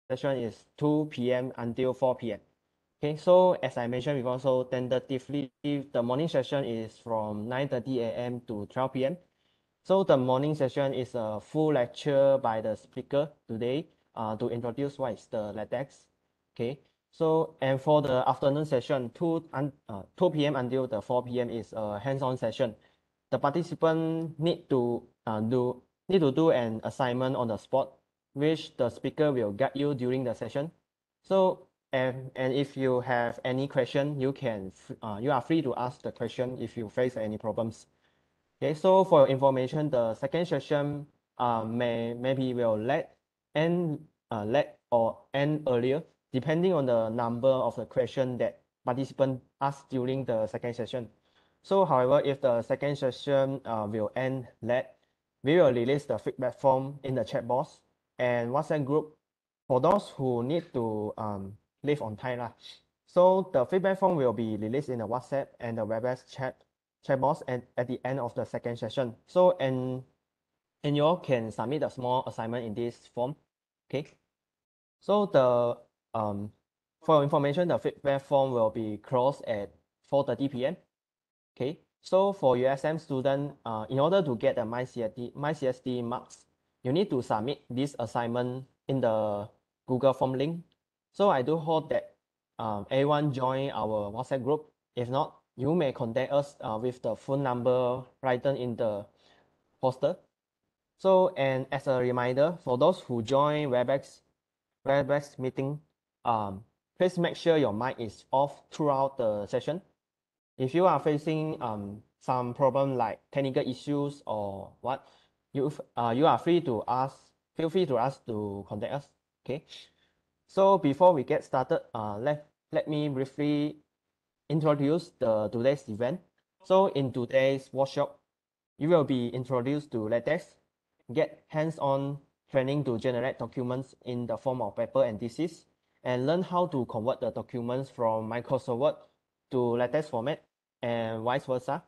session is 2 p.m. until 4 p.m. Okay, so as I mentioned before, so tentatively, the morning session is from 9:30 a.m. to 12 p.m. So the morning session is a full lecture by the speaker today to introduce what is the LaTeX. Okay, so and for the afternoon session, 2 p.m. until the 4 p.m. is a hands-on session. The participant need to do an assignment on the spot, which the speaker will guide you during the session. So and if you have any question, you are free to ask the question if you face any problems. Okay, so for your information, the second session maybe will let or end earlier, depending on the number of the question that participant ask during the second session. So however, if the second session will end late, we will release the feedback form in the chat box and WhatsApp group for those who need to leave on time lah. So the feedback form will be released in the WhatsApp and the Webex chat box and at the end of the second session. So and you all can submit a small assignment in this form. Okay. So the for your information, the feedback form will be closed at 4:30 p.m. Okay. So for USM student, in order to get the MyCSD marks, you need to submit this assignment in the Google Form link. So I do hope that everyone join our WhatsApp group. If not, you may contact us with the phone number written in the poster. So, and as a reminder, for those who join Webex meeting, please make sure your mic is off throughout the session. If you are facing some problem like technical issues or what, you are free to ask. Feel free to ask to contact us. Okay. So before we get started, let me briefly introduce today's event. So in today's workshop, you will be introduced to LaTeX, get hands-on training to generate documents in the form of paper and thesis, and learn how to convert the documents from Microsoft Word to LaTeX format and vice versa.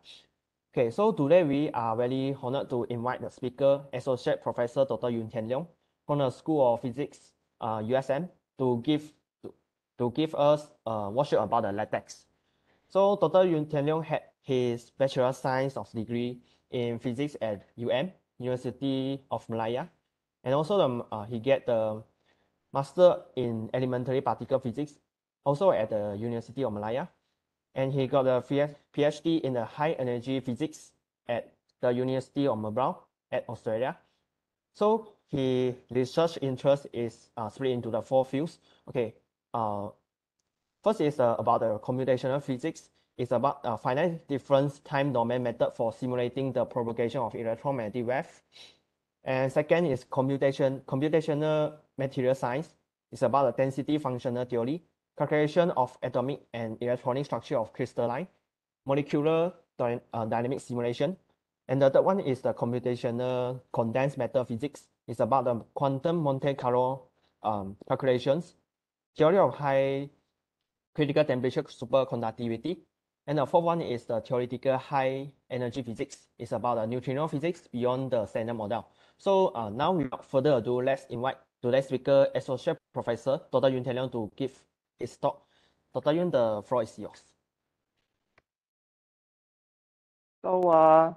Okay, so today we are very honored to invite the speaker, Associate Professor Dr. Yoon Leong from the School of Physics, USM, to give us a workshop about the LaTeX. So Dr. Yoon Leong had his Bachelor of Science of degree in physics at Universiti of Malaya, and also he get the Master in Elementary Particle Physics, also at the University of Malaya, and he got a PhD in the High Energy Physics at the University of Melbourne at Australia. So his research interest is split into the four fields. Okay, first is about the computational physics. It's about finite difference time domain method for simulating the propagation of electromagnetic waves. And second is computational material science. It's about the density functional theory, calculation of atomic and electronic structure of crystalline, molecular dynamic simulation. And the third one is the computational condensed matter physics. It's about the quantum Monte Carlo calculations, theory of high critical temperature superconductivity. And the fourth one is the theoretical high energy physics. It's about the neutrino physics beyond the standard model. So now without further ado, let's invite today's speaker, Associate Professor Dr. Yoon Leong, to give his talk. Dr. Yoon, the floor is yours. So,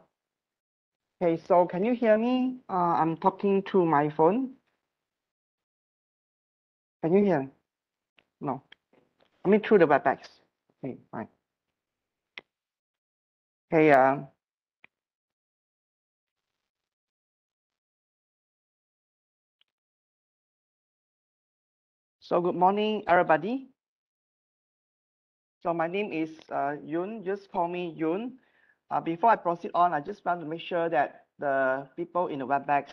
okay, so can you hear me? I'm talking to my phone. Can you hear? No. I mean through the Webex. Okay, fine. Okay, so good morning, everybody. So my name is Yoon. Just call me Yoon. Before I proceed on, I just want to make sure that the people in the Webex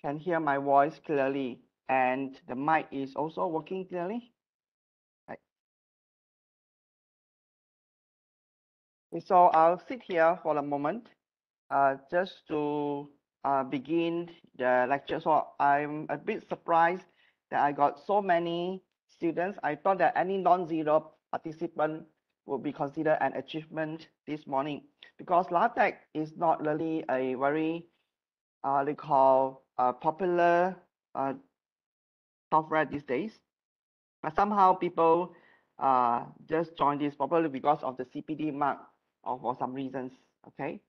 can hear my voice clearly and the mic is also working clearly. Right. Okay, so I'll sit here for a moment just to begin the lecture. So I'm a bit surprised that I got so many students. I thought that any non-zero participant would be considered an achievement this morning, because LaTeX is not really a very popular software these days. But somehow people just join this probably because of the CPD mark or for some reasons, okay?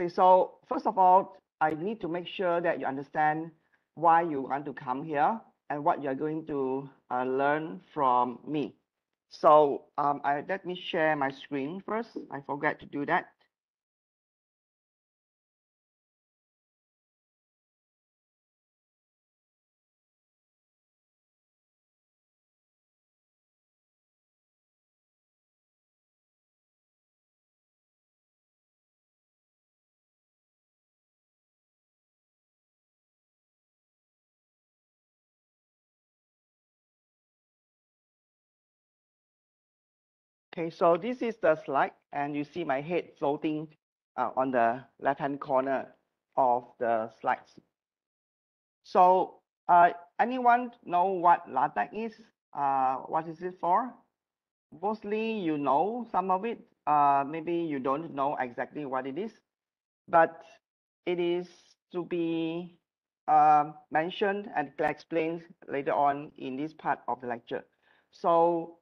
So first of all, I need to make sure that you understand why you want to come here and what you're going to learn from me. So let me share my screen first. I forgot to do that. Okay, so this is the slide, and you see my head floating on the left-hand corner of the slides. So anyone know what LaTeX is? What is it for? Mostly you know some of it. Maybe you don't know exactly what it is, but it is to be mentioned and explained later on in this part of the lecture. So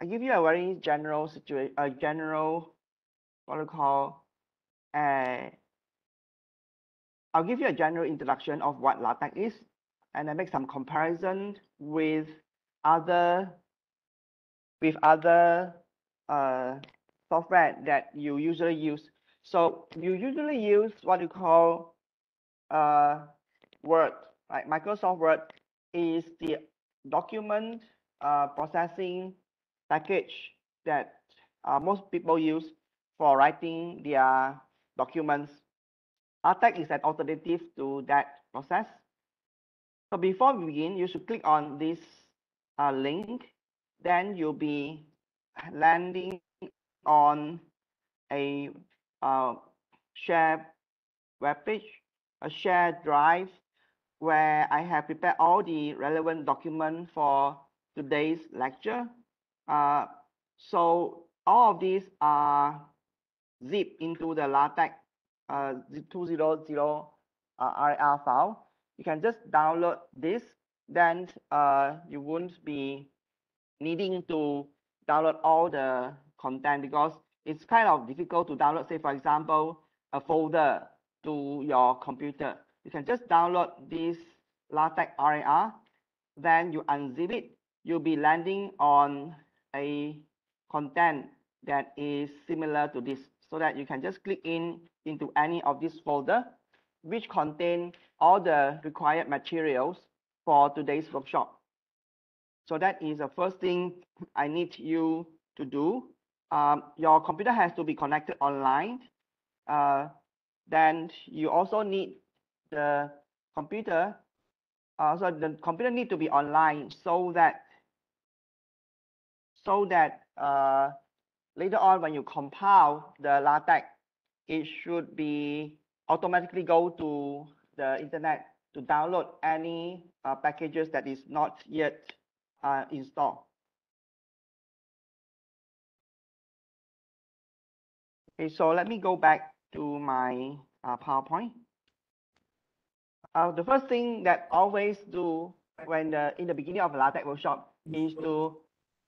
I give you a very general situation, a general what we call I'll give you a general introduction of what LaTeX is, and I make some comparison with other software that you usually use. So you usually use what you call Word, right? Microsoft Word is the document processing package that most people use for writing their documents. LaTeX is an alternative to that process. So before we begin, you should click on this link. Then you'll be landing on a shared web page, a shared drive, where I have prepared all the relevant documents for today's lecture. So all of these are zipped into the LaTeX 200 RAR file. You can just download this, then you won't be needing to download all the content because it's kind of difficult to download, say, for example, a folder to your computer. You can just download this LaTeX RAR, then you unzip it. You'll be landing on a content that is similar to this, so that you can just click into any of this folder, which contain all the required materials for today's workshop. So that is the first thing I need you to do. Your computer has to be connected online. Then you also need the computer. So the computer need to be online so that later on when you compile the LaTeX, it should be automatically go to the internet to download any packages that is not yet installed. Okay, so let me go back to my PowerPoint. The first thing that always do when in the beginning of LaTeX workshop is to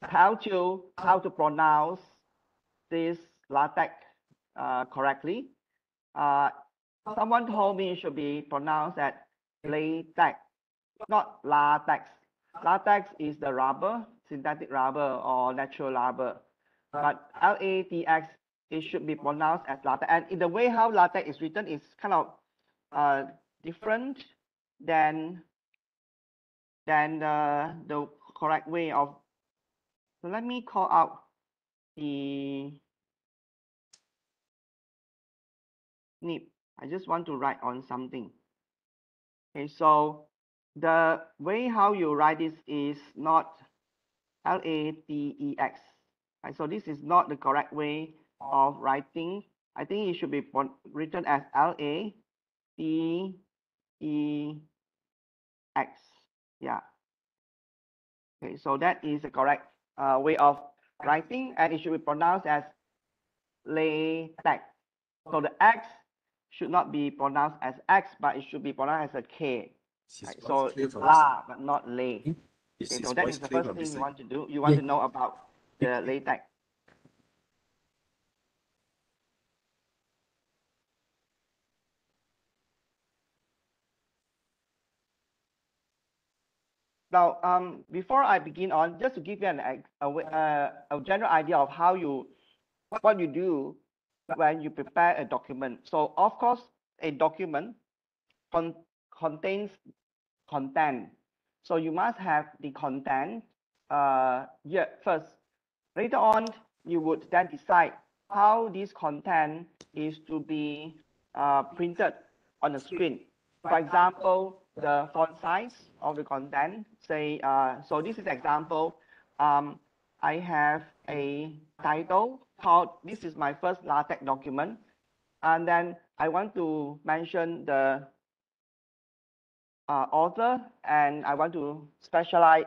how to pronounce this LaTeX correctly. Someone told me it should be pronounced as LaTeX, not latex. Latex is the rubber, synthetic rubber or natural rubber. But LaTX, it should be pronounced as LaTeX. And in the way how LaTeX is written is kind of different than the correct way of. So let me call out the snip. I just want to write on something. Okay, so the way how you write this is not LaTeX. Right? So this is not the correct way of writing. I think it should be written as LaTeX. Yeah. Okay, so that is the correct way of writing, and it should be pronounced as LaTeX. So the X should not be pronounced as X, but it should be pronounced as a K. Right? So it's la, but not lay. Okay, so that is the first thing you want to do. You want to know about the LaTeX. Now, before I begin on, just to give you a general idea of what you do when you prepare a document. So of course, a document contains content. So you must have the content first. Later on, you would then decide how this content is to be printed on the screen. For example, the font size of the content, say, so this is example. I have a title called, this is my first LaTeX document. And then I want to mention the author, and I want to specify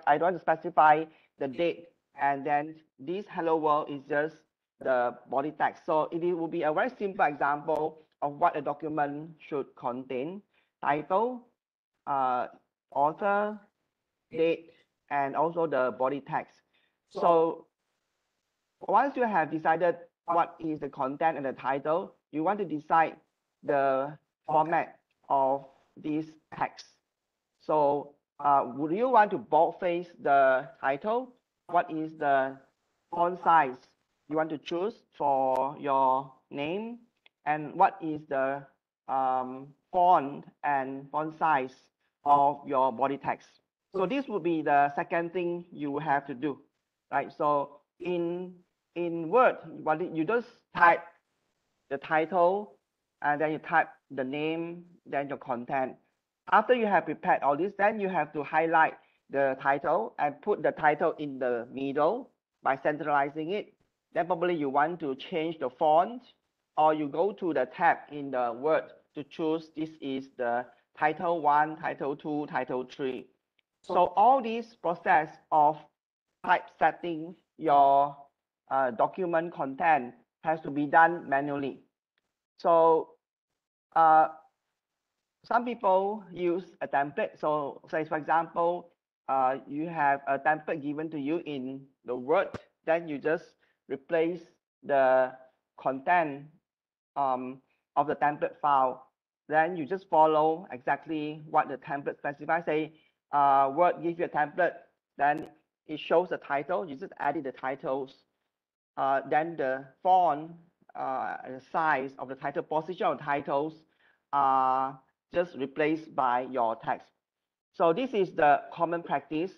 the date, and then this hello world is just the body text. So it will be a very simple example of what a document should contain: title, author, date, and also the body text. So once you have decided what is the content and the title, you want to decide the format of this text. So would you want to boldface the title? What is the font size you want to choose for your name? And what is the font and font size of your body text? So this would be the second thing you have to do, right? So in Word, you just type the title, and then you type the name, then your content. After you have prepared all this, then you have to highlight the title and put the title in the middle by centralizing it. Then probably you want to change the font, or you go to the tab in the Word to choose this is the title 1, title 2, title 3. So all this process of typesetting your document content has to be done manually. So some people use a template. So say, for example, you have a template given to you in the Word, then you just replace the content of the template file. Then you just follow exactly what the template specifies. Say, Word gives you a template, then it shows the title. You just added the titles. Then the font, the size of the title, position of titles are just replaced by your text. So this is the common practice.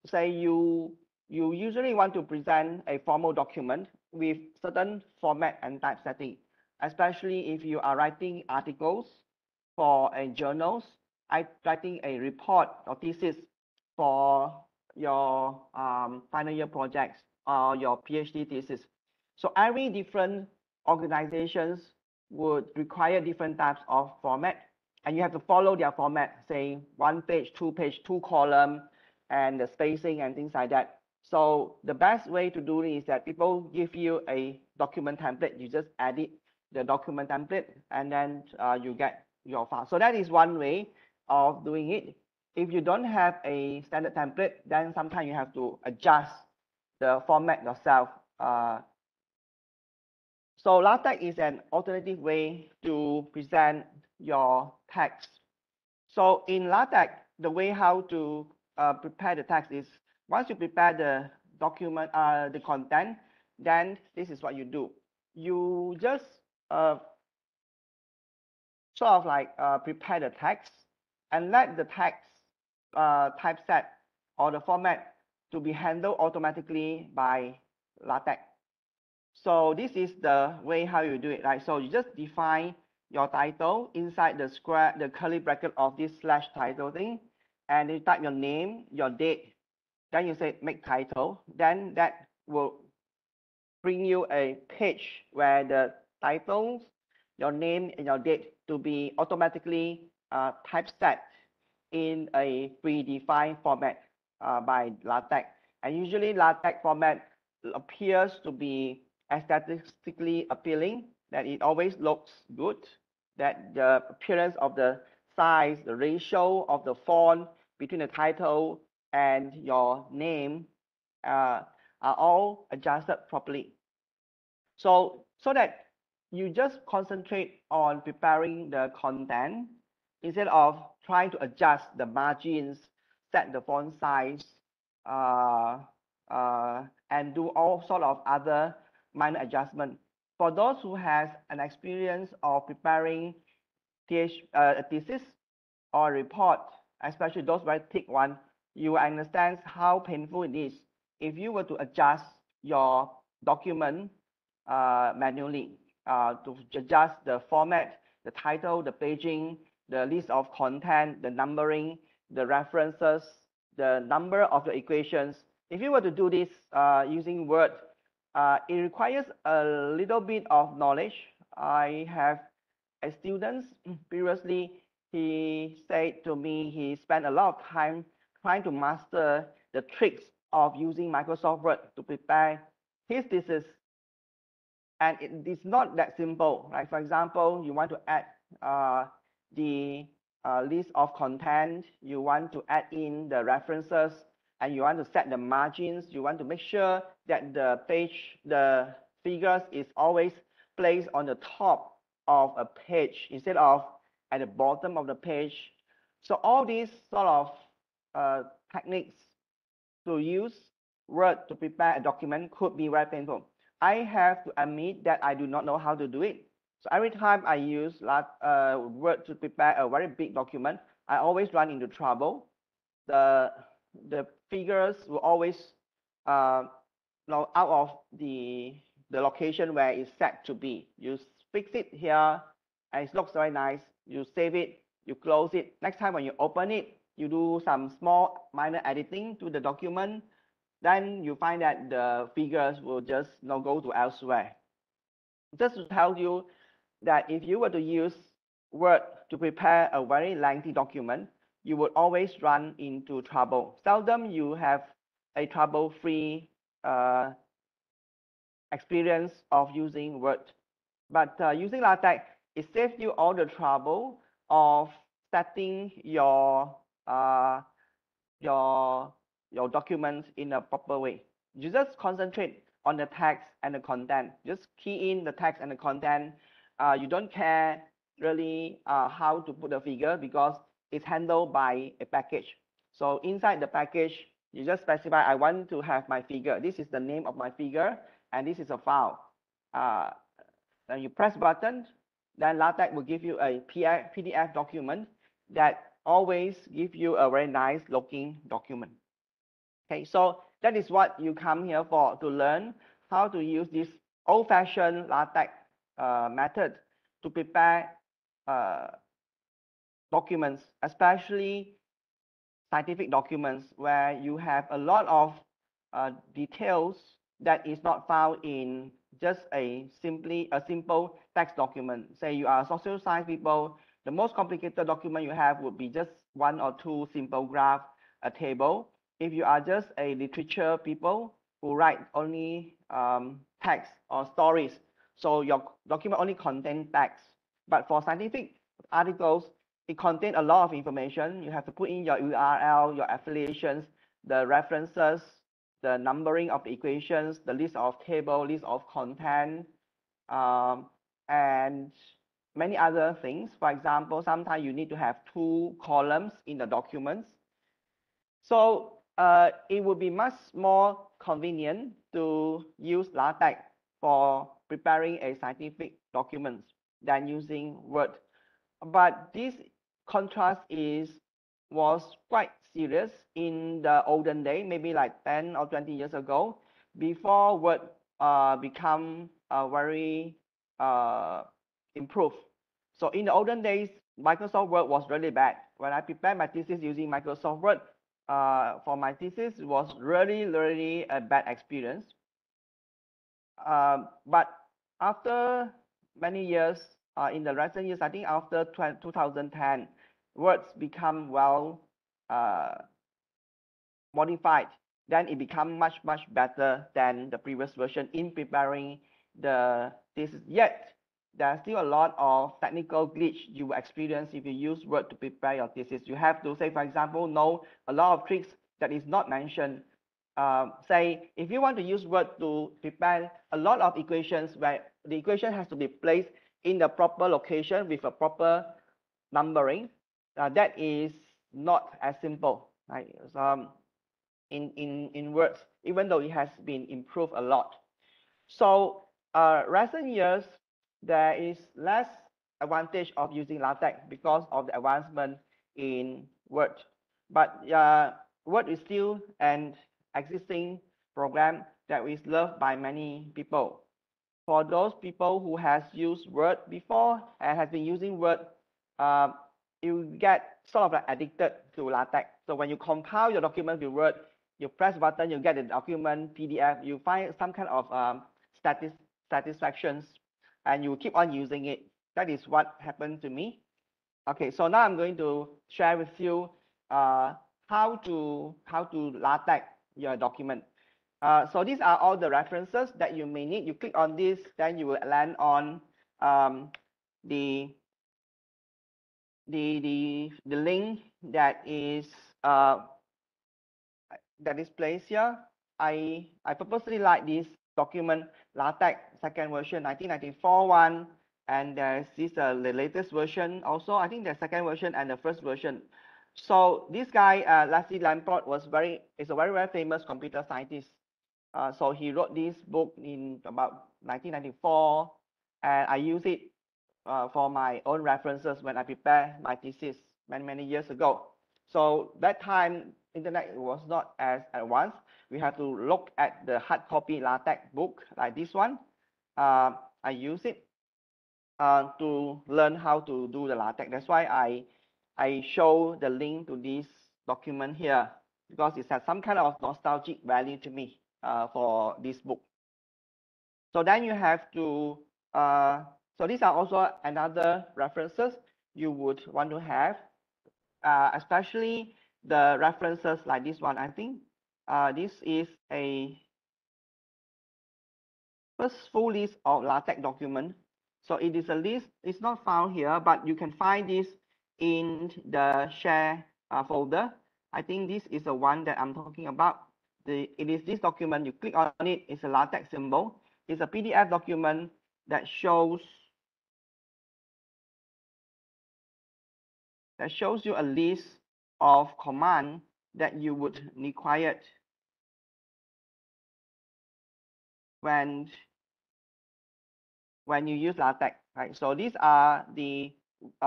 Say you usually want to present a formal document with certain format and typesetting, especially if you are writing articles for a journals, writing a report or thesis for your final year projects or your PhD thesis. So every different organizations would require different types of format, and you have to follow their format, say 1 page, 2 page, 2 column, and the spacing and things like that. So the best way to do it is that people give you a document template, you just edit the document template, and then you get your file. So that is one way of doing it. If you don't have a standard template, then sometimes you have to adjust the format yourself. So LaTeX is an alternative way to present your text. So in LaTeX, the way how to prepare the text is, once you prepare the document, the content, then this is what you do. You just sort of like prepare the text and let the text typeset or the format to be handled automatically by LaTeX. So this is the way how you do it, right? So you just define your title inside the square, the curly bracket of this slash title thing, and you type your name, your date, then you say make title, then that will bring you a page where the titles, your name, and your date to be automatically typeset in a predefined format by LaTeX. And usually LaTeX format appears to be aesthetically appealing, that it always looks good, that the appearance of the size, the ratio of the font between the title and your name are all adjusted properly. So that you just concentrate on preparing the content instead of trying to adjust the margins, set the font size, and do all sort of other minor adjustments. For those who has an experience of preparing a thesis or report, especially those very thick one, you will understand how painful it is if you were to adjust your document manually to adjust the format, the title, the paging, the list of content, the numbering, the references, the number of the equations. If you were to do this using Word, it requires a little bit of knowledge. I have a student previously, he said to me he spent a lot of time trying to master the tricks of using Microsoft Word to prepare his thesis. And it is not that simple, right? For example, you want to add the list of content, you want to add in the references, and you want to set the margins. You want to make sure that the figures is always placed on the top of a page instead of at the bottom of the page. So all these sort of techniques to use Word to prepare a document could be very painful. I have to admit that I do not know how to do it. So every time I use Word to prepare a very big document, I always run into trouble. The figures will always out of the location where it's set to be. You fix it here, and it looks very nice. You save it, you close it. Next time when you open it, you do some small minor editing to the document. Then you find that the figures will just go to elsewhere. Just to tell you that if you were to use Word to prepare a very lengthy document, you would always run into trouble. Seldom you have a trouble-free experience of using Word. But using LaTeX, it saves you all the trouble of setting your documents in a proper way. You just concentrate on the text and the content. Just key in the text and the content. You don't care really how to put the figure because it's handled by a package. So inside the package, you just specify, I want to have my figure. This is the name of my figure, and this is a file. Then you press button, then LaTeX will give you a PDF document that always give you a very nice looking document. Okay, so that is what you come here for, to learn how to use this old-fashioned LaTeX method to prepare documents, especially scientific documents where you have a lot of details that is not found in just a simple text document. Say you are social science people, the most complicated document you have would be just one or two simple graph, a table. If you are just a literature people who write only text or stories, so your document only contains text. But for scientific articles, it contains a lot of information. You have to put in your URL, your affiliations, the references, the numbering of the equations, the list of table, list of content, and many other things. For example, sometimes you need to have 2 columns in the documents. So it would be much more convenient to use LaTeX for preparing a scientific document than using Word. But this contrast was quite serious in the olden day, maybe like 10 or 20 years ago, before Word become very improved. So in the olden days, Microsoft Word was really bad. When I prepared my thesis using Microsoft Word, for my thesis, it was really a bad experience. But after many years, in the recent years, I think after 2010, Words become well modified. Then it become much better than the previous version in preparing the thesis. Yet there's still a lot of technical glitch you will experience if you use Word to prepare your thesis. You have to, say, for example, know a lot of tricks that is not mentioned. Say, if you want to use Word to prepare a lot of equations where the equation has to be placed in the proper location with a proper numbering, that is not as simple, right? In words, even though it has been improved a lot. So recent years, there is less advantage of using LaTeX because of the advancement in Word. But Word is still an existing program that is loved by many people. For those people who has used Word before and has been using Word, you get sort of like addicted to LaTeX. So when you compile your document with Word, you press button, you get the document PDF, you find some kind of satisfactions, and you keep on using it. That is what happened to me. Okay, so now I'm going to share with you how to LaTeX your document. So these are all the references that you may need. You click on this, then you will land on the link that is placed here. I purposely like this document, LaTeX second version, 1994 one, and there's this the latest version also. I think the second version and the first version. So this guy, Leslie Lamport, is a very famous computer scientist. So he wrote this book in about 1994, and I use it for my own references when I prepare my thesis many years ago. So that time, internet was not as advanced. We have to look at the hard copy LaTeX book like this one. I use it to learn how to do the LaTeX. That's why I show the link to this document here, because it has some kind of nostalgic value to me for this book. So then you have to, so these are also another references you would want to have, especially the references like this one. I think this is a first full list of LaTeX document. So it is a list, it's not found here, but you can find this in the share folder. I think this is the one that I'm talking about. It is this document, you click on it, it's a LaTeX symbol. It's a PDF document that shows you a list of commands that you would require when you use LaTeX, right? So these are the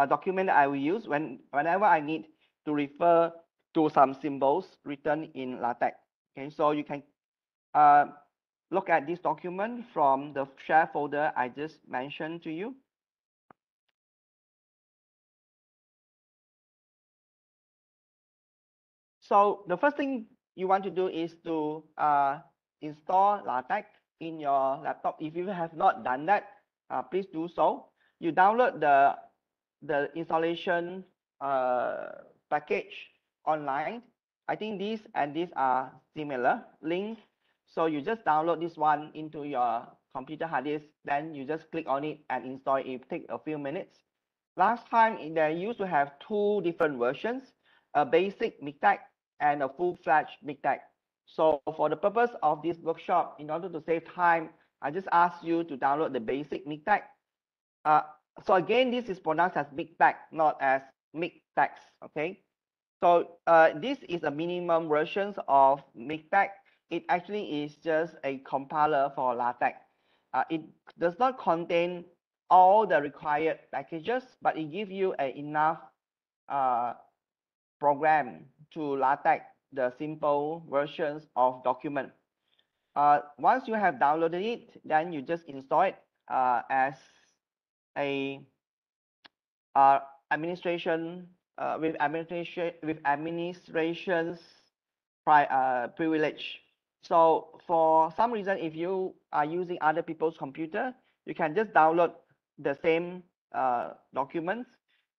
document that I will use whenever I need to refer to some symbols written in LaTeX. Okay, so you can look at this document from the share folder I just mentioned to you. So the first thing you want to do is to install LaTeX in your laptop. If you have not done that, please do so. You download the installation package online. I think these and these are similar links. So you just download this one into your computer hard disk, then you just click on it and install it. It takes a few minutes. Last time they used to have two different versions, a basic MikTeX and a full-fledged MikTeX. So for the purpose of this workshop, in order to save time, I just ask you to download the basic MikTeX. So again, this is pronounced as MikTeX, not as MikTeX, okay? So this is a minimum version of MikTeX. It actually is just a compiler for LaTeX. It does not contain all the required packages, but it gives you enough program to LaTeX the simple versions of document. Once you have downloaded it, then you just install it as a administration's privilege. So for some reason, if you are using other people's computer, you can just download the same documents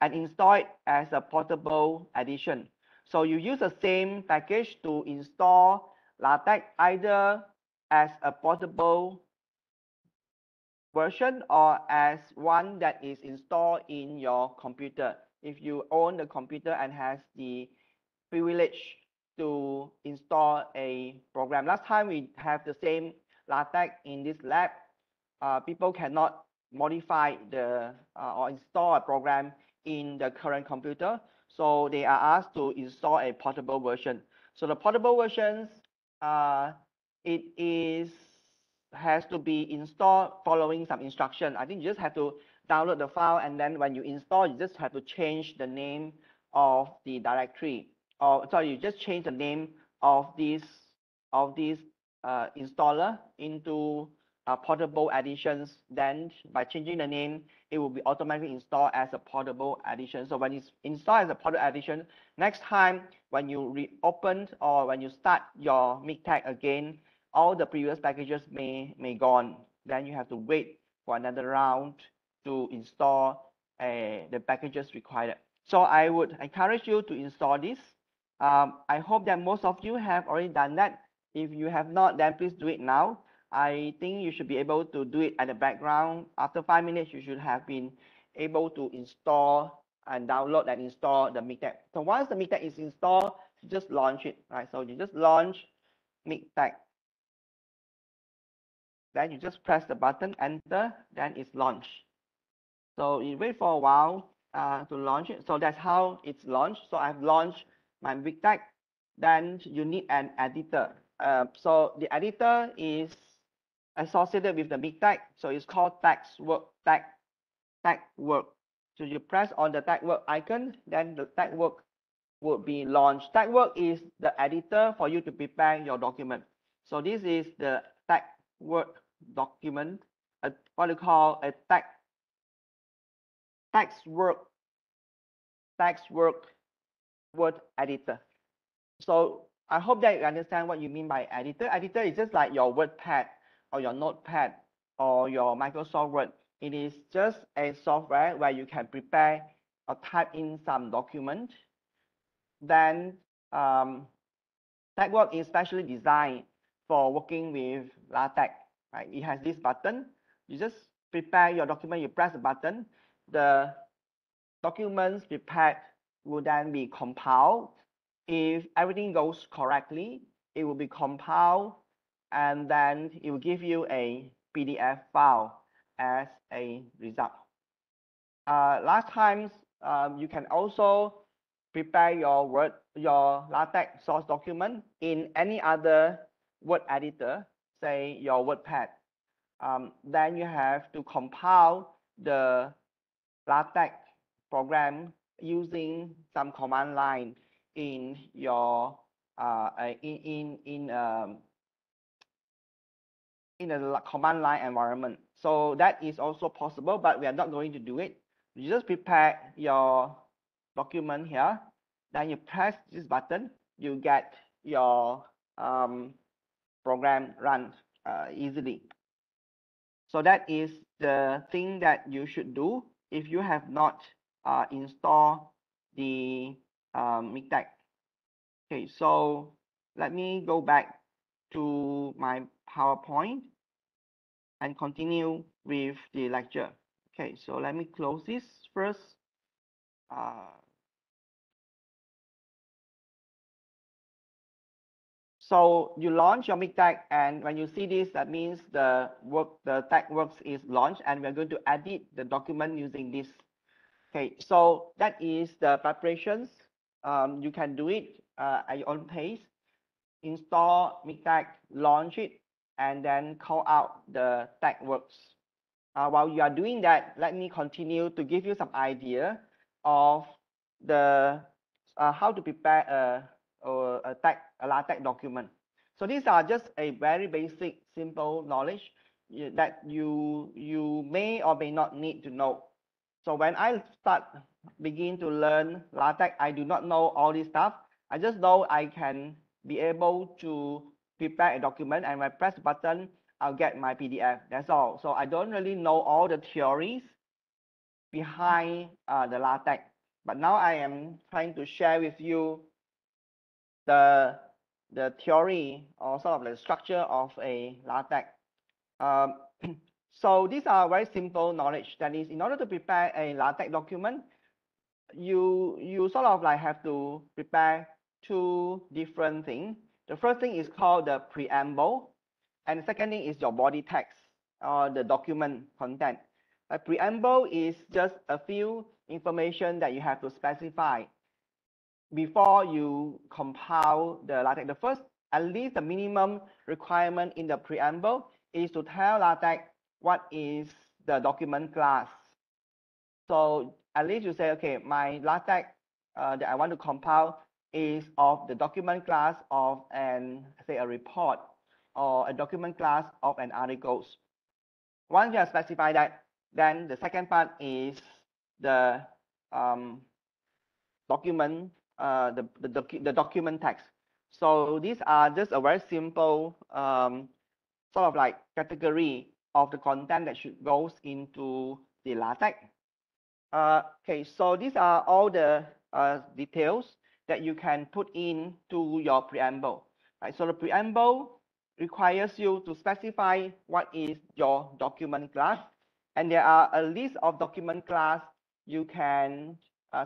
and install it as a portable edition. So you use the same package to install LaTeX either as a portable version or as one that is installed in your computer. If you own the computer and has the privilege to install a program. Last time we have the same LaTeX in this lab. People cannot modify the or install a program in the current computer. So they are asked to install a portable version. So the portable versions, it has to be installed following some instruction. I think you just have to download the file, and then when you install, you just have to change the name of the directory. Or sorry, you just change the name of this installer into portable editions. Then by changing the name, it will be automatically installed as a portable edition. So when it's installed as a portable edition, next time when you reopen or when you start your MikTeX again, all the previous packages may gone. Then you have to wait for another round to install the packages required. So I would encourage you to install this. I hope that most of you have already done that. If you have not, then please do it now. I think you should be able to do it at the background. After 5 minutes, you should have been able to install and download and install the MikTeX. So once the MikTeX is installed, just launch it, right? So you just launch MikTeX. Then you just press the button, enter, then it's launched. So you wait for a while to launch it. So that's how it's launched. So I've launched my MikTeX. Then you need an editor. So the editor is associated with the MikTeX. So it's called TextWork. TextWork. So you press on the TextWork icon, then the TextWork would be launched. TextWork is the editor for you to prepare your document. So this is the TextWork document, what you call a TextWork word editor. So I hope that you understand what you mean by editor. Editor is just like your WordPad or your Notepad or your Microsoft Word. It is just a software where you can prepare or type in some document. Then TextWork is specially designed for working with LaTeX. Right? It has this button. You just prepare your document. You press the button. The documents prepared will then be compiled. If everything goes correctly, it will be compiled, and then it will give you a PDF file as a result. Last times, you can also prepare your LaTeX source document in any other word editor, say your WordPad. Then you have to compile the LaTeX program using some command line in your in a command line environment. So that is also possible, but we are not going to do it. You just prepare your document here, then you press this button, you get your program run easily. So that is the thing that you should do if you have not installed the MikTeX. Okay, so let me go back to my PowerPoint and continue with the lecture. Okay, so let me close this first. So you launch your MikTeX, and when you see this, that means the TextWorks is launched, and we're going to edit the document using this. Okay, so that is the preparations. You can do it at your own pace. Install MikTeX, launch it, and then call out the TextWorks. While you are doing that, let me continue to give you some idea of the how to prepare a LaTeX document. So these are just a very basic, simple knowledge that you may or may not need to know. So when I begin to learn LaTeX, I do not know all this stuff. I just know I can be able to prepare a document, and when I press the button, I'll get my PDF. That's all. So I don't really know all the theories behind the LaTeX. But now I am trying to share with you the theory or sort of the structure of a LaTeX. So these are very simple knowledge. That is, in order to prepare a LaTeX document, you sort of like have to prepare two different things. The first thing is called the preamble, and the second thing is your body text or the document content. A preamble is just a few information that you have to specify before you compile the LaTeX. The first, at least the minimum requirement in the preamble is to tell LaTeX what is the document class. So at least you say, okay, my LaTeX that I want to compile is of the document class of say a report or a document class of an articles. Once you have specified that, then the second part is the document, the document text. So these are just a very simple sort of like category of the content that should goes into the LaTeX. Okay, so these are all the details that you can put into your preamble. Right? So the preamble requires you to specify what is your document class, and there are a list of document class you can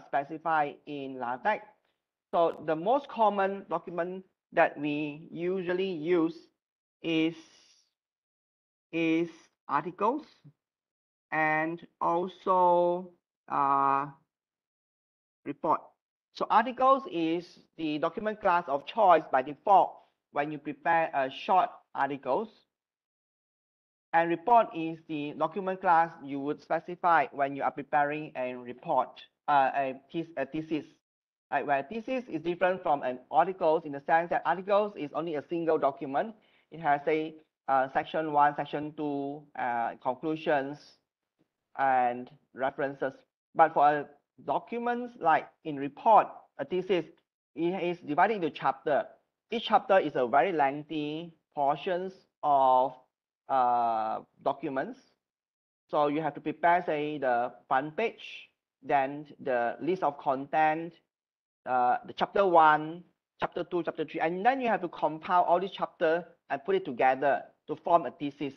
specify in LaTeX. So the most common document that we usually use is articles, and also report. So articles is the document class of choice by default when you prepare a short articles. And report is the document class you would specify when you are preparing a report, a thesis. Right, where thesis is different from an articles in the sense that articles is only a single document. It has a section 1, section 2, conclusions, and references. But for documents like in report, a thesis, it is divided into chapter. Each chapter is a very lengthy portions of documents. So you have to prepare, say, the front page, then the list of content, the chapter 1, chapter 2, chapter 3, and then you have to compile all these chapters and put it together to form a thesis.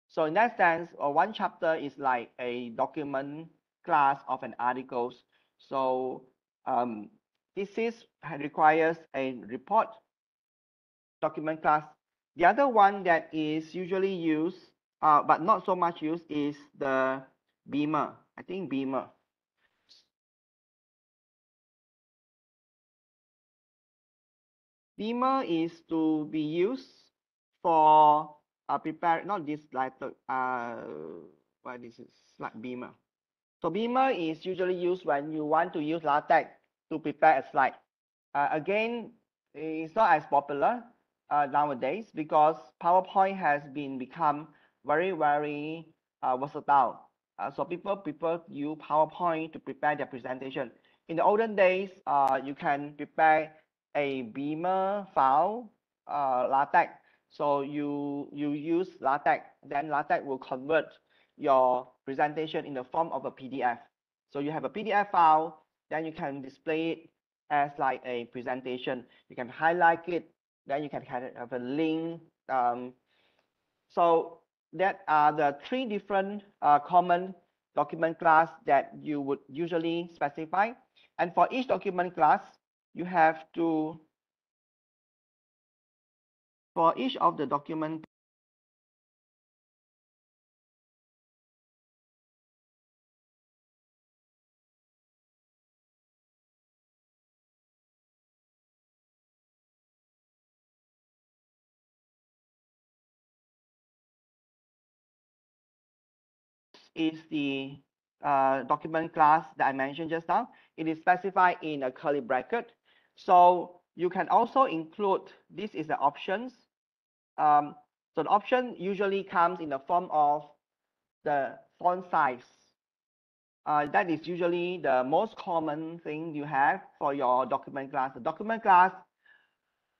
So in that sense, one chapter is like a document class of an articles. So thesis requires a report document class. The other one that is usually used, but not so much used, is the Beamer. I think Beamer. Beamer is to be used for prepare, not this like what this is like Beamer. So Beamer is usually used when you want to use LaTeX to prepare a slide. Again, it's not as popular nowadays because PowerPoint has become very versatile. So people prefer to use PowerPoint to prepare their presentation. In the olden days, you can prepare a Beamer file, LaTeX. So you use LaTeX, then LaTeX will convert your presentation in the form of a PDF. So you have a PDF file, then you can display it as like a presentation. You can highlight it, then you can have a link. So that are the three different common document class that you would usually specify. And for each document class, you have to, for each of the document is the document class that I mentioned just now. It is specified in a curly bracket. So you can also include, this is the options. So the option usually comes in the form of the font size. That is usually the most common thing you have for your document class. The document class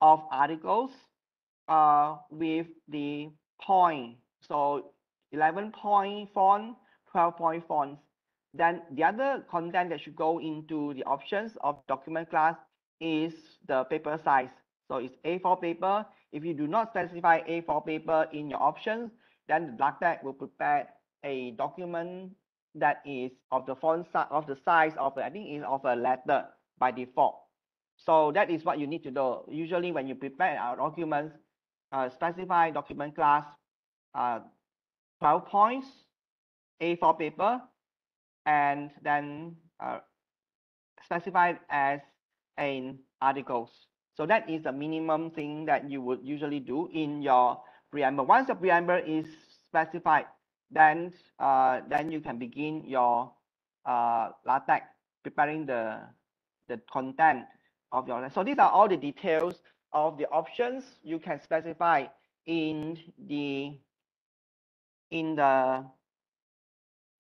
of articles with the point. So 11-point font, 12-point fonts. Then the other content that should go into the options of document class is the paper size. So it's A4 paper. If you do not specify A4 paper in your options, then LaTeX will prepare a document that is of the font size of the size of I think is of a letter by default. So that is what you need to do. Usually when you prepare our documents, specify document class, 12 points, A4 paper, and then specified as an articles. So that is the minimum thing that you would usually do in your preamble. Once the preamble is specified, then you can begin your LaTeX, preparing the content of your. So these are all the details of the options you can specify in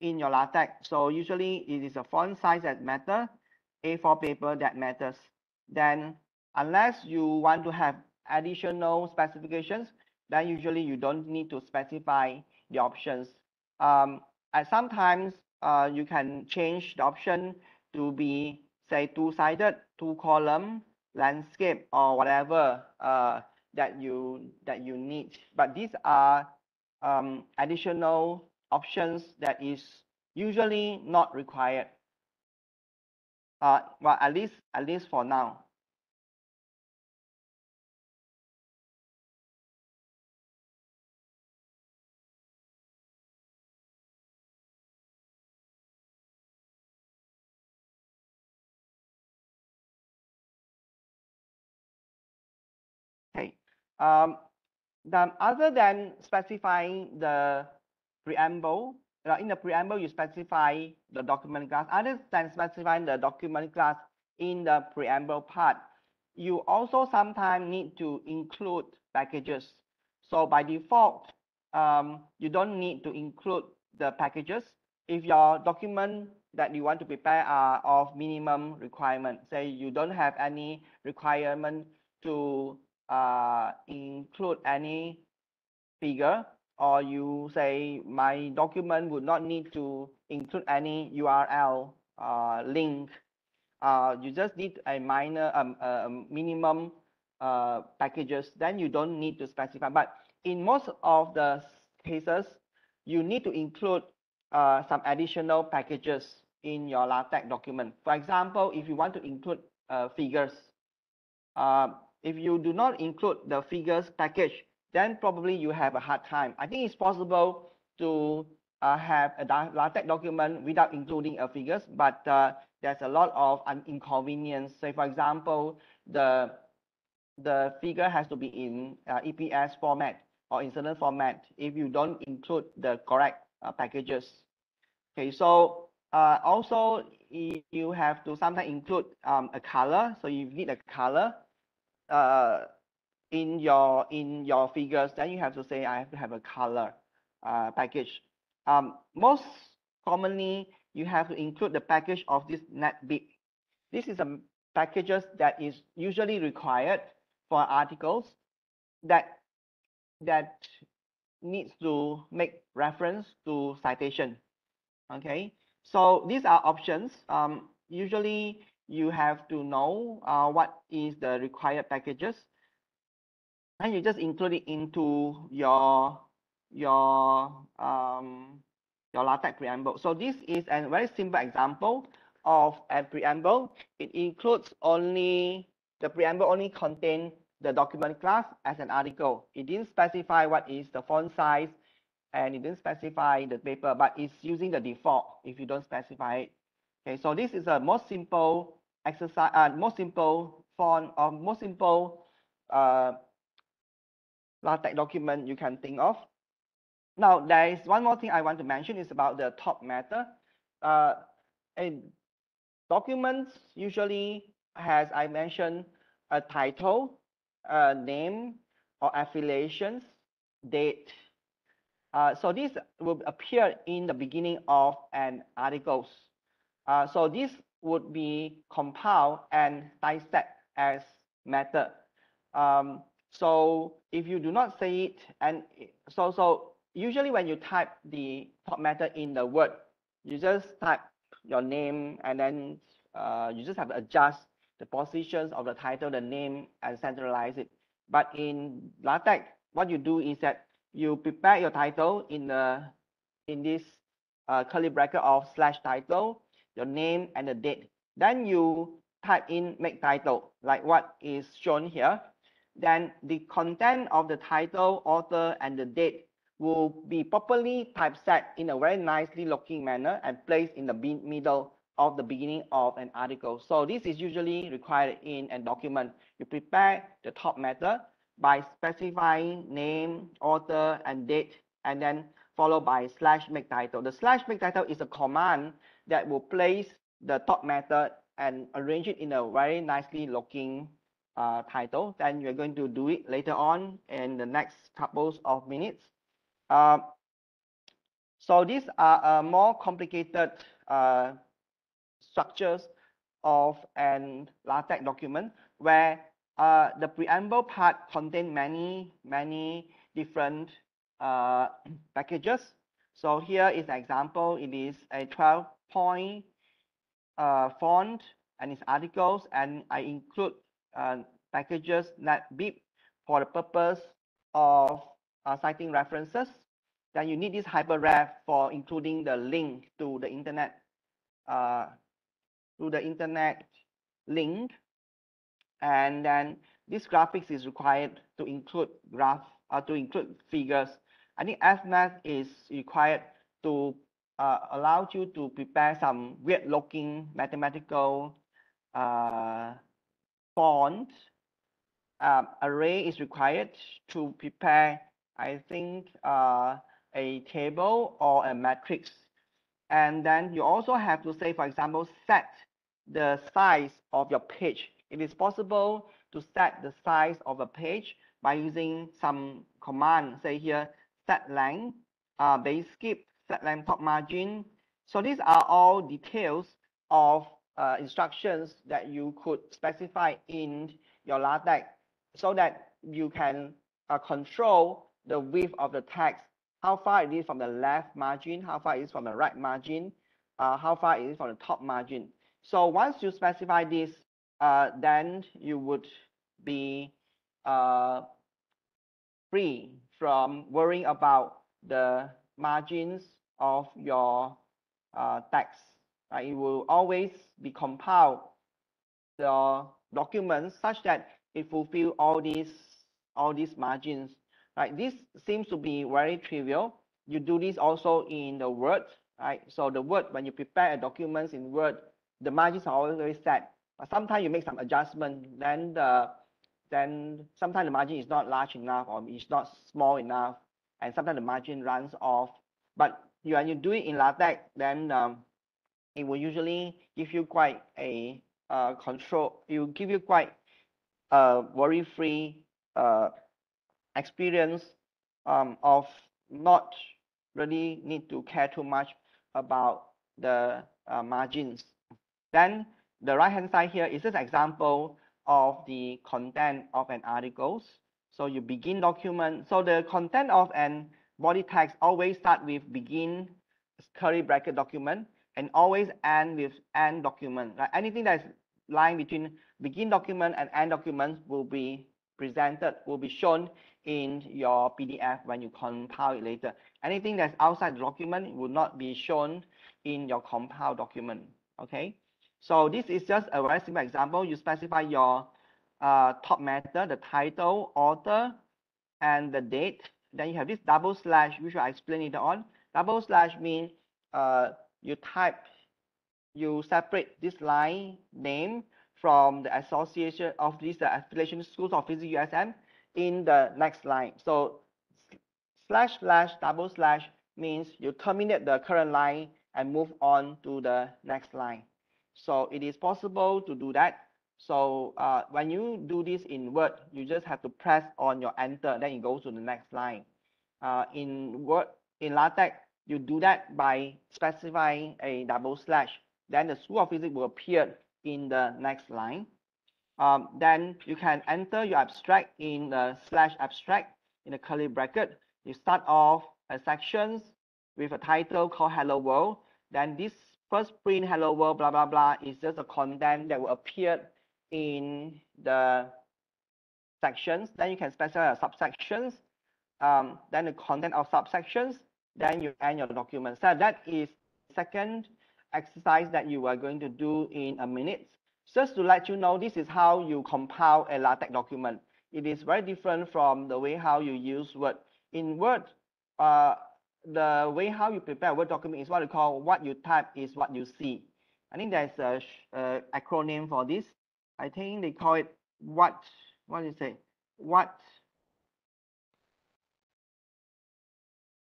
your LaTeX. So usually it is a font size that matters, A4 paper that matters. Then unless you want to have additional specifications, then usually you don't need to specify the options. And sometimes you can change the option to be, say, two-sided, two-column, landscape, or whatever that you need. But these are additional options that is usually not required. Well, at least for now. Okay. Other than specifying the preamble, in the preamble you specify the document class. Other than specifying the document class in the preamble part, you also sometimes need to include packages. So by default, you don't need to include the packages if your document that you want to prepare are of minimum requirement. Say you don't have any requirement to include any figure, or you say my document would not need to include any URL link. You just need a minor minimum packages, then you don't need to specify. But in most of the cases, you need to include some additional packages in your LaTeX document. For example, if you want to include figures, if you do not include the figures package, then probably you have a hard time. I think it's possible to have a LaTeX document without including a figures, but there's a lot of inconvenience. Say, for example, the figure has to be in EPS format or in certain format if you don't include the correct packages. Okay, so also you have to sometimes include a color. So you need a color in your figures. Then you have to say I have to have a color package. Most commonly, you have to include the package of this netbib. This is a packages that is usually required for articles that needs to make reference to citation. Okay, so these are options. Usually you have to know what is the required packages, and you just include it into your LaTeX preamble. So this is a very simple example of a preamble. It includes only the preamble only contain the document class as an article. It didn't specify what is the font size, and it didn't specify the paper, but it's using the default if you don't specify it. Okay, so this is a most simple exercise, most simple font, or most simple LaTeX document you can think of. Now, there is one more thing I want to mention is about the top matter. A document usually has, I mentioned, a title, a name, or affiliations, date. So this will appear in the beginning of an article. So this would be compiled and dissect as method. So if you do not say it, and so usually when you type the top method in the Word, you just type your name, and then you just have to adjust the positions of the title, the name, and centralize it. But in LaTeX, what you do is that you prepare your title in this curly bracket of slash title, your name and the date. Then you type in make title, like what is shown here. Then the content of the title, author, and the date will be properly typeset in a very nicely looking manner and placed in the middle of the beginning of an article. So this is usually required in a document. You prepare the top matter by specifying name, author, and date, and then followed by slash make title. The slash make title is a command that will place the top matter and arrange it in a very nicely looking title. Then you're going to do it later on in the next couple of minutes. So these are more complicated structures of an LaTeX document where the preamble part contains many different packages. So here is an example. It is a 12-point font and its articles, and I include packages that BIP for the purpose of citing references. Then you need this hyperref for including the link to the internet link, and then this graphics is required to include figures. I think FMath is required to allow you to prepare some weird looking mathematical font. Array is required to prepare, I think, a table or a matrix. And then you also have to say, for example, set the size of your page. It is possible to set the size of a page by using some command, say here, set length, base skip, set length top margin. So these are all details of instructions that you could specify in your LaTeX so that you can control the width of the text, how far it is from the left margin, how far it is from the right margin, how far it is from the top margin. So once you specify this, then you would be free from worrying about the margins of your text. It will always be compiled the documents such that it fulfill all these margins. Right? This seems to be very trivial. You do this also in the Word, right? So the Word, when you prepare a documents in Word, the margins are always set. But sometimes you make some adjustment, then sometimes the margin is not large enough or it's not small enough, and sometimes the margin runs off. But when you do it in LaTeX, then it will usually give you quite a control. It will give you quite worry-free experience of not really need to care too much about the margins. Then the right-hand side here is just an example of the content of an articles. So you begin document. So the content of an body text always start with begin curly bracket document and always end with end document. Right? Anything that's lying between begin document and end document will be presented, will be shown in your PDF when you compile it later. Anything that's outside the document will not be shown in your compiled document. Okay, so this is just a very simple example. You specify your top matter, the title, author, and the date. Then you have this double slash, which I'll explain later on. Double slash means you separate this line name from the association of these affiliation schools of physics USM in the next line. So slash slash double slash means you terminate the current line and move on to the next line. So it is possible to do that. So when you do this in Word, you just have to press on your enter, then it goes to the next line. In LaTeX, you do that by specifying a double slash. Then the School of Physics will appear in the next line. Then you can enter your abstract in the slash abstract in the curly bracket. You start off a sections with a title called Hello World. Then this first print Hello World blah blah blah is just a content that will appear in the sections. Then you can specify subsections. then the content of subsections, then you end your document. So that is second exercise that you are going to do in a minute. Just to let you know, this is how you compile a LaTeX document. It is very different from the way how you use Word. In Word, the way how you prepare a Word document is what we call what you type is what you see. I think there's a acronym for this. I think they call it what do you say? What,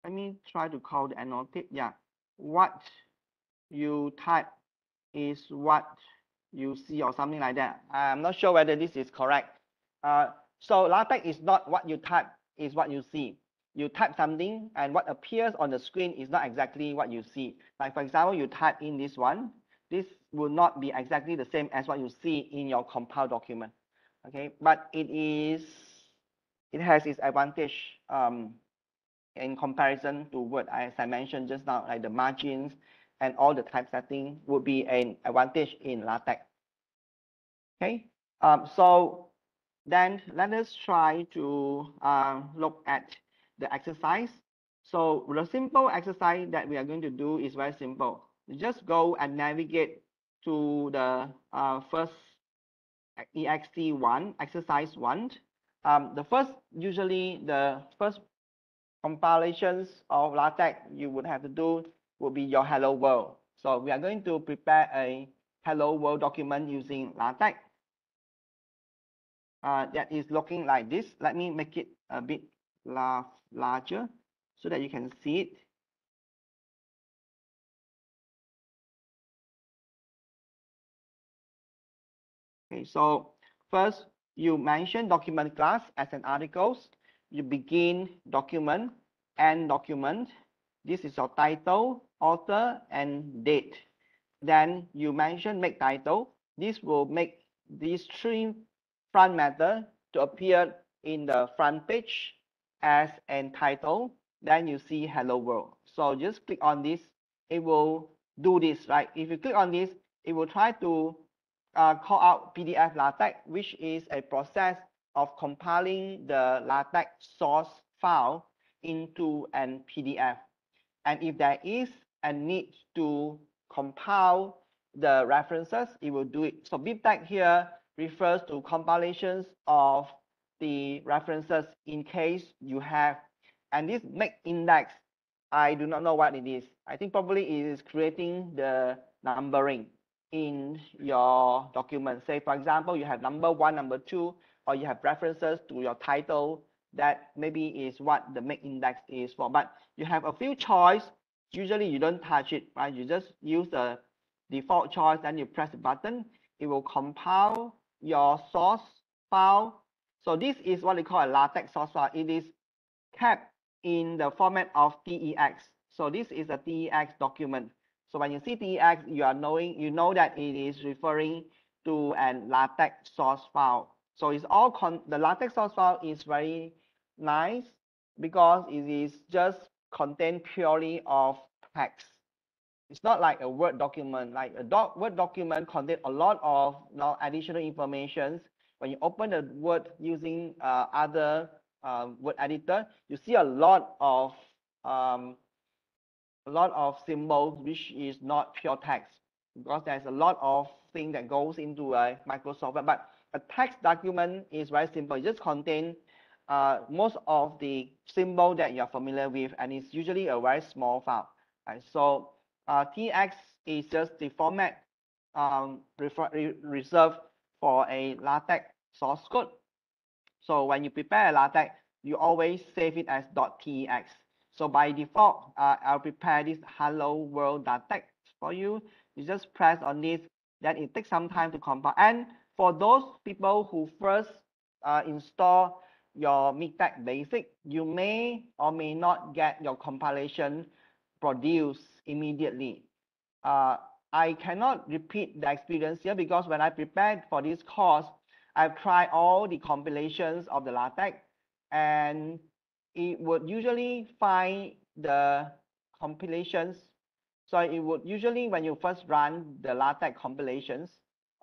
let me try to call the annotate. Yeah, what you type is what you see or something like that. I'm not sure whether this is correct. So LaTeX is not what you type is what you see. You type something and what appears on the screen is not exactly what you see. Like for example, you type in this one, this will not be exactly the same as what you see in your compiled document. Okay, but it has its advantage in comparison to Word, as I mentioned just now, like the margins and all the typesetting would be an advantage in LaTeX. Okay, so then let us try to look at the exercise. So the simple exercise that we are going to do is very simple. You just go and navigate to the first EXT1, exercise 1. Usually the first compilations of LaTeX you would have to do would be your hello world. So we are going to prepare a hello world document using LaTeX. That is looking like this. Let me make it a bit larger so that you can see it. Okay, so first you mention document class as an articles. You begin document, end document. This is your title, author, and date. Then you mention make title. This will make these three front matter to appear in the front page as a title. Then you see hello world. So just click on this. It will do this, right? If you click on this, it will try to call out PDF LaTeX, which is a process of compiling the LaTeX source file into an PDF. And if there is a need to compile the references, it will do it. So BibTeX here refers to compilations of the references in case you have. And this make index, I do not know what it is. I think probably it is creating the numbering in your document. Say, for example, you have number 1, number 2, or you have references to your title. That maybe is what the make index is for. But you have a few choice. Usually you don't touch it, right? You just use the default choice, then you press the button. It will compile your source file. So this is what we call a LaTeX source file. It is kept in the format of TEX. So this is a TEX document. So when you see TEX, you know that it is referring to an LaTeX source file. So it's all the LaTeX source file is very nice because it is just content purely of text. It's not like a Word document. Like a Word document contains a lot of additional information. When you open the Word using other Word editor, you see a lot of symbols which is not pure text, because there's a lot of things that goes into a Microsoft Word. But a text document is very simple. It just contains most of the symbol that you're familiar with, and it's usually a very small file. Right? So TX is just the format reserved for a LaTeX source code. So when you prepare a LaTeX, you always save it as .tex. So by default, I'll prepare this hello world LaTeX for you. You just press on this, then it takes some time to compile. And for those people who first install your MikTeX Basic, you may or may not get your compilation produced immediately. I cannot repeat the experience here because when I prepared for this course, I've tried all the compilations of the LaTeX, and it would usually find the compilations. So it would usually, when you first run the LaTeX compilations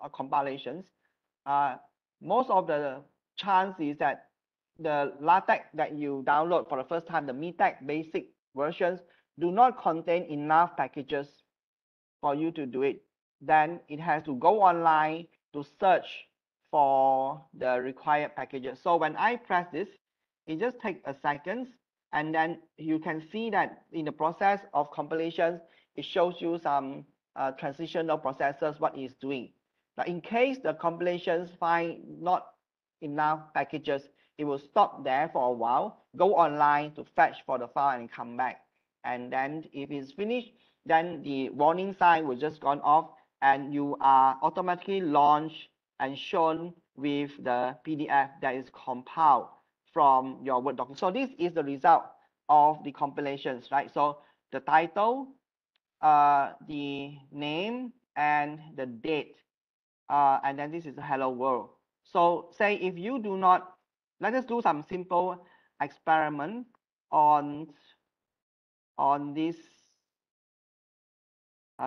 or compilations, most of the chance is that the LaTeX that you download for the first time, the MeTech basic versions, do not contain enough packages for you to do it, then it has to go online to search for the required packages. So when I press this, it just takes a second, and then you can see that in the process of compilation, it shows you some transitional processes, what it's doing. Now, in case the compilations find not enough packages, it will stop there for a while, go online to fetch for the file and come back. And then if it's finished, then the warning sign will just gone off, and you are automatically launched and shown with the PDF that is compiled from your Word document. So this is the result of the compilations, right? So the title, the name, and the date, and then this is hello world. So say if you do not, let us do some simple experiment on this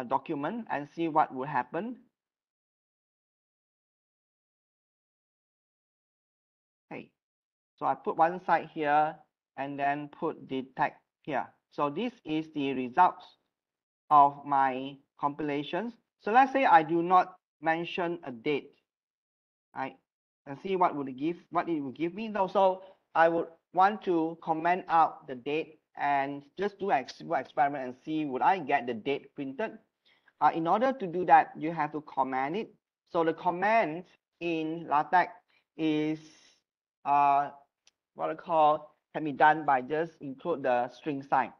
document and see what will happen. Okay, so I put one side here and then put the tag here. So this is the results of my compilations. So let's say I do not mention a date, right? And see what would it give, what it will give me. So I would want to comment out the date and just do an experiment and see would I get the date printed. In order to do that, you have to comment it. So the command in LaTeX is what I call can be done by just include the string sign.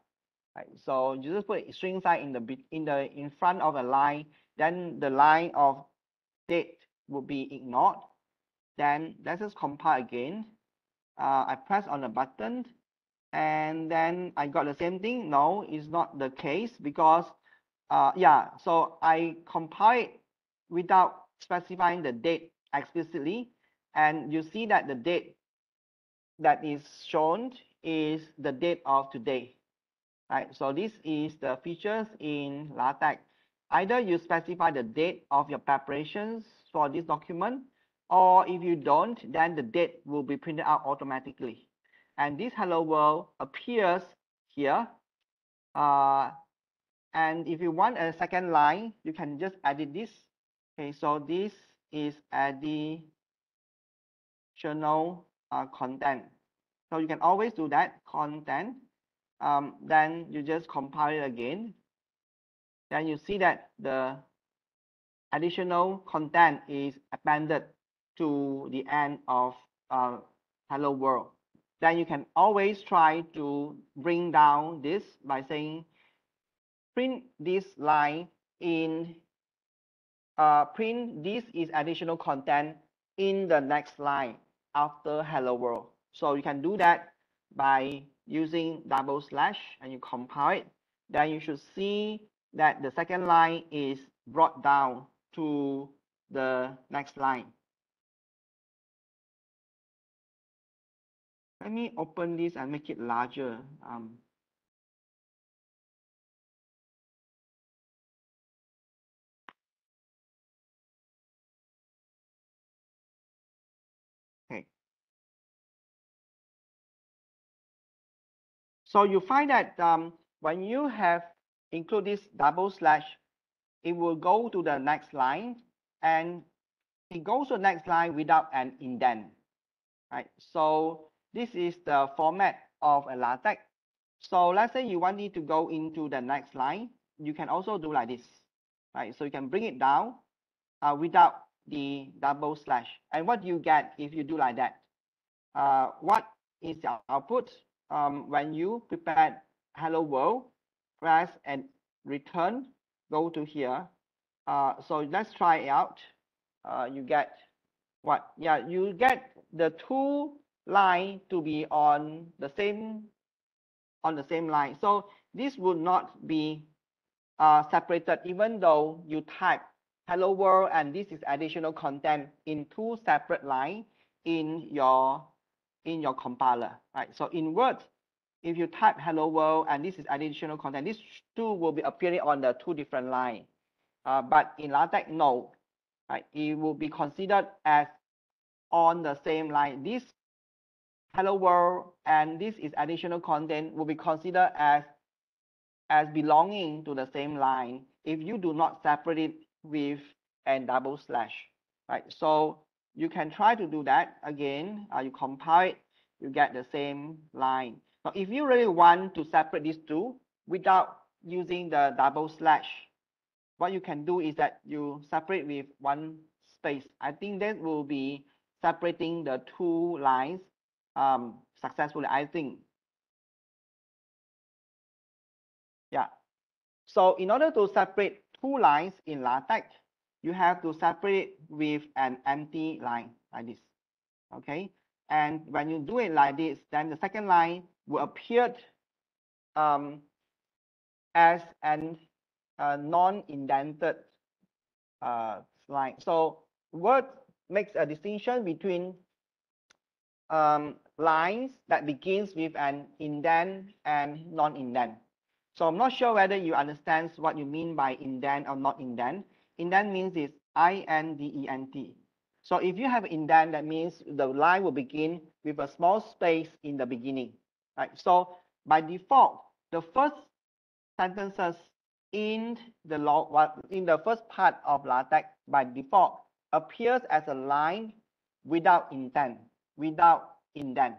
Right? So you just put a string sign in front of a line, then the line of date will be ignored. Then let's just compile again. I press on the button, and then I got the same thing. No, it's not the case because yeah, so I compile it without specifying the date explicitly, and you see that the date that is shown is the date of today, right? So this is the features in LaTeX. Either you specify the date of your preparations for this document, or if you don't, then the date will be printed out automatically. And this hello world appears here. And if you want a second line, you can just edit this. Okay, so this is additional content. So you can always do that, content. Then you just compile it again. Then you see that the additional content is appended to the end of hello world. Then you can always try to bring down this by saying print this line in print this is additional content in the next line after hello world. So you can do that by using double slash and you compile it. Then you should see that the second line is brought down to the next line. Let me open this and make it larger. Okay. So you find that when you have include this double slash, it will go to the next line, and it goes to the next line without an indent, right? So this is the format of a LaTeX. So let's say you want it to go into the next line, you can also do like this, right? So you can bring it down without the double slash. And what you get if you do like that? What is the output when you prepare hello world, press and return, go to here. So let's try it out. You get what? Yeah, you get the two line to be on the same line. So this would not be separated even though you type hello world and this is additional content in two separate lines in your compiler, right? So in Word, if you type hello world and this is additional content, these two will be appearing on the two different lines. But in LaTeX, no, right? It will be considered as on the same line. This hello world, and this is additional content will be considered as belonging to the same line if you do not separate it with a double slash, right? So you can try to do that again. You compile it, you get the same line. Now, if you really want to separate these two without using the double slash, what you can do is that you separate with one space. I think that will be separating the two lines successfully, I think. Yeah. So in order to separate two lines in LaTeX, you have to separate with an empty line like this. Okay. And when you do it like this, then the second line will appear as an non-indented line. So Word makes a distinction between lines that begins with an indent and non-indent. So I'm not sure whether you understand what you mean by indent or not indent. Indent means it's I-N-D-E-N-T. So if you have indent, that means the line will begin with a small space in the beginning, right? So by default, the first sentences in the first part of LaTeX by default appears as a line without intent, without indent.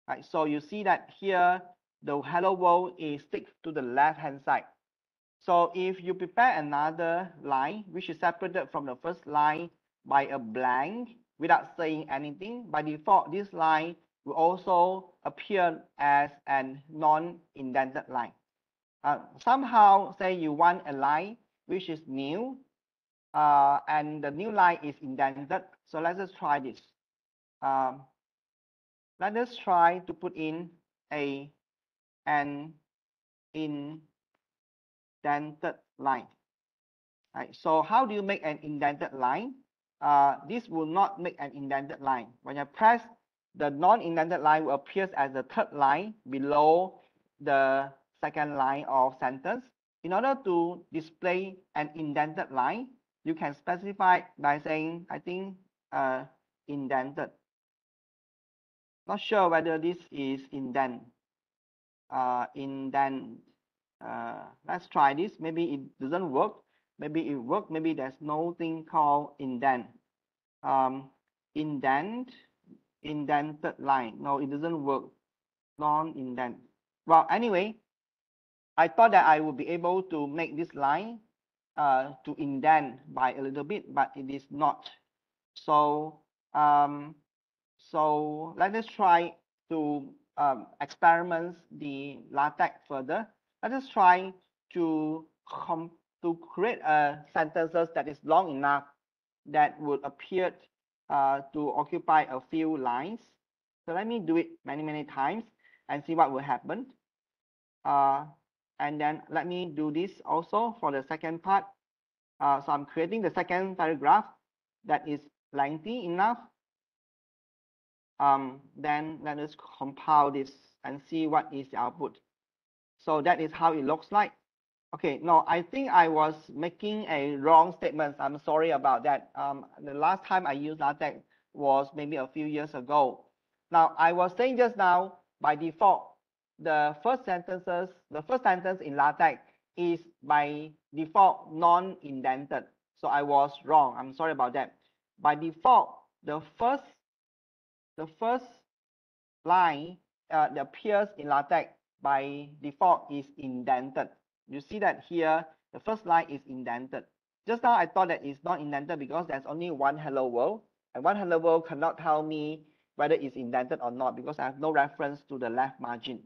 Right? So you see that here the hello world is stick to the left hand side. So if you prepare another line which is separated from the first line by a blank without saying anything, by default this line will also appear as a non-indented line. Somehow say you want a line which is new and the new line is indented. So let's just try this. Let us try to put in an indented line. Right? So how do you make an indented line? This will not make an indented line. When I press, the non-indented line will appear as the third line below the second line of sentence. In order to display an indented line, you can specify by saying, I think, indented. Not sure whether this is indent. Indent. Let's try this. Maybe it doesn't work. Maybe it works. Maybe there's no thing called indent. Indented line. No, it doesn't work. Non-indent. Well, anyway, I thought that I would be able to make this line to indent by a little bit, but it is not. So let us try to experiment the LaTeX further. Let us try to create a sentences that is long enough that would appear to occupy a few lines. So let me do it many times and see what will happen. And then let me do this also for the second part. So I'm creating the second paragraph that is lengthy enough. Then let us compile this and see what is the output. So that is how it looks like. Okay, no, I think I was making a wrong statement. I'm sorry about that. The last time I used LaTeX was maybe a few years ago. Now, I was saying just now, by default, the first sentence in LaTeX is by default non-indented. So I was wrong. I'm sorry about that. By default, the first line that appears in LaTeX by default is indented. You see that here, the first line is indented. Just now I thought that it's not indented because there's only one hello world, and one hello world cannot tell me whether it's indented or not because I have no reference to the left margin.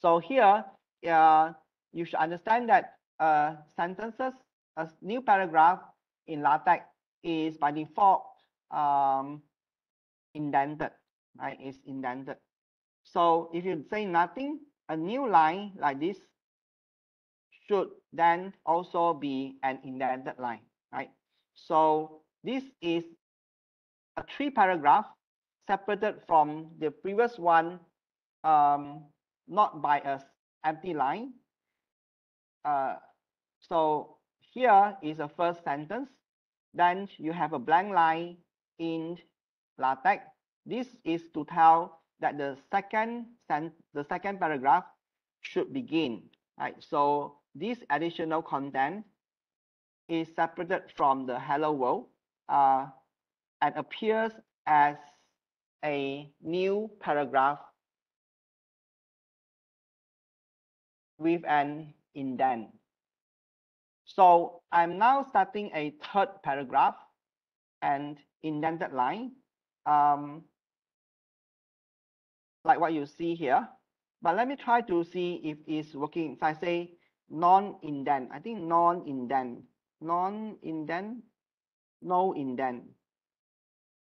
So here, you should understand that sentences, a new paragraph in LaTeX is by default indented, right? It's indented. So if you say nothing, a new line like this should then also be an indented line, right? So this is a 3 paragraph separated from the previous one, not by a empty line. So here is the first sentence. Then you have a blank line in LaTeX. This is to tell that the second paragraph should begin, right? So this additional content is separated from the hello world and appears as a new paragraph with an indent. So I'm now starting a third paragraph and indented line, like what you see here. But let me try to see if it's working. If I say non-indent, I think non-indent, non-indent, no indent.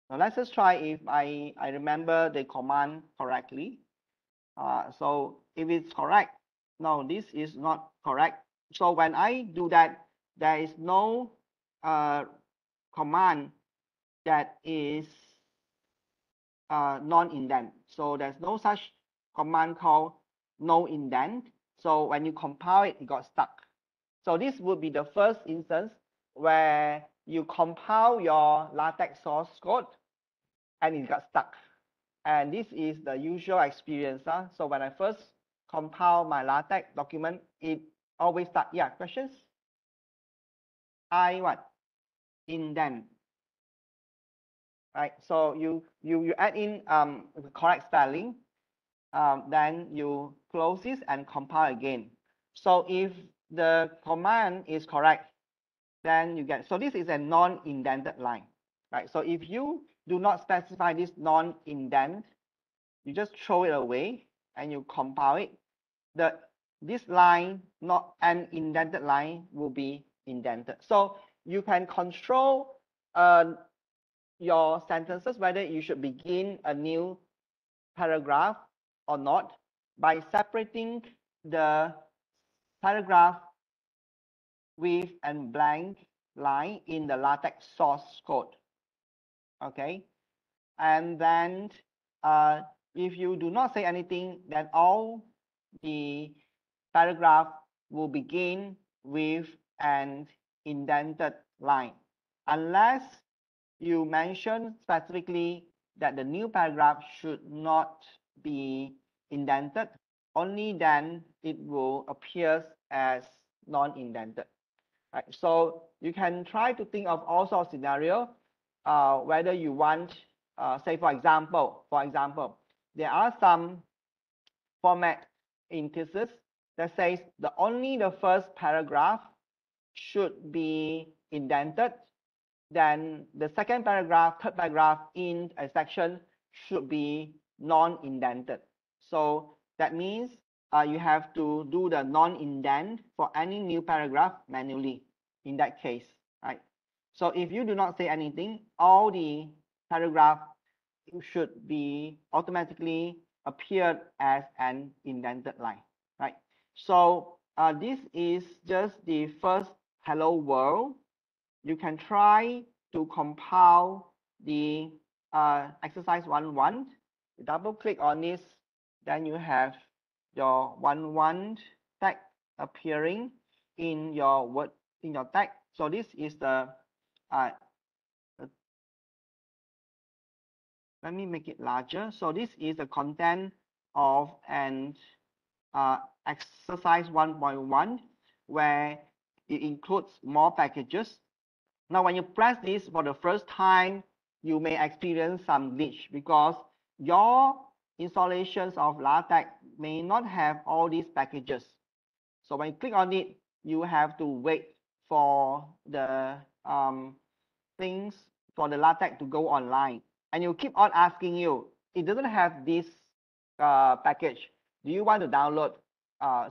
Now let's just try if I remember the command correctly. So if it's correct, no, this is not correct. So when I do that, there is no command that is non-indent. So there's no such command called no indent. So when you compile it, it got stuck. So this would be the first instance where you compile your LaTeX source code and it got stuck. And this is the usual experience. So when I first compile my LaTeX document, it always stuck. Yeah, questions? What? Indent. Right. So you add in the correct spelling, then you close this and compile again. So if the command is correct, then you get, so this is a non-indented line, right? So if you do not specify this non-indent, you just throw it away and you compile it. This line, not an indented line, will be indented. So you can control your sentences, whether you should begin a new paragraph or not, by separating the paragraph with a blank line in the LaTeX source code. Okay, and then if you do not say anything, then all the paragraph will begin with an indented line, unless you mention specifically that the new paragraph should not be indented. Only then it will appear as non-indented. Right? So you can try to think of all sorts of scenarios, whether you want, say for example, there are some format in thesis that says only the first paragraph should be indented, then the second paragraph, third paragraph in a section should be non-indented. So that means you have to do the non-indent for any new paragraph manually in that case, right? So if you do not say anything, all the paragraph should be automatically appeared as an indented line, right? So this is just the first hello world. You can try to compile the exercise 1.1. Double click on this, then you have your 1.1 tag appearing in your word, in your tag. So this is the let me make it larger. So this is the content of an exercise 1.1, where it includes more packages. Now, when you press this for the first time, you may experience some glitch because your installations of LaTeX may not have all these packages. So when you click on it, you have to wait for the things for the LaTeX to go online. And you keep on asking you, it doesn't have this package. Do you want to download?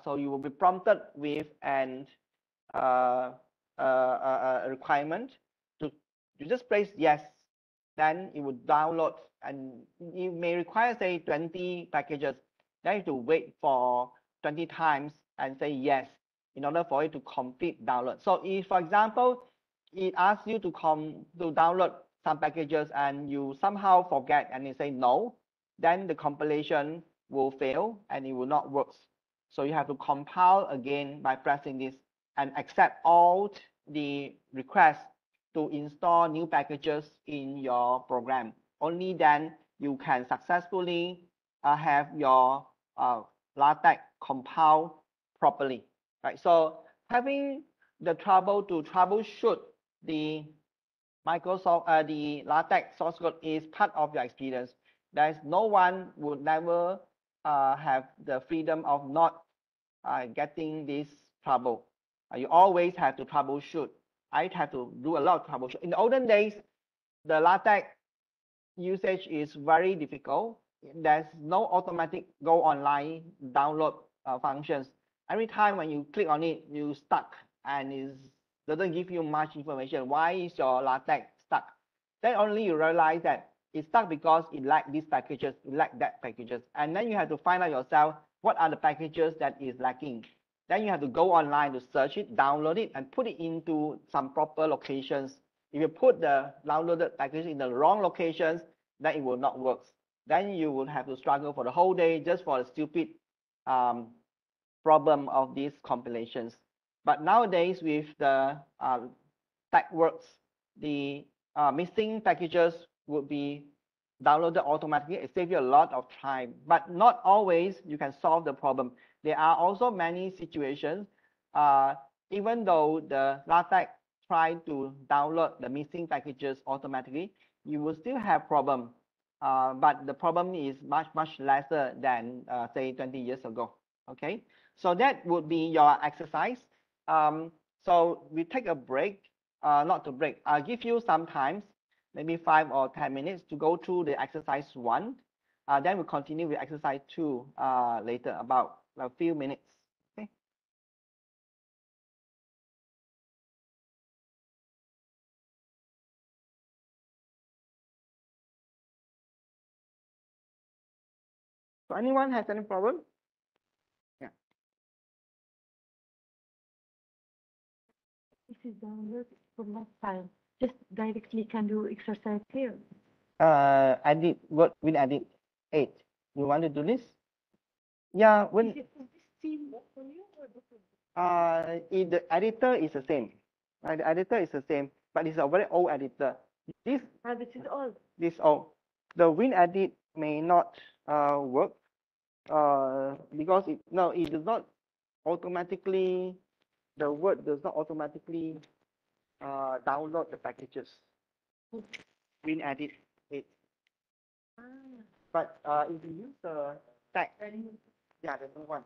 So you will be prompted with an requirement to you just press yes, then it would download, and you may require say 20 packages. Then you have to wait for 20 times and say yes in order for it to complete download. So if, for example, it asks you to download some packages and you somehow forget and you say no, then the compilation will fail and it will not work. So you have to compile again by pressing this and accept all the requests to install new packages in your program. Only then you can successfully have your LaTeX compile properly, right? So having the trouble to troubleshoot the Microsoft, the LaTeX source code is part of your experience. There's no one would never have the freedom of not getting this trouble. You always have to troubleshoot. I have to do a lot of troubleshoot. In the olden days, the LaTeX usage is very difficult. There's no automatic go online download functions. Every time when you click on it, you stuck and it doesn't give you much information. Why is your LaTeX stuck? Then only you realize that it's stuck because it lack these packages, it lack that packages. And then you have to find out yourself what are the packages that is lacking. Then you have to go online to search it, download it, and put it into some proper locations. If you put the downloaded package in the wrong locations, then it will not work. Then you will have to struggle for the whole day just for the stupid problem of these compilations. But nowadays with the TechWorks, the missing packages would be downloaded automatically. It saves you a lot of time, but not always you can solve the problem. There are also many situations, even though the LaTeX try to download the missing packages automatically, you will still have problem. But the problem is much lesser than say 20 years ago. Okay, so that would be your exercise. So we take a break, not to break. I'll give you some times, maybe 5 or 10 minutes to go through the exercise 1. Then we'll continue with exercise 2 later, about a few minutes. Okay. So anyone has any problem? Yeah. This is download for last time. Just directly can do exercise here. Edit, what will edit 8. You want to do this? Yeah, when Is it for this team for you or different? the editor is the same. Right? The editor is the same, but it's a very old editor. This This is all. this old. The WinEdit may not work because it does not automatically, the Word does not automatically download the packages. WinEdit 8. But if you use the tag, yeah, the new one.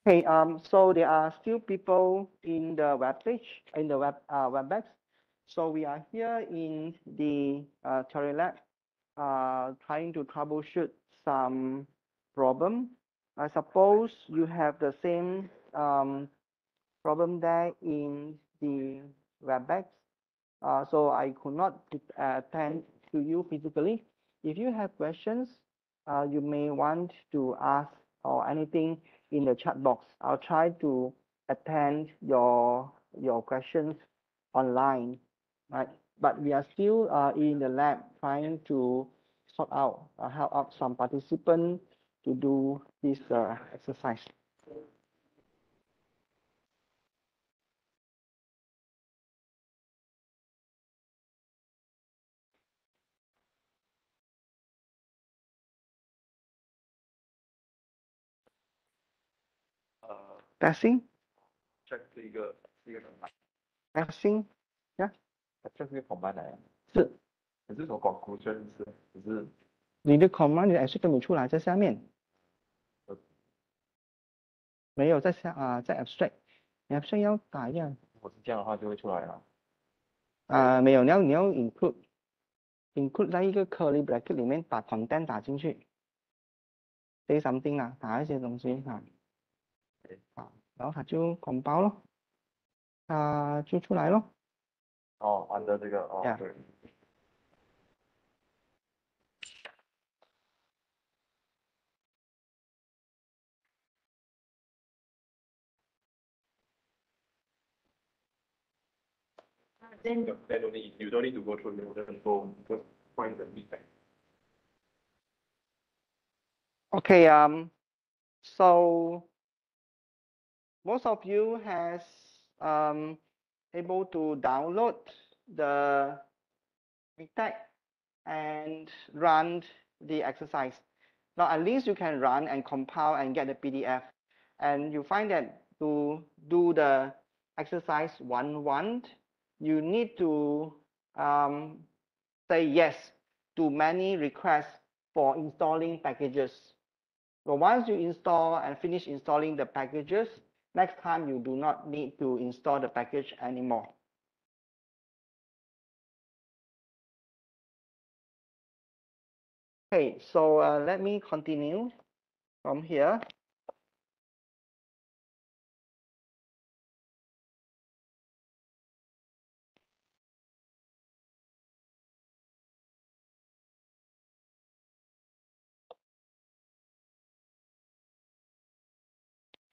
Okay, so there are still people in the web page, in the Webex. So we are here in the theory lab, trying to troubleshoot some problem. I suppose you have the same problem there in the Webex. So I could not attend to you physically. If you have questions, you may want to ask or anything in the chat box. I'll try to attend your questions online, right? But we are still in the lab trying to sort out, help out some participants to do this exercise. Testing. check 是一个 Testing. Yeah. check 是一个 command 来的，是可是什么 conclusion 只是你的 command 你的 extract 都没出来，在下面。没有在在 abstract， 你 abstract 要打一下。我是这样的话就会出来了。没有，你要 include 在一个 curly bracket 里面把 content 打进去 ，say something 啦，打一些东西然后它就 compile 咯，它就出来咯。哦，按照这个哦 Yeah. 对。Then you don't need to go through just find the feedback. Okay. So most of you has able to download the LaTeX and run the exercise. Now at least you can run and compile and get the PDF. And you find that to do the exercise 1.1, you need to say yes to many requests for installing packages. So once you install and finish installing the packages, next time you do not need to install the package anymore. Okay, so let me continue from here.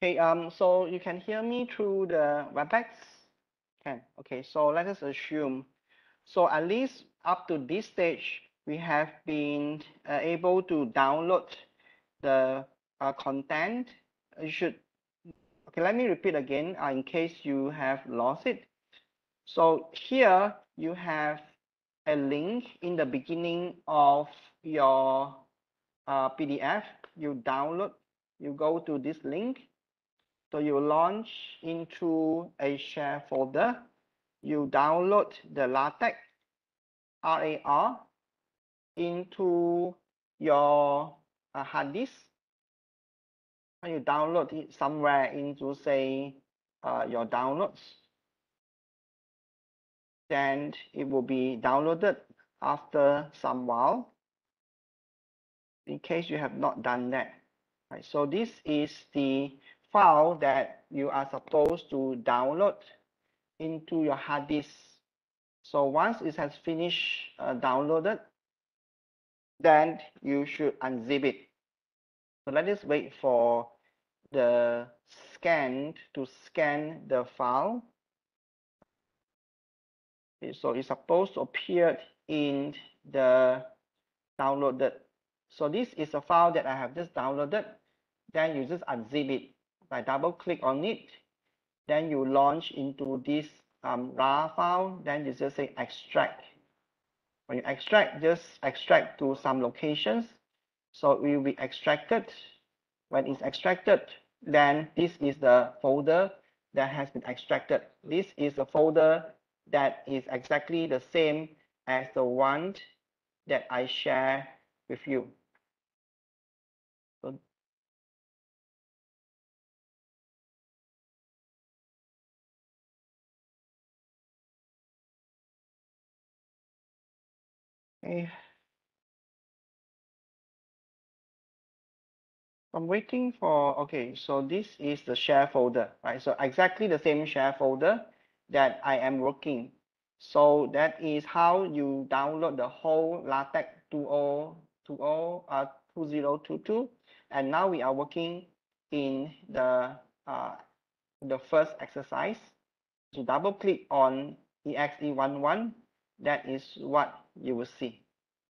Okay, so you can hear me through the Webex? Can. Okay, so let us assume. So at least up to this stage, we have been able to download the content. You should, okay, let me repeat again in case you have lost it. So here you have a link in the beginning of your PDF. You download, you go to this link. So you launch into a share folder. You download the LaTeX RAR into your hard disk. And you download it somewhere into, say, your downloads. Then it will be downloaded after some while, in case you have not done that. Right, so this is the file that you are supposed to download into your hard disk. So once it has finished downloaded, then you should unzip it. So let us wait for the scan to scan the file. So it's supposed to appear in the downloaded. So this is a file that I have just downloaded. Then you just unzip it by double click on it. Then you launch into this RAR file. Then you just say extract. When you extract, just extract to some locations. So it will be extracted. When it's extracted, then this is the folder that has been extracted. This is the folder that is exactly the same as the one that I share with you. So, okay. I'm waiting for, okay, so this is the share folder, right? So exactly the same share folder that I am working. So that is how you download the whole LaTeX 2022. And now we are working in the first exercise. To double click on exe11, that is what you will see.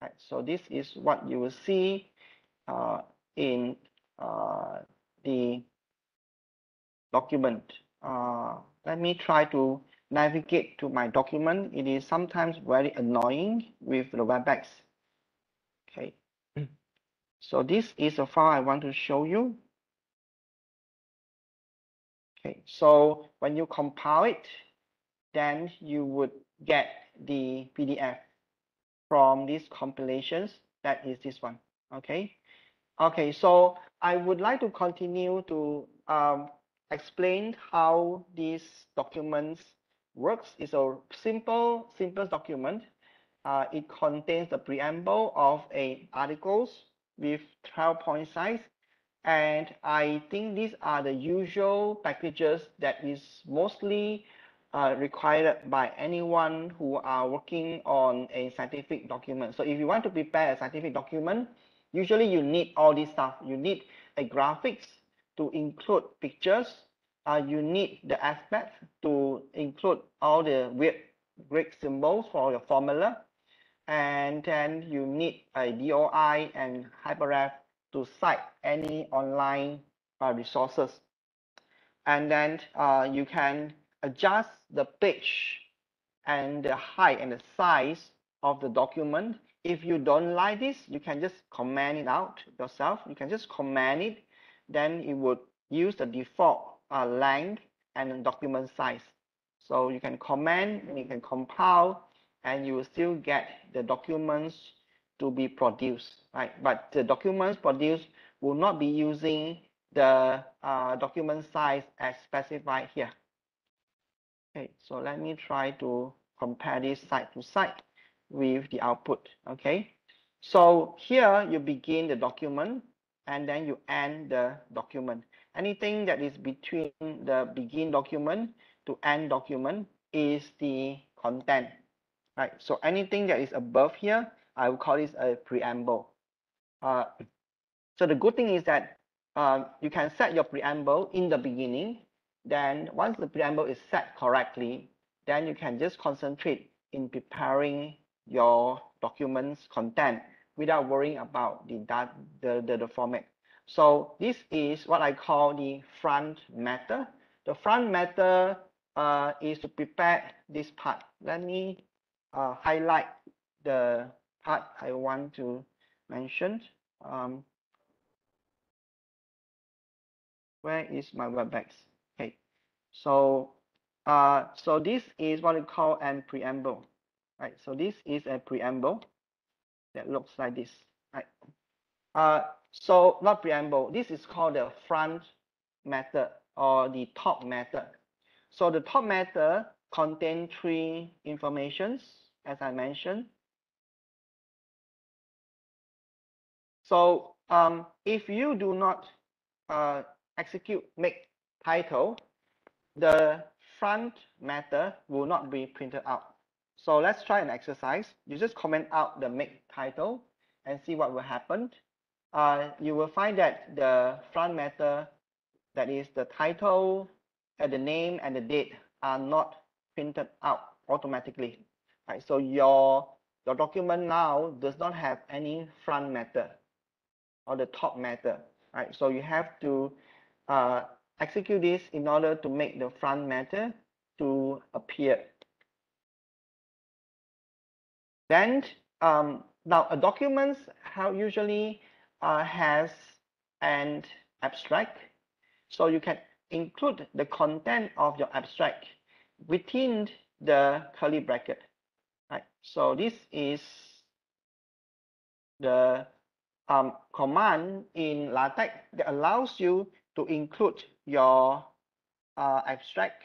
Right? So this is what you will see in document. Let me try to navigate to my document. It is sometimes very annoying with the Webex. Okay, so this is a file I want to show you. Okay, so when you compile it, then you would get the PDF from these compilations. That is this one. Okay. Okay, so I would like to continue to explain how these documents works. It's a simple document. It contains the preamble of articles with 12-point size. And I think these are the usual packages that is mostly required by anyone who are working on a scientific document. So if you want to prepare a scientific document, usually you need all this stuff. You need a graphics to include pictures. You need the aspect to include all the weird Greek symbols for your formula. And then you need a DOI and hyperref to cite any online resources. And then you can adjust the page and the height and the size of the document. If you don't like this, you can just comment it out yourself. You can just comment it, then it would use the default length and document size. So you can comment, you can compile, and you will still get the documents to be produced, right? But the documents produced will not be using the document size as specified here. Okay, so let me try to compare this side to side with the output. Okay, so here you begin the document and then you end the document. Anything that is between the begin document to end document is the content, right? So anything that is above here, I will call this a preamble. So the good thing is that you can set your preamble in the beginning. Then once the preamble is set correctly, then you can just concentrate in preparing your document's content without worrying about the format. So this is what I call the front matter. The front matter is to prepare this part. Let me highlight the part I want to mention. Where is my Webex? Okay, so so this is what we call a preamble, right? So this is a preamble that looks like this, right? So not preamble. This is called the front matter or the top matter. So the top matter contains three informations, as I mentioned. So if you do not execute make title, the front matter will not be printed out. So let's try an exercise. You just comment out the make title and see what will happen. You will find that the front matter, that is the title, the name and the date, are not printed out automatically. Right? So your document now does not have any front matter or the top matter. Right? So you have to execute this in order to make the front matter to appear. Then now a document usually has an abstract, so you can include the content of your abstract within the curly bracket. Right. So this is the command in LaTeX that allows you to include your abstract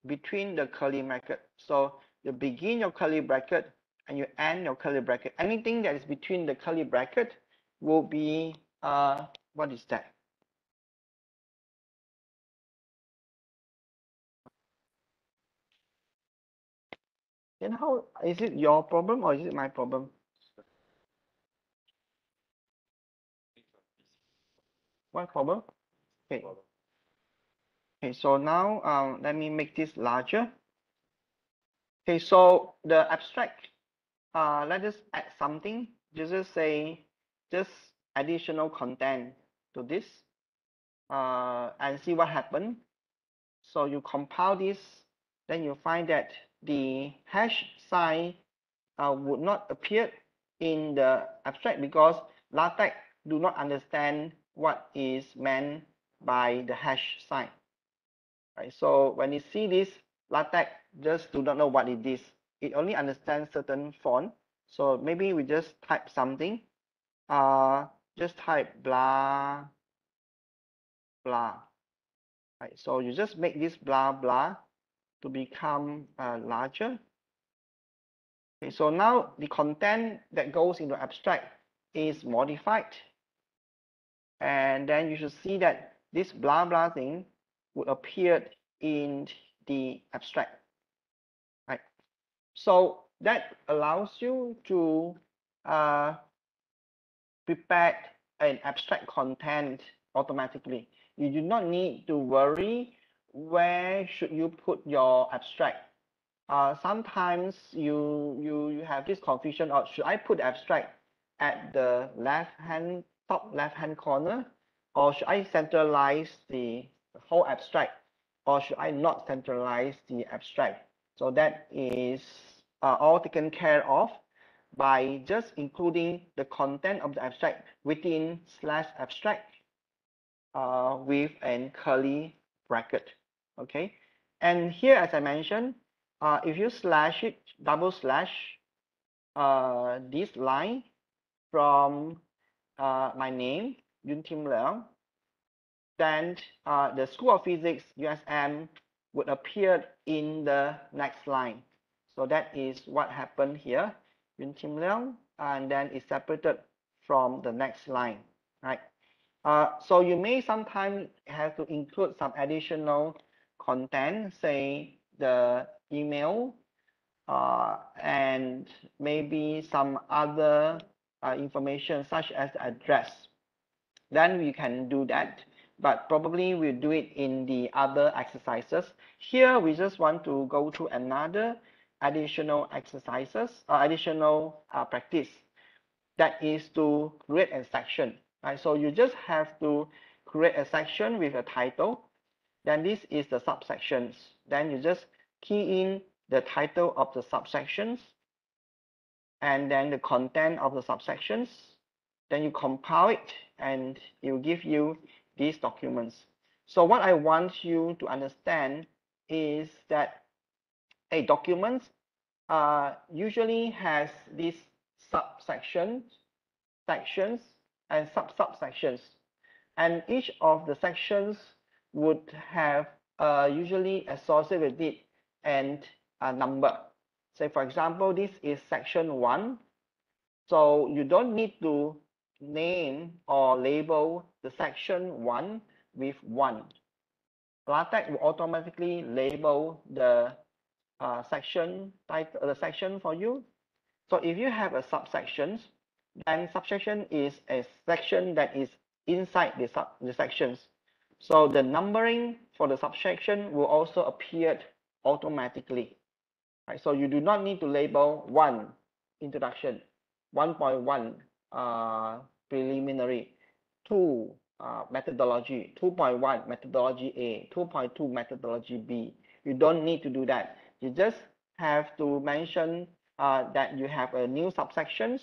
between the curly bracket. So you begin your curly bracket and you end your curly bracket. Anything that is between the curly bracket will be what is that? Then how is it your problem or is it my problem? What problem? Okay. Okay, so now let me make this larger. Okay, so the abstract, let us add something. Just say, just additional content to this and see what happened. So you compile this, then you find that the hash sign would not appear in the abstract because LaTeX do not understand what is meant by the hash sign. Right? So when you see this, LaTeX just do not know what it is. It only understands certain font. So maybe we just type something. Just type blah blah. Right? So you just make this blah blah to become larger. Okay, so now the content that goes into abstract is modified. And then you should see that this blah blah thing would appear in the abstract. Right? So that allows you to prepare an abstract content automatically. You do not need to worry where should you put your abstract. Sometimes you have this confusion of should I put abstract at the top left hand corner, or should I centralize the whole abstract, or should I not centralize the abstract? So that is all taken care of by just including the content of the abstract within /abstract with a curly bracket. Okay, and here, as I mentioned, if you slash it, double slash this line from my name, Yoon Tiem Leong, then the School of Physics USM would appear in the next line. So that is what happened here, Yoon Tiem Leong, and then it's separated from the next line, right? So you may sometimes have to include some additional content, say the email, and maybe some other information such as the address. Then we can do that, but probably we'll do it in the other exercises. Here we just want to go through another additional exercises, additional practice, that is to create a section. Right? So you just have to create a section with a title. Then this is the subsections. Then you just key in the title of the subsections and then the content of the subsections. Then you compile it and it will give you these documents. So what I want you to understand is that a document usually has these subsections, sections, and subsections. And each of the sections would have usually associated with it and a number. Say, for example, this is section 1. So you don't need to name or label the section 1 with 1. LaTeX will automatically label the section title, the section for you. So if you have a subsection, then subsection is a section that is inside the sections. So the numbering for the subsection will also appear automatically. Right? So you do not need to label 1 introduction, 1.1 preliminary, 2 methodology, 2.1 methodology A, 2.2 methodology B. You don't need to do that. You just have to mention that you have a new subsections.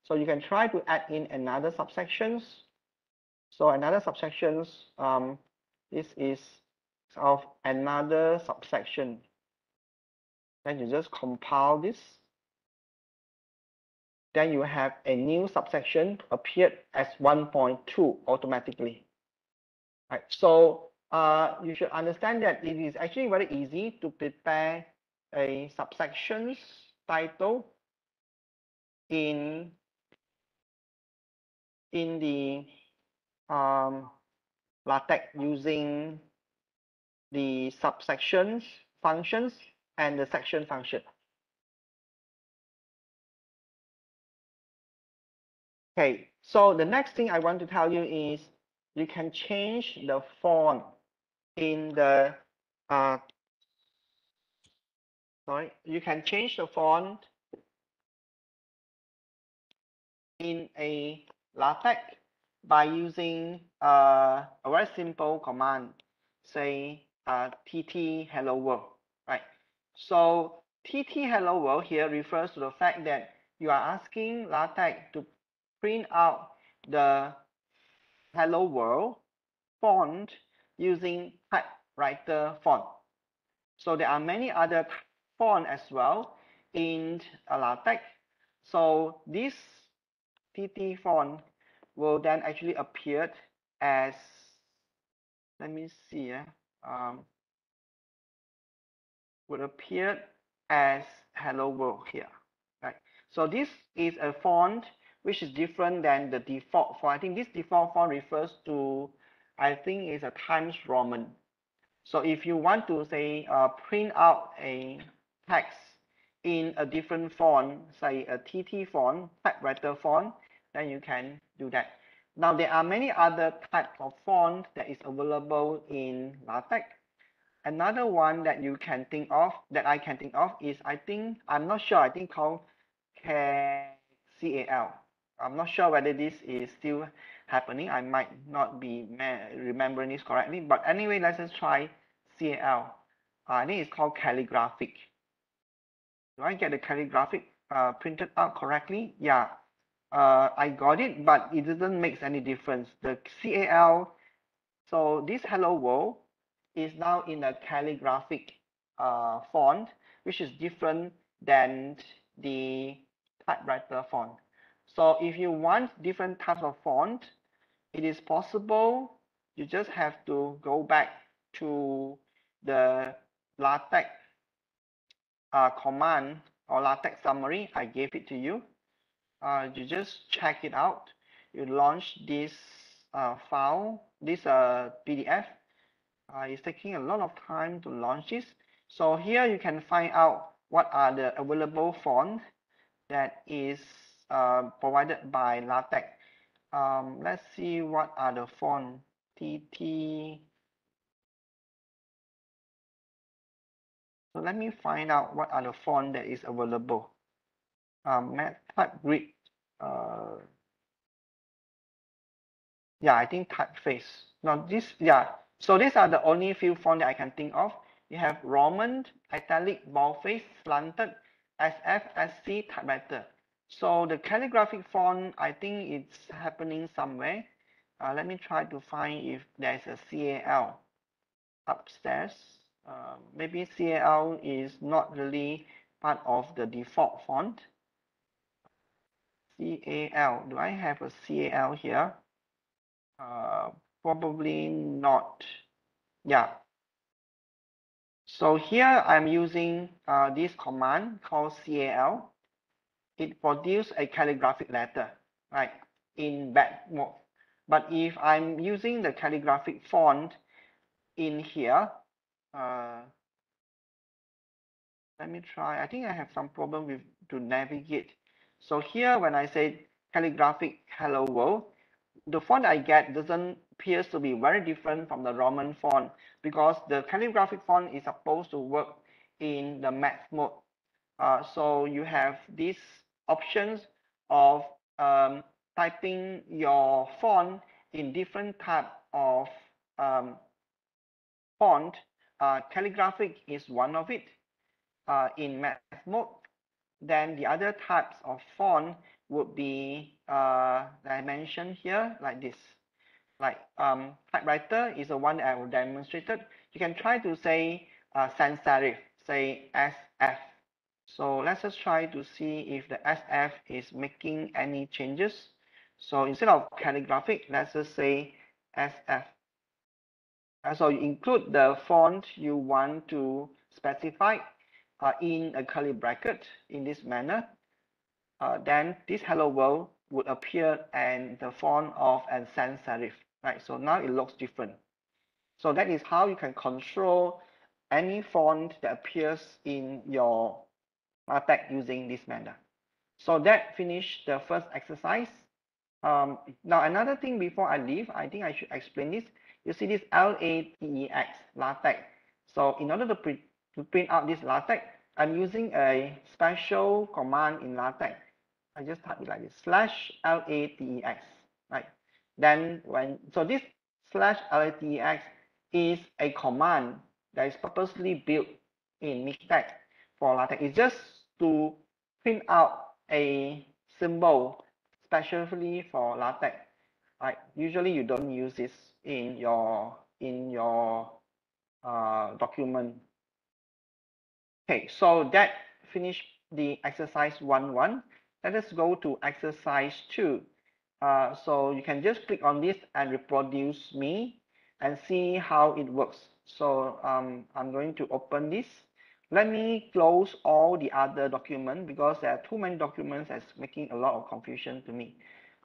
So you can try to add in another subsections. So another subsections, this is of another subsection. Then you just compile this. Then you have a new subsection appeared as 1.2 automatically. Right. So you should understand that it is actually very easy to prepare a subsections title in the LaTeX using the subsections functions and the section function. Okay, so the next thing I want to tell you is you can change the font in the you can change the font in a LaTeX by using a very simple command. Say TT hello world, right? So TT hello world here refers to the fact that you are asking LaTeX to print out the hello world font using typewriter font. So there are many other font as well in LaTeX. So this TT font will then actually appear as, let me see, would appear as hello world here, right? So this is a font which is different than the default font. I think this default font refers to, I think is a Times Roman. So if you want to say print out a text in a different font, say a TT font, typewriter font, then you can do that. Now there are many other types of font that is available in LaTeX. Another one that you can think of, that I can think of, is I'm not sure, I think called CAL. I'm not sure whether this is still happening. I might not be remembering this correctly, but anyway, let's just try CAL. I think it's called calligraphic. Do I get the calligraphic printed out correctly? Yeah, I got it, but it doesn't make any difference. The CAL, so this hello world is now in a calligraphic font, which is different than the typewriter font. So if you want different types of font, it is possible. You just have to go back to the LaTeX command or LaTeX summary. I gave it to you. You just check it out. You launch this file, this PDF. It's taking a lot of time to launch this. So here you can find out what are the available fonts that is provided by LaTeX. Let's see what are the fonts. TT. So let me find out what are the fonts that is available. Type grid. Yeah, I think typeface. Now this, yeah. So these are the only few fonts that I can think of. You have Roman, italic, boldface, slanted, SF, SC, typewriter. So the calligraphic font, I think it's happening somewhere. Let me try to find if there's a CAL upstairs. Maybe CAL is not really part of the default font. CAL, do I have a CAL here? Probably not. Yeah. So here I'm using this command called CAL. It produces a calligraphic letter, right, in bad mode. But if I'm using the calligraphic font in here, let me try. I think I have some problem with to navigate. So here, when I say calligraphic hello world, the font I get appears to be very different from the Roman font, because the calligraphic font is supposed to work in the math mode. So you have these options of typing your font in different type of font. Calligraphic is one of it in math mode. Then the other types of font would be that I mentioned here, like this. Like typewriter is the one that I demonstrated. You can try to say sans serif, say SF. So let's just try to see if the SF is making any changes. So instead of calligraphic, let's just say SF. So you include the font you want to specify in a curly bracket in this manner. Then this hello world would appear in the font of a sans serif, right? So now it looks different. So that is how you can control any font that appears in your LaTeX using this manner. So that finished the first exercise. Now another thing before I leave, I think I should explain this. You see this LaTeX, LaTeX. So in order to print out this LaTeX, I'm using a special command in LaTeX. I just type it like this, /LaTeX, right? Then so this /LaTeX is a command that is purposely built in Mixtec for LaTeX. It's just to print out a symbol specially for LaTeX. Right? Usually you don't use this in your document. Okay, so that finished the exercise 1.1. Let us go to exercise 2. So you can just click on this and reproduce me and see how it works. So I'm going to open this. Let me close all the other documents because there are too many documents that's making a lot of confusion to me.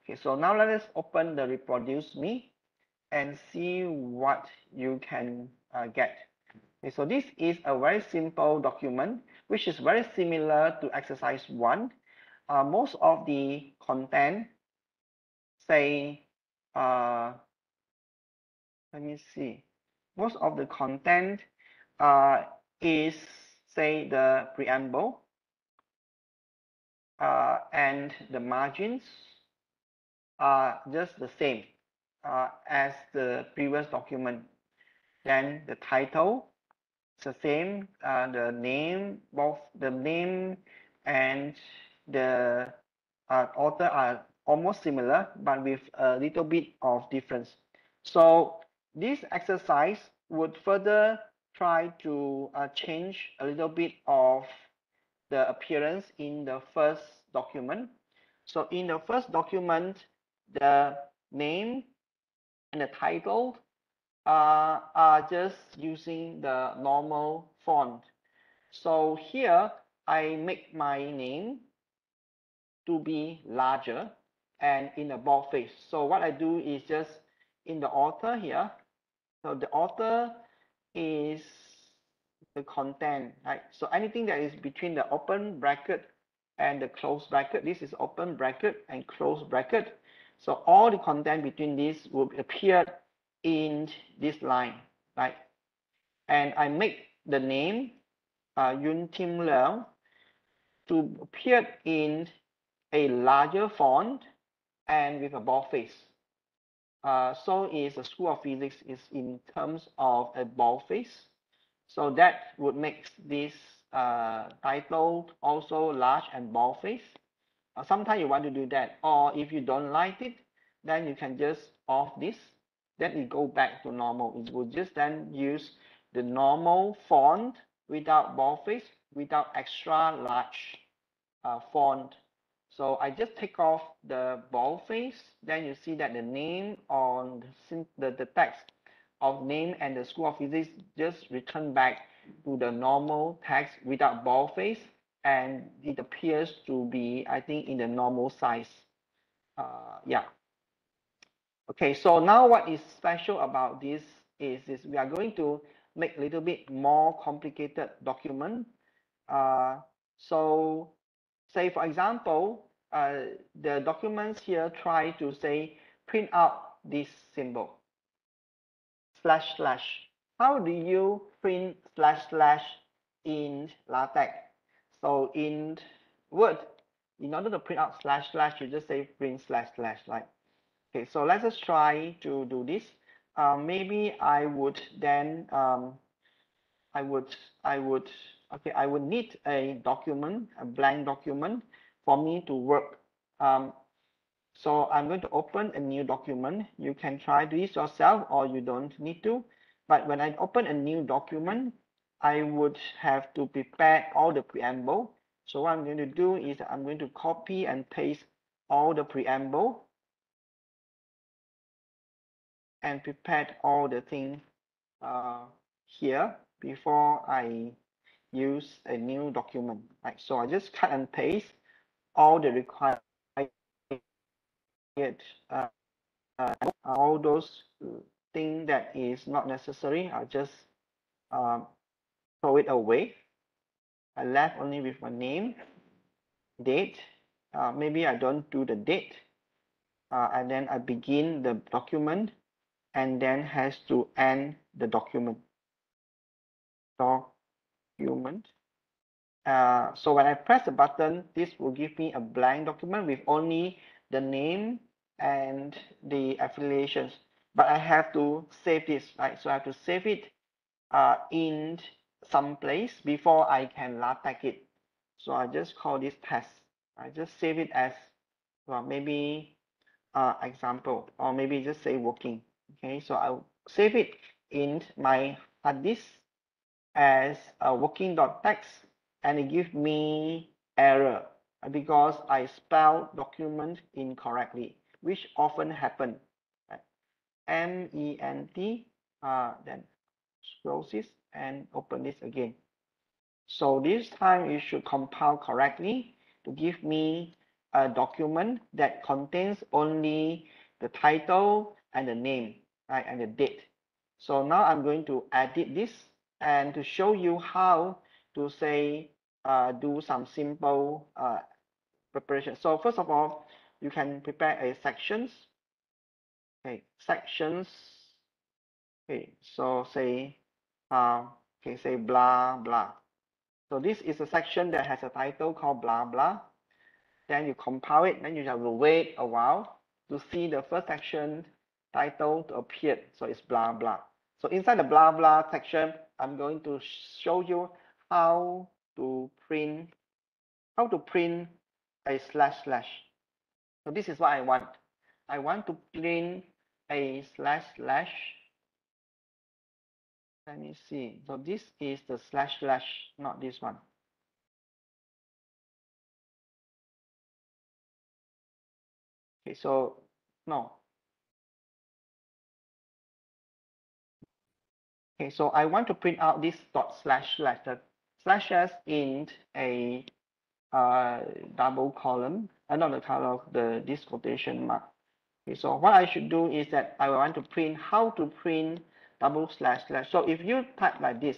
Okay, so now let us open the reproduce me and see what you can get. Okay, so this is a very simple document which is very similar to exercise 1. Most of the content, say, let me see, most of the content is, say, the preamble and the margins are just the same as the previous document. Then the title, it's the same, the name, both the name and the author are almost similar, but with a little bit of difference. So this exercise would further try to change a little bit of the appearance in the first document. So in the first document, the name and the title are just using the normal font. So here I make my name to be larger and in a boldface. So what I do is just in the author here. So the author is the content, right? So anything that is between the open bracket and the close bracket, this is open bracket and close bracket. So all the content between these will appear in this line, right? And I make the name Yoon Tiem Leong to appear in a larger font and with a boldface. So is the School of Physics is in terms of a boldface. So that would make this title also large and boldface. Sometimes you want to do that, or if you don't like it, then you can just off this. Then it go back to normal. It will just then use the normal font without boldface, without extra large font. So I just take off the boldface. Then you see that the name on the text of name and the School of Physics just return back to the normal text without boldface, and it appears to be, I think, in the normal size. Yeah. Okay, so now what is special about this is we are going to make a little bit more complicated document. So say, for example, the documents here try to say print out this symbol // How do you print // in LaTeX? So in Word, in order to print out // you just say print // right? Okay, so let's just try to do this. Maybe I would then I would need a document, a blank document for me to work. So I'm going to open a new document. You can try this yourself or you don't need to. But when I open a new document, I would have to prepare all the preamble. So what I'm going to do is I'm going to copy and paste all the preamble and prepare all the things here before I use a new document. Right? So I just cut and paste all the required all those things that is not necessary. I just throw it away. I left only with my name, date. Maybe I don't do the date, and then I begin the document, and then has to end the document. So when I press the button, this will give me a blank document with only the name and the affiliations. But I have to save this, right? So I have to save it in some place before I can LaTeX it. So I just call this test. I just save it as, well, maybe example, or maybe just say working. Okay, so I'll save it in my hard disk as a working.txt, and it gives me error because I spelled document incorrectly, which often happen. MENT, then close this and open this again. So this time it should compile correctly to give me a document that contains only the title and the name, right, and the date. So now I'm going to edit this and to show you how to say do some simple preparation. So first of all, you can prepare a sections. Okay, sections. Okay, so say say blah blah. So this is a section that has a title called blah blah. Then you compile it, then you have to wait a while to see the first section title to appear. So it's blah blah. So inside the blah blah section, I'm going to show you how to print a slash slash. So this is what I want. I want to print a slash slash. Let me see. So this is the slash slash, not this one. Okay, so no. Okay, so I want to print out this dot slash slash, the slashes in a double column, not the color of this quotation mark. Okay, so what I should do is that I want to print how to print double slash slash. So if you type like this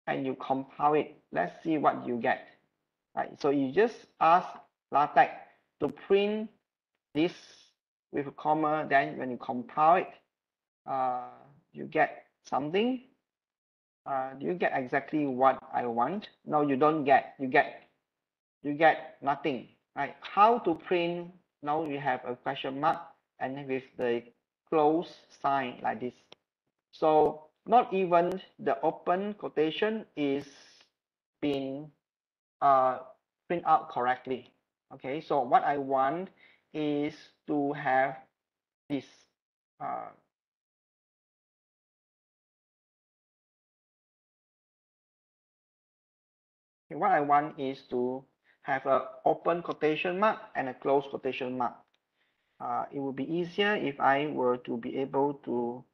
and you compile it, let's see what you get. Right, so you just ask LaTeX to print this with a comma, then when you compile it, you get something. Do you get exactly what I want? No, you don't get. You get nothing. Right? How to print? Now you have a question mark and with the close sign like this. So not even the open quotation is being print out correctly. Okay, so what I want is to have this. What I want is to have an open quotation mark and a close quotation mark. It would be easier if I were to be able to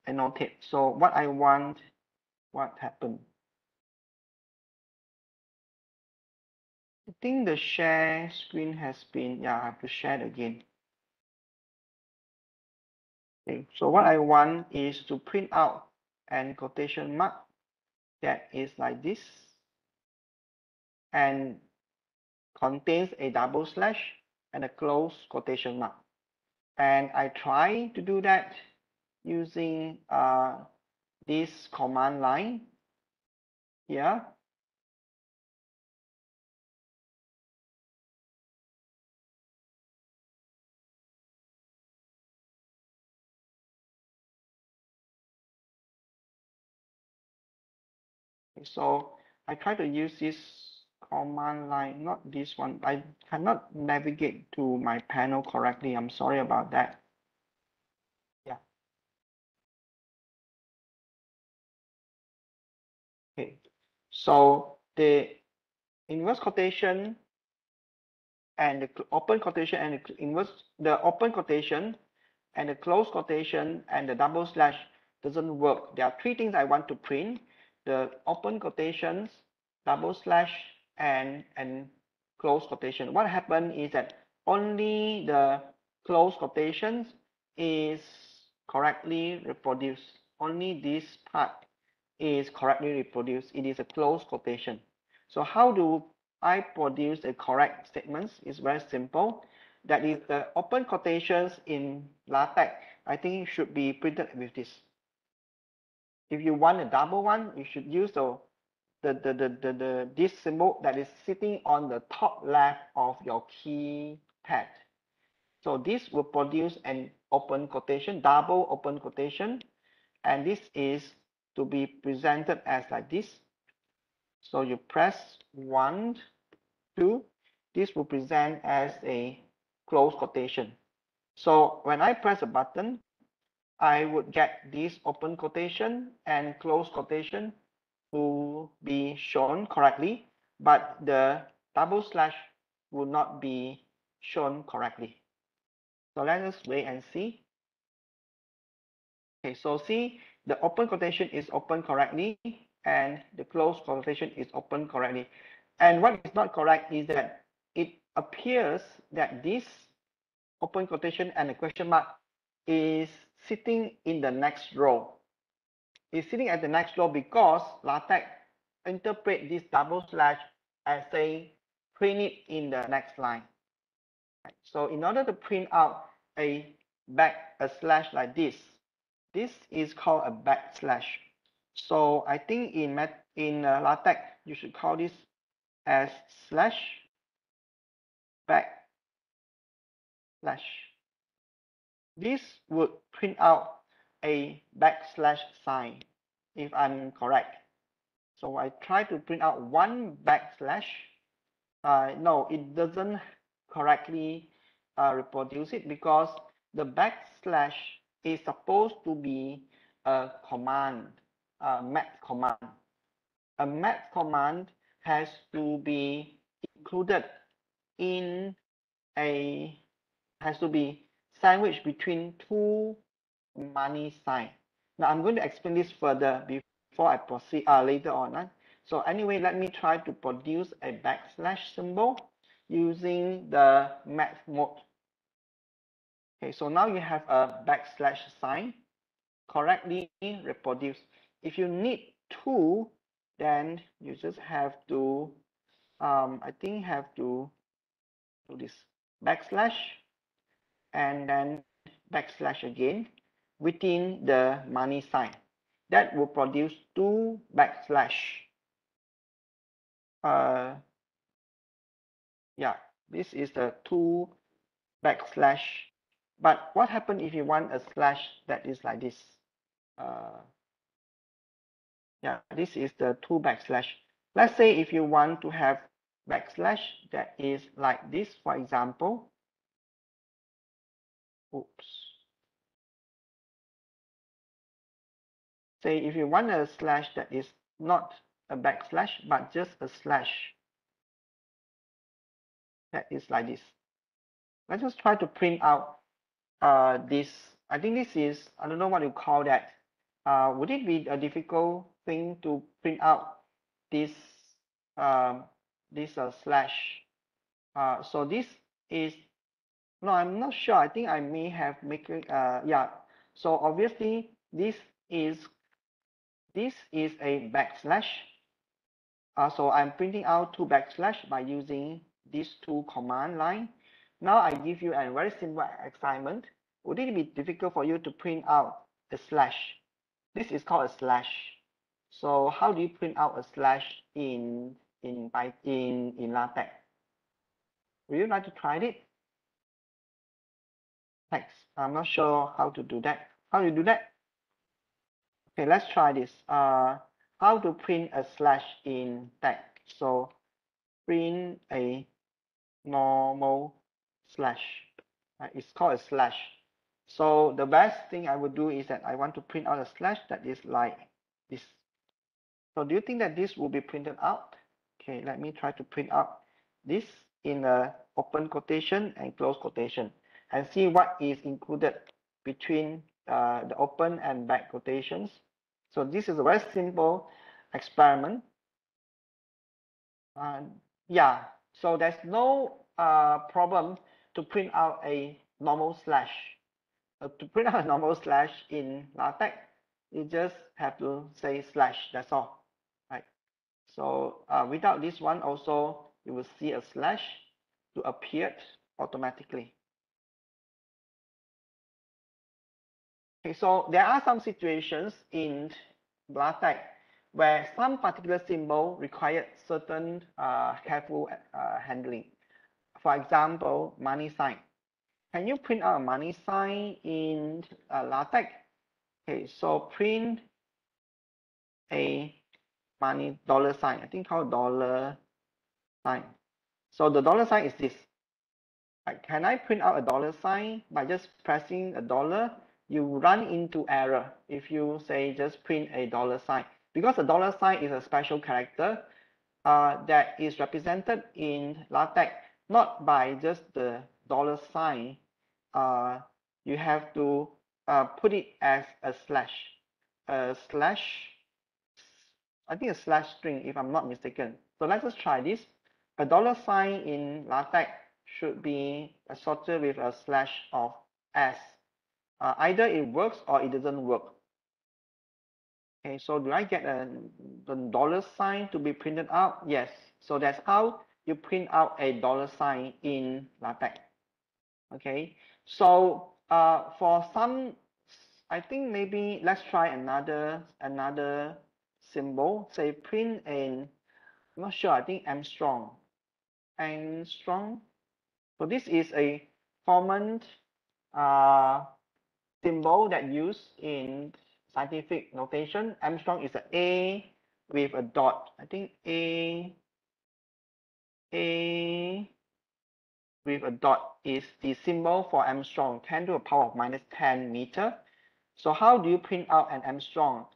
annotate. So what I want, what happened? I think the share screen has been, I have to share it again. Okay, so what I want is to print out an quotation mark that is like this and contains a double slash and a close quotation mark. And I try to do that using this command line here. So I try to use this command line, not this one. I cannot navigate to my panel correctly. I'm sorry about that. Yeah. Okay. So the inverse quotation and the open quotation and the inverse, the open quotation and the close quotation and the double slash doesn't work. There are three things I want to print: the open quotations, double slash, and close quotation. What happened is that only the close quotations is correctly reproduced. Only this part is correctly reproduced. It is a close quotation. So how do I produce a correct statements? It's very simple. That is the open quotations in LaTeX. I think should be printed with this. If you want a double one, you should use this symbol that is sitting on the top left of your keypad. So this will produce an open quotation, double open quotation, and this is to be presented as like this. So you press 1, 2, this will present as a close quotation. So when I press a button, I would get this open quotation and close quotation to be shown correctly, but the double slash will not be shown correctly. So let us wait and see. Okay, so see, the open quotation is open correctly and the close quotation is open correctly. And what is not correct is that it appears that this open quotation and a question mark is sitting in the next row. It's sitting at the next row because LaTeX interpret this double slash as saying print it in the next line. So in order to print out a slash like this is called a backslash. So I think in LaTeX you should call this as slash backslash. This would print out a backslash sign if I'm correct. So I try to print out one backslash. No, it doesn't correctly reproduce it because the backslash is supposed to be a command, a math command. A math command has to be included in has to be sandwiched between two money sign. Now I'm going to explain this further before I proceed later on. So anyway, let me try to produce a backslash symbol using the math mode. Okay, so now you have a backslash sign correctly reproduced. If you need two, then you just have to, I think have to do this backslash and then backslash again within the money sign. That will produce two backslash. Yeah, this is the two backslash. But what happens if you want a slash that is like this? Yeah, this is the two backslash. Let's say if you want to have backslash that is like this, for example. Oops. Say if you want a slash that is not a backslash, but just a slash that is like this. Let's just try to print out this. I think this is, I don't know what you call that. Would it be a difficult thing to print out this slash? So this is, no, I'm not sure. I think I may have making yeah. So obviously this is a backslash. So I'm printing out two backslash by using these two command line. Now I give you a very simple assignment. Would it be difficult for you to print out a slash? This is called a slash. So how do you print out a slash in LaTeX? Would you like to try it? Thanks. I'm not sure how to do that. How do you do that? Okay, let's try this. How to print a slash in text? So print a normal slash. It's called a slash. So the best thing I would do is that I want to print out a slash that is like this. So do you think that this will be printed out? Okay, let me try to print out this in a open quotation and close quotation and see what is included between the open and back quotations. So this is a very simple experiment. Yeah, so there's no problem to print out a normal slash. To print out a normal slash in LaTeX, you just have to say slash, that's all, right? So without this one also, you will see a slash to appear automatically. Okay, so there are some situations in LaTeX where some particular symbol required certain careful handling. For example, money sign. Can you print out a money sign in LaTeX? Okay, so print a money dollar sign. I think called dollar sign. So the dollar sign is this. Can I print out a dollar sign by just pressing a dollar? You run into error if you say just print a dollar sign, because a dollar sign is a special character that is represented in LaTeX not by just the dollar sign. You have to put it as a slash, I think a slash string if I'm not mistaken. So let's just try this. A dollar sign in LaTeX should be associated with a slash of s. Either it works or it doesn't work. Okay, so do I get the dollar sign to be printed out? Yes. So that's how you print out a dollar sign in LaTeX. Okay, so for some, I think maybe let's try another symbol. Say print in, I'm not sure. I think Armstrong. So this is a common symbol that used in scientific notation. Armstrong is an A with a dot. I think A with a dot is the symbol for Armstrong, 10 to the power of minus 10 meter. So how do you print out an Armstrong?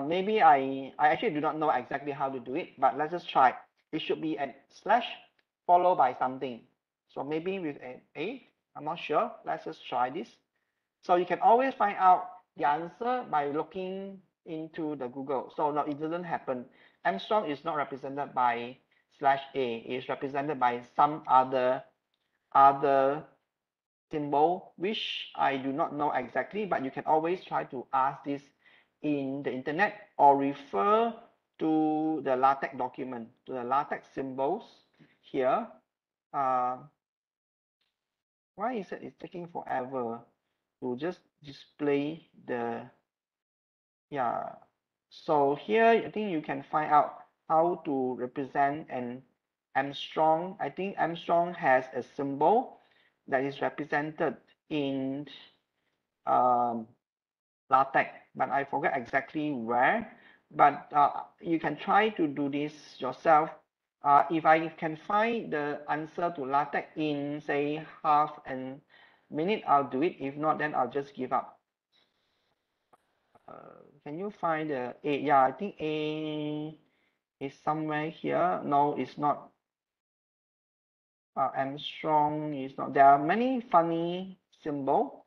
Maybe I actually do not know exactly how to do it, but let's just try. It should be a slash followed by something. So maybe with an A, I'm not sure. Let's just try this. So you can always find out the answer by looking into the Google. So no, it doesn't happen. Armstrong is not represented by slash A. It's represented by some other symbol, which I do not know exactly, but you can always try to ask this in the internet or refer to the LaTeX document, to the LaTeX symbols here. Why is it's taking forever to just display the, yeah. So here, I think you can find out how to represent an Armstrong. I think Armstrong has a symbol that is represented in LaTeX, but I forget exactly where. But you can try to do this yourself. If I can find the answer to LaTeX in say half a minute, I'll do it. If not, then I'll just give up. Can you find the A? Yeah, I think A is somewhere here. No, it's not. Armstrong is not. There are many funny symbols.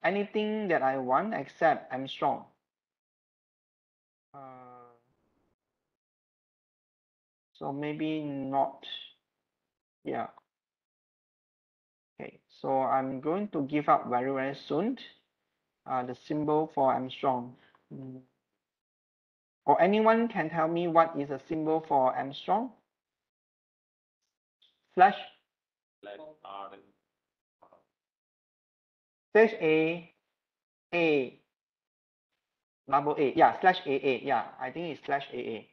Anything that I want except Armstrong. So maybe not. Yeah. Okay, so I'm going to give up very, very soon. The symbol for Armstrong. Or anyone can tell me what is a symbol for Armstrong? Slash A, double A. Yeah, slash AA. Yeah, I think it's slash AA.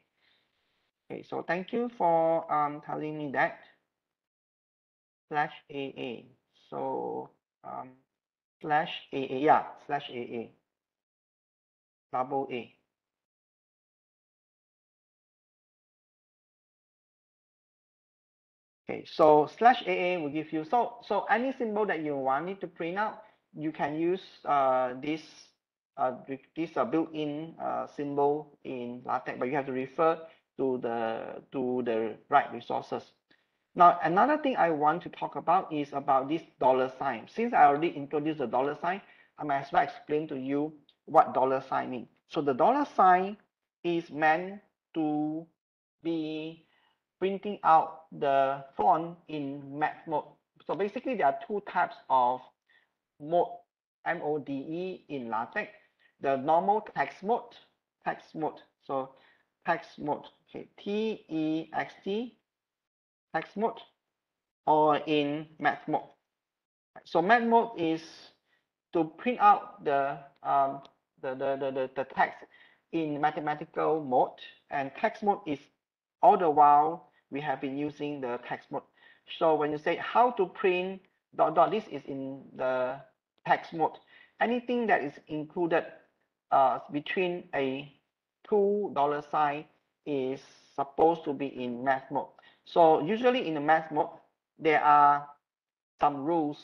Okay, so thank you for telling me that. Slash AA. So slash AA. Yeah, slash AA. Double A. Okay, so slash AA will give you, so any symbol that you want it to print out, you can use this built-in symbol in LaTeX, but you have to refer to the right resources. Now, another thing I want to talk about is about this dollar sign. Since I already introduced the dollar sign, I might as well explain to you what dollar sign means. So the dollar sign is meant to be printing out the font in math mode. So basically, there are two types of mode, MODE in LaTeX. The normal text mode. So text mode, okay, TEXT, text mode, or in math mode. So math mode is to print out the text in mathematical mode, and text mode is all the while we have been using the text mode. So when you say how to print ... this is in the text mode. anything that is included between a $2 sign is supposed to be in math mode. So usually in the math mode, there are some rules.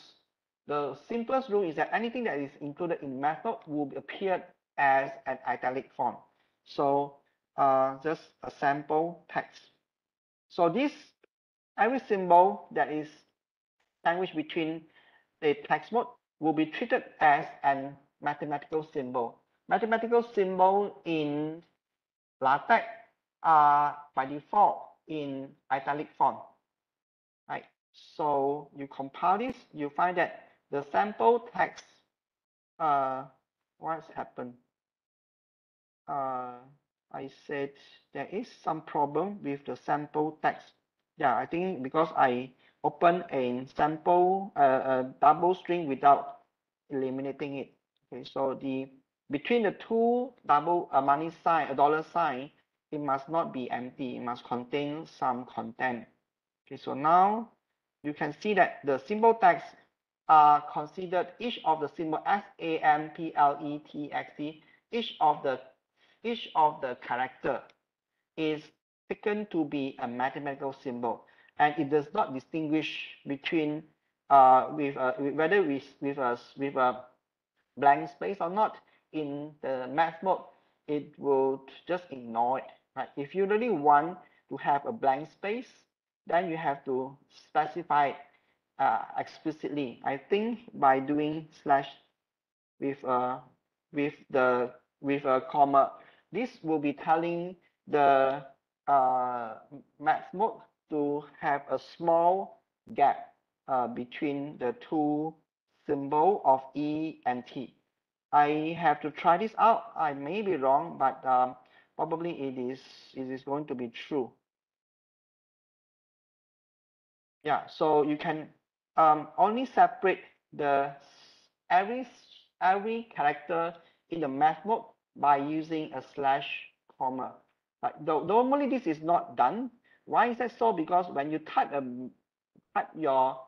The simplest rule is that anything that is included in math mode will appear as an italic font. So just a sample text. So this, every symbol that is sandwiched between the text mode will be treated as a mathematical symbol. Mathematical symbol in LaTeX are by default in italic font, right? So you compile this, you find that the sample text, what's happened? I said there is some problem with the sample text. Yeah, I think because I opened a sample double string without eliminating it. Okay, so the between the two double money sign, a dollar sign, it must not be empty. It must contain some content. Okay, so now you can see that the symbol text are considered each of the symbol SAMPLETXT, each of the character is taken to be a mathematical symbol, and it does not distinguish between whether with a blank space or not. In the math mode, it will just ignore it, right? If you really want to have a blank space, then you have to specify it explicitly. I think by doing slash with a comma, this will be telling the math mode to have a small gap between the two symbol of E and T. I have to try this out. I may be wrong, but probably it is going to be true. Yeah, so you can only separate the every character in the math mode by using a slash comma. Normally this is not done. Why is that so? Because when you type your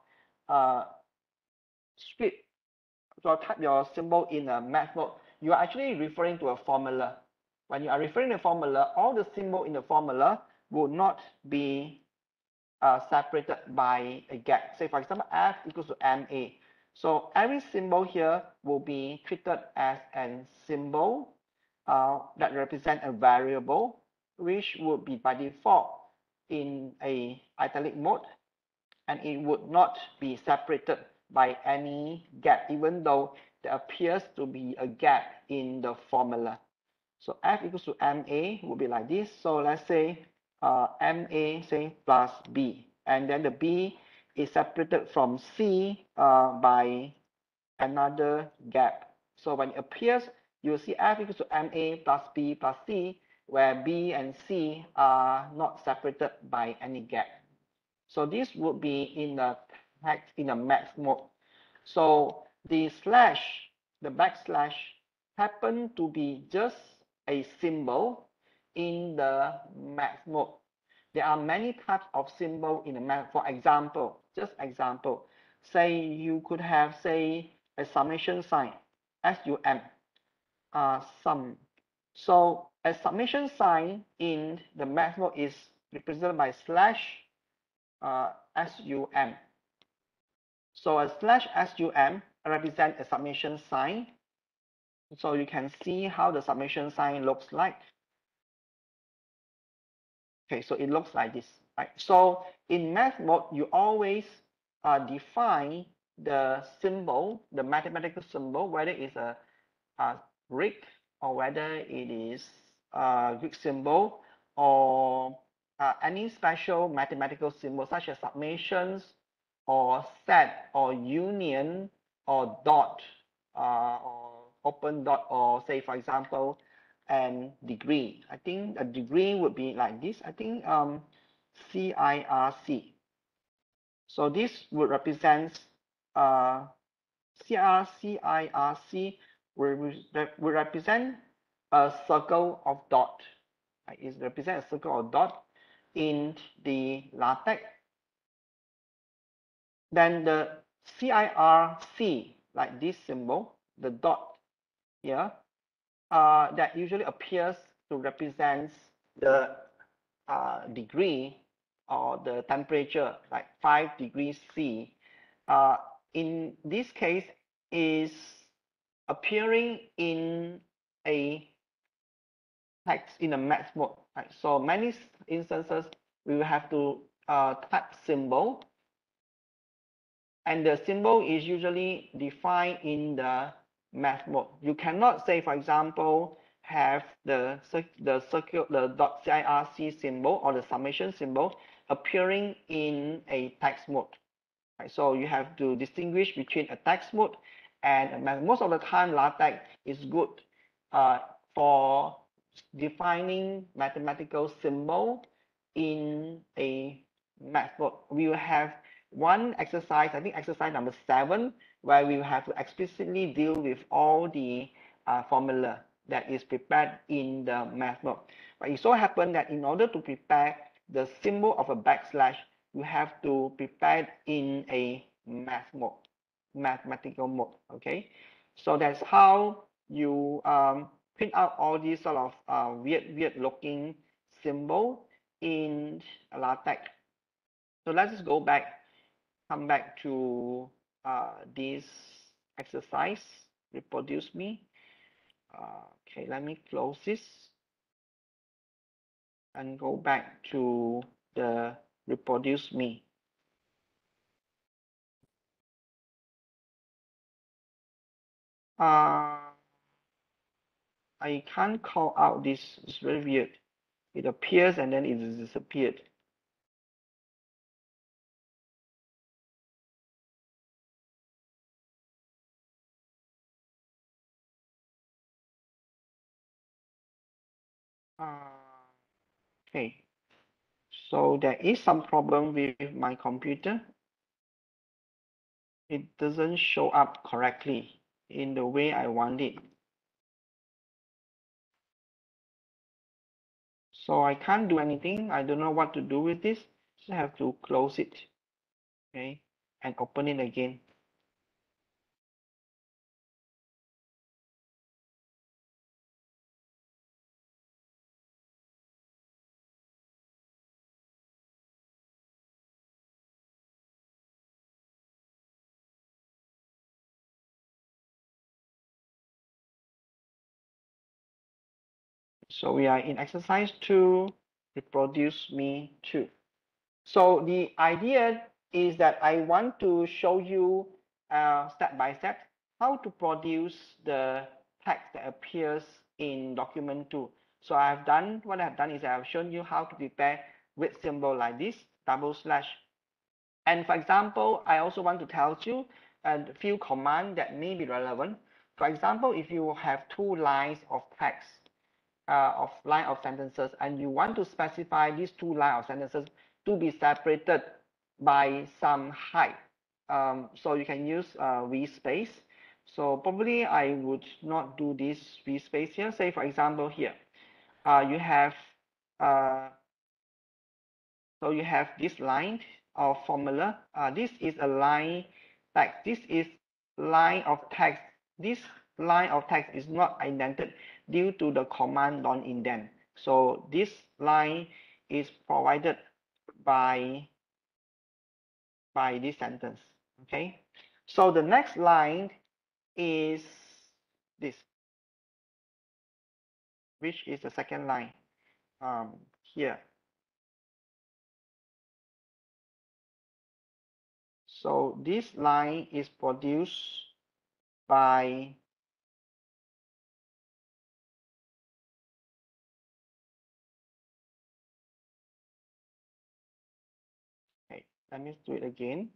script, or type your symbol in a math mode, you are actually referring to a formula. When you are referring to a formula, all the symbol in the formula will not be separated by a gap. Say for example, F equals to MA. So every symbol here will be treated as a symbol that represent a variable, which would be by default in a italic mode, and it would not be separated by any gap, even though there appears to be a gap in the formula. So F equals to MA will be like this. So let's say MA say plus B, and then the B is separated from C by another gap. So when it appears, you'll see F equals to MA plus B plus C, where B and C are not separated by any gap. So this would be in the text in a math mode. So the slash, the backslash, happen to be just a symbol in the math mode. There are many types of symbol in the math. For example, just example, say you could have, say, a summation sign, SUM, sum. So a summation sign in the math mode is represented by slash SUM. So a slash SUM represents a summation sign. So you can see how the summation sign looks like. Okay, so it looks like this, right? So in math mode, you always define the symbol, the mathematical symbol, whether it's a Greek or whether it is a Greek symbol or any special mathematical symbol such as summations or set or union or dot or open dot, or say for example and degree. I think a degree would be like this. I think CIRC. So this would represent CIRC will represent a circle of dot. It represents a circle of dot in the LaTeX. Then the CIRC, like this symbol, the dot here, that usually appears to represent the degree or the temperature, like 5 degrees C. In this case, is appearing in a text in a math mode. Right? So many instances, we will have to type symbol, and the symbol is usually defined in the math mode. You cannot say, for example, have the .circ symbol or the summation symbol appearing in a text mode. Right? So you have to distinguish between a text mode and a math. Most of the time, LaTeX is good for defining mathematical symbol in a math mode. We will have one exercise, I think exercise number 7, where we will have to explicitly deal with all the formula that is prepared in the math mode. But it so happens that in order to prepare the symbol of a backslash, you have to prepare in a math mode, mathematical mode. Okay, so that's how you print out all these sort of weird looking symbol in LaTeX. So let's just go back, come back to this exercise, reproduce me. Okay, let me close this and go back to the reproduce me. I can't call out this. It's very weird. It appears and then it disappeared. Okay, so there is some problem with my computer. It doesn't show up correctly in the way I want it. So I can't do anything. I don't know what to do with this. Just have to close it, okay, and open it again. So we are in exercise 2, reproduce me 2. So the idea is that I want to show you step by step how to produce the text that appears in document 2. So what I've done is I've shown you how to prepare with symbol like this, double slash. And for example, I also want to tell you a few commands that may be relevant. For example, if you have 2 lines of text, line of sentences, and you want to specify these 2 lines of sentences to be separated by some height. So you can use V space. So probably I would not do this V space here. Say for example here, you have so you have this line of formula. This is a line text. This is line of text. This line of text is not indented due to the command non-indent. So this line is provided by this sentence. Okay. So the next line is this, which is the second line here. So this line is produced by let me do it again.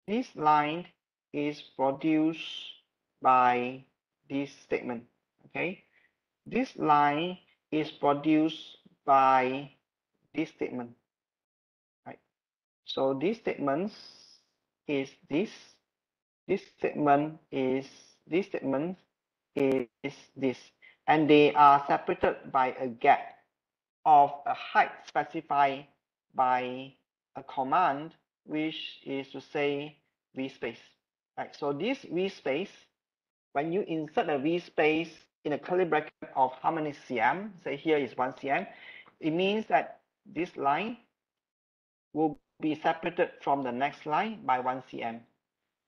This line is produced by this statement. Okay, this line is produced by this statement. Right. So this statement is this. This statement is this statement is this, and they are separated by a gap of a height specified by a command, which is to say vspace. Right. So this vspace, when you insert a vspace in a curly bracket of how many cm, say here is 1 cm, it means that this line will be separated from the next line by 1 cm.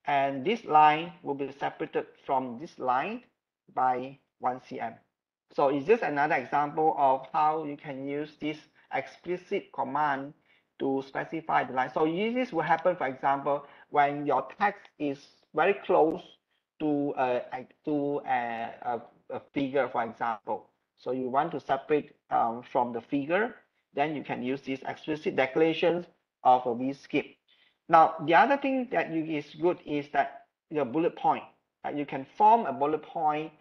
And this line will be separated from this line by 1 cm. So it's just another example of how you can use this explicit command to specify the line. So this will happen, for example, when your text is very close to a figure, for example. So you want to separate from the figure, then you can use these explicit declarations of a vskip. Now, the other thing that is good is that your bullet point. You can form a bullet point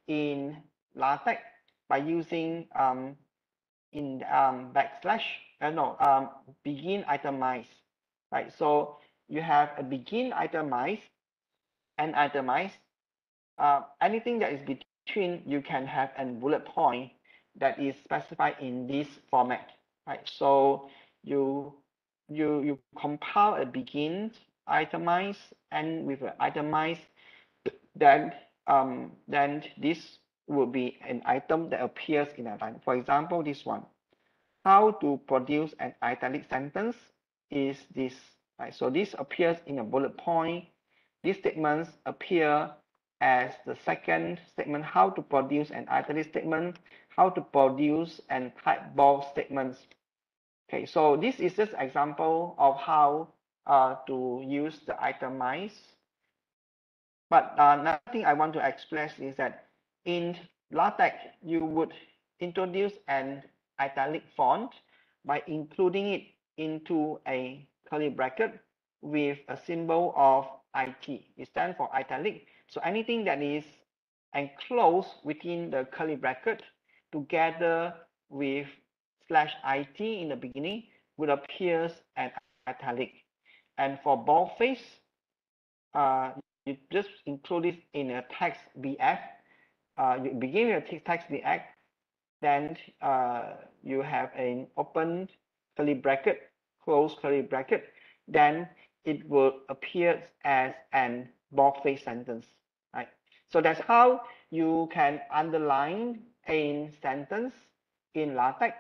in LaTeX by using begin itemize. Right. So you have a begin itemize and itemize. Anything that is between, you can have a bullet point that is specified in this format. Right. So you compile a begin itemize and with an itemize, then this will be an item that appears in a line. For example, this one. How to produce an italic sentence is this. Right? So this appears in a bullet point. These statements appear as the second statement. How to produce an italic statement. How to produce and type bold statements. Okay, so this is just an example of how to use the itemize. But another thing I want to express is that in LaTeX, you would introduce an italic font by including it into a curly bracket with a symbol of IT. It stands for italic. So anything that is enclosed within the curly bracket together with /IT in the beginning would appear as italic. And for boldface, you just include it in a text BF. You begin with a text BF, then you have an open curly bracket, close curly bracket, then it will appear as an boldface sentence. Right? So that's how you can underline a sentence in LaTeX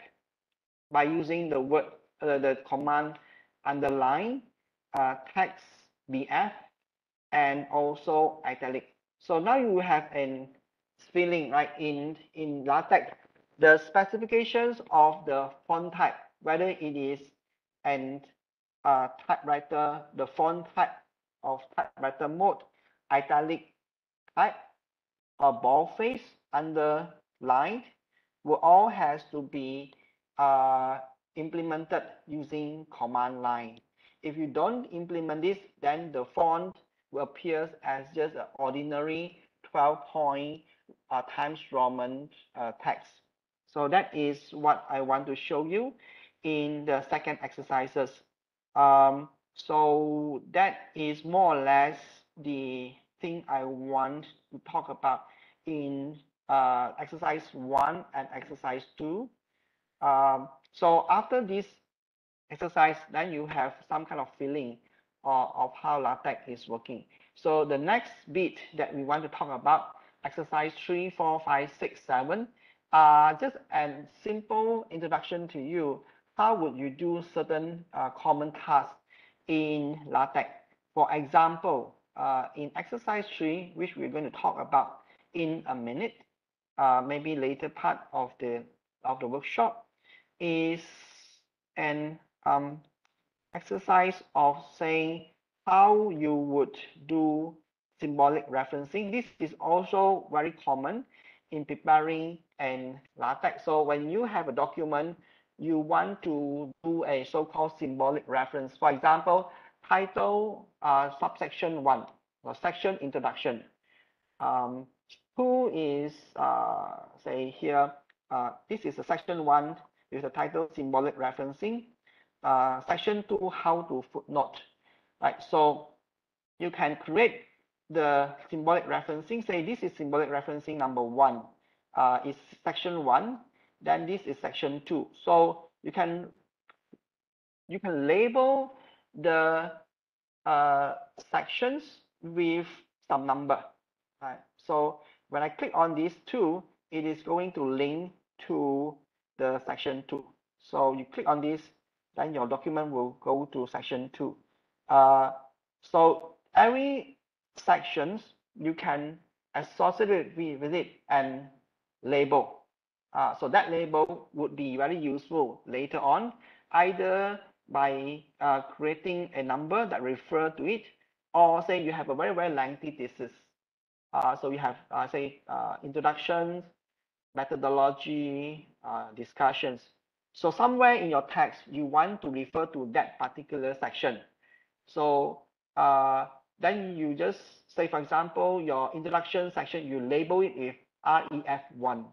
by using the word, the command underline, text BF, and also italic. So now you have a feeling, right? In LaTeX, the specifications of the font type, whether it is an typewriter, the font type of typewriter mode, italic type, or boldface, underlined, will all has to be implemented using command line. If you don't implement this, then the font will appear as just an ordinary 12-point Times Roman text. So that is what I want to show you in the second exercises. So that is more or less the thing I want to talk about in exercise 1 and exercise 2. So after this exercise, then you have some kind of feeling of how LaTeX is working. So the next bit that we want to talk about, exercise 3, 4, 5, 6, 7, just a simple introduction to you. How would you do certain common tasks in LaTeX? For example, in exercise 3, which we're going to talk about in a minute, maybe later part of the workshop, is an exercise of saying how you would do symbolic referencing. This is also very common in preparing an LaTeX. So when you have a document, you want to do a so-called symbolic reference. For example, title subsection 1 or section introduction. Who is say here, this is a section 1 with the title symbolic referencing. Section 2, how to footnote. Right, so you can create the symbolic referencing. Say this is symbolic referencing number 1. Is section 1. Then this is section 2. So you can you can label the sections with some number. Right. So when I click on these two, it is going to link to the section 2. So you click on this, then your document will go to section 2. So every sections you can associate with it and label. So that label would be very useful later on, either by creating a number that refer to it, or say you have a very lengthy thesis. So you have say introductions, methodology, discussions. So somewhere in your text you want to refer to that particular section. So then you just say, for example, your introduction section, you label it with REF1.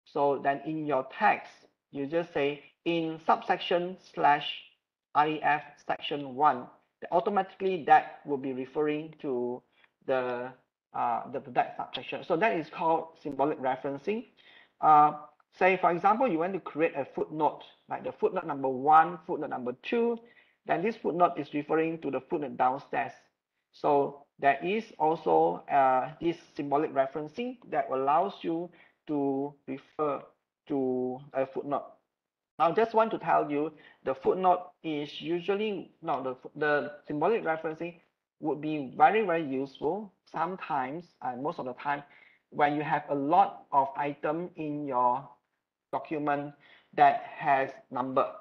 So then in your text, you just say in subsection /REF section 1, automatically that will be referring to that subsection. So that is called symbolic referencing. Say, for example, you want to create a footnote, like the footnote number 1, footnote number 2, then this footnote is referring to the footnote downstairs. So there is also this symbolic referencing that allows you to refer to a footnote. Now, just want to tell you, the footnote is usually, no, the symbolic referencing would be very useful sometimes, and most of the time, when you have a lot of items in your document that has number.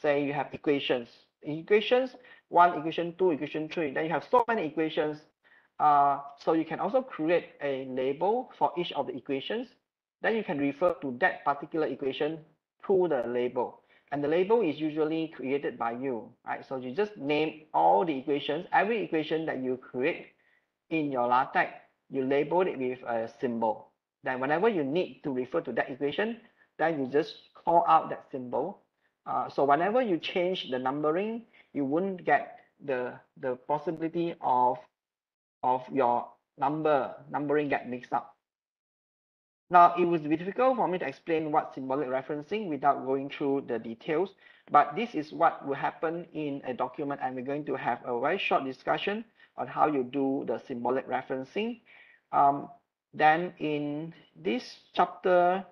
Say you have equations. Equations 1, equation 2, equation 3. Then you have so many equations. So you can also create a label for each of the equations. Then you can refer to that particular equation through the label. And the label is usually created by you, right? So you just name all the equations, every equation that you create in your LaTeX, you label it with a symbol. Then whenever you need to refer to that equation, then you just call out that symbol. So whenever you change the numbering, you wouldn't get the possibility of your numbering get mixed up. Now, it was difficult for me to explain what symbolic referencing without going through the details, but this is what will happen in a document, and we're going to have a very short discussion on how you do the symbolic referencing. Then in this chapter,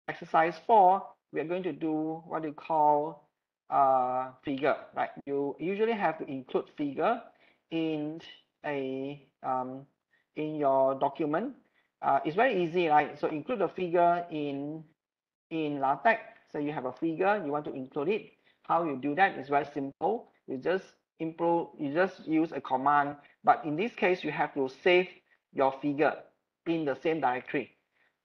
exercise 4, we are going to do what you call figure, right? You usually have to include figure in your document. It's very easy, right? So include a figure in LaTeX. So you have a figure, you want to include it. How you do that is very simple. You just use a command, but in this case you have to save your figure in the same directory.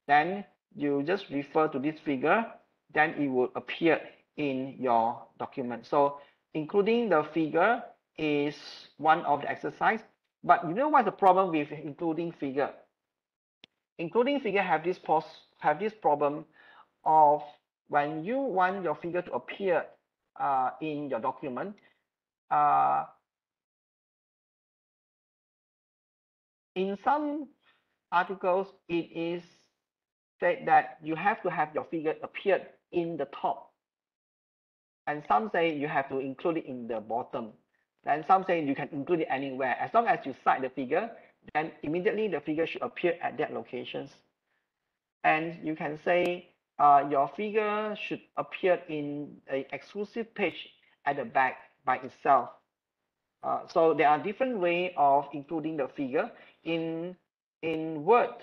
Then you just refer to this figure, then it will appear in your document. So including the figure is one of the exercise. But you know what's the problem with including figure? Including figure have this problem of when you want your figure to appear in your document, in some articles it is said that you have to have your figure appear in the top, and some say you have to include it in the bottom, and some say you can include it anywhere. As long as you cite the figure, then immediately the figure should appear at that locations. And you can say your figure should appear in an exclusive page at the back by itself. So there are different ways of including the figure. In Word,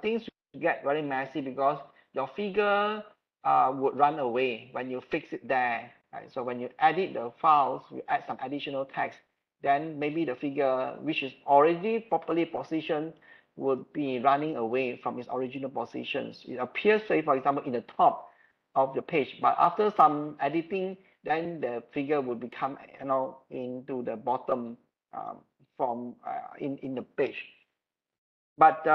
things get very messy because your figure would run away when you fix it there. Right? So when you edit the files, you add some additional text, then maybe the figure, which is already properly positioned, would be running away from its original positions. It appears, say, for example, in the top of the page, but after some editing, then the figure will become, into the bottom in the page. But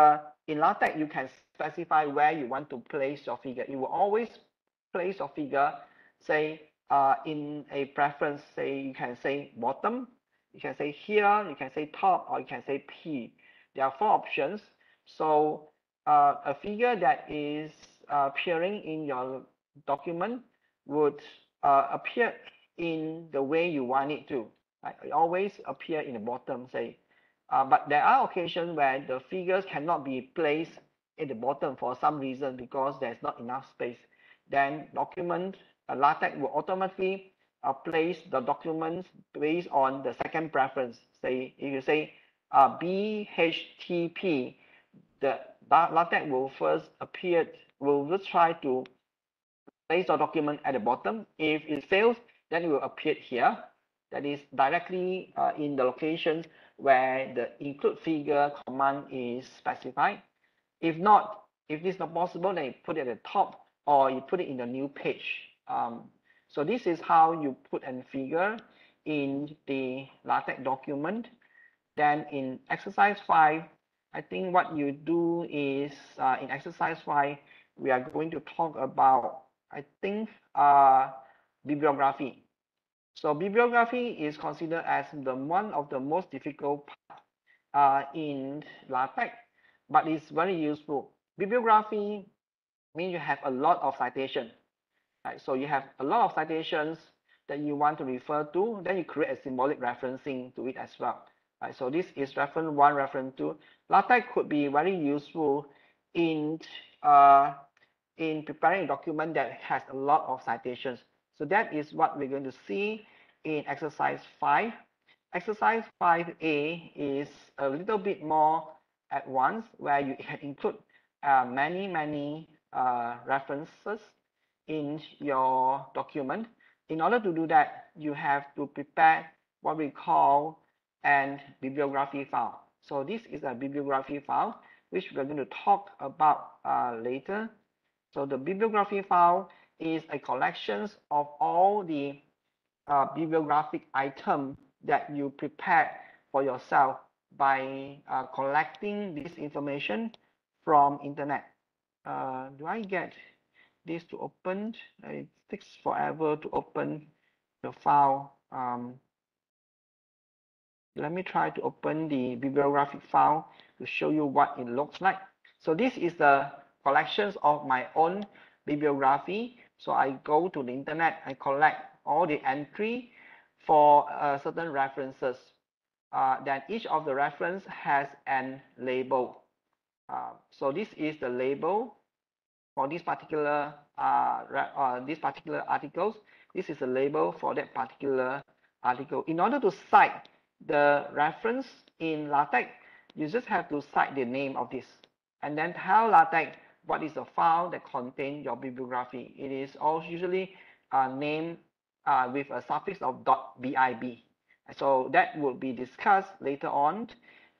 in LaTeX, you can specify where you want to place your figure. You will always place your figure, say, in a preference. Say you can say bottom, you can say here, you can say top, or you can say P. There are 4 options. So a figure that is appearing in your document would appear in the way you want it to. Right? It always appear in the bottom, say. But there are occasions where the figures cannot be placed at the bottom for some reason because there's not enough space. Then document LaTeX will automatically place the documents based on the second preference. Say if you say BHTP, the LaTeX will first will try to place the document at the bottom. If it fails, then it will appear here. That is directly in the locations where the include figure command is specified. If not, if this is not possible, then you put it at the top or you put it in the new page. So this is how you put a figure in the LaTeX document. Then in exercise 5, I think what you do is in exercise 5, we are going to talk about, I think, bibliography. So bibliography is considered as one of the most difficult parts in LaTeX, but it's very useful. Bibliography means you have a lot of citation, right? So you have a lot of citations that you want to refer to, then you create a symbolic referencing to it as well. Right? So this is reference 1, reference 2. LaTeX could be very useful in preparing a document that has a lot of citations. So that is what we're going to see in exercise 5. Exercise 5A is a little bit more advanced, where you can include many references in your document. In order to do that, you have to prepare what we call a bibliography file. So this is a bibliography file, which we're going to talk about later. So the bibliography file is a collection of all the bibliographic items that you prepare for yourself by collecting this information from internet. Do I get this to open? It takes forever to open the file. Let me try to open the bibliographic file to show you what it looks like. So this is the collections of my own bibliography. So I go to the internet, I collect all the entry for certain references. Then each of the reference has a label. So this is the label for this particular articles. This is a label for that particular article. In order to cite the reference in LaTeX, you just have to cite the name of this and then tell LaTeX what is the file that contains your bibliography. It is also usually named with a suffix of .bib. So that will be discussed later on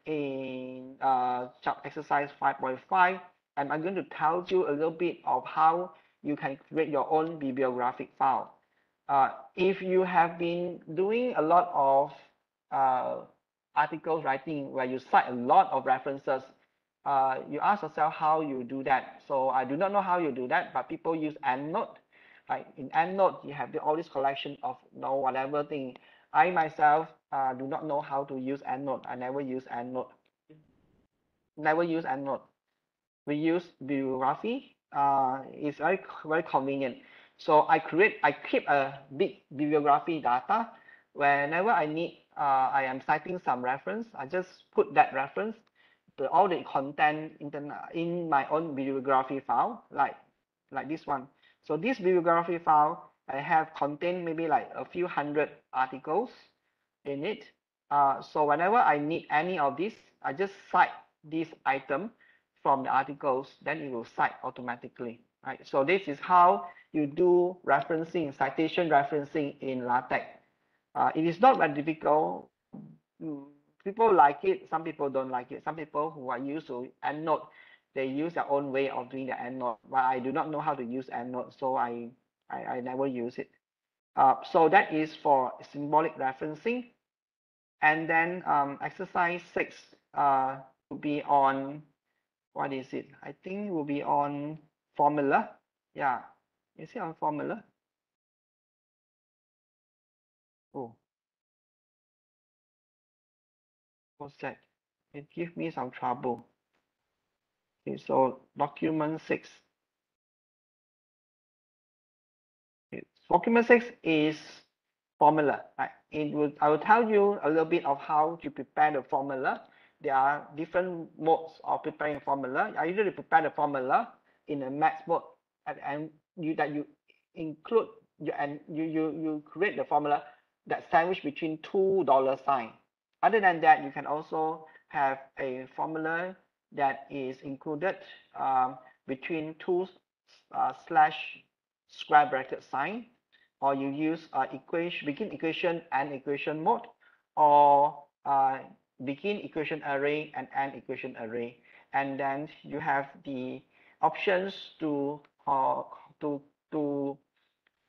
in exercise 5.5, and I'm going to tell you a little bit of how you can create your own bibliographic file. If you have been doing a lot of articles writing where you cite a lot of references, you ask yourself how you do that. So I do not know how you do that, but people use EndNote. Right? In EndNote, you have all this collection of whatever thing. I myself do not know how to use EndNote. I never use EndNote. Never use EndNote. We use bibliography. It's very convenient. So I keep a big bibliography data. Whenever I need, I am citing some reference, I just put that reference, all the content in my own bibliography file, like this one. So this bibliography file, I have contained maybe like a few hundred articles in it. So whenever I need any of this, I just cite this item from the articles, then it will cite automatically. Right? So this is how you do referencing, citation referencing in LaTeX. It is not very difficult. People like it, some people don't like it. Some people who are used to EndNote, they use their own way of doing the EndNote, but I do not know how to use EndNote, so I never use it. So that is for symbolic referencing. And then exercise 6 will be on, what is it? I think it will be on formula. Yeah, is it on formula? Oh, what's that? It gives me some trouble. Okay, so document 6. Document 6 is formula. Right? I will tell you a little bit of how to prepare the formula. There are different modes of preparing formula. I usually prepare the formula in a max mode, and you include you create the formula that sandwich between $2 sign. Other than that, you can also have a formula that is included between two slash square bracket sign, or you use begin equation and equation mode, or begin equation array and end equation array, and then you have the options to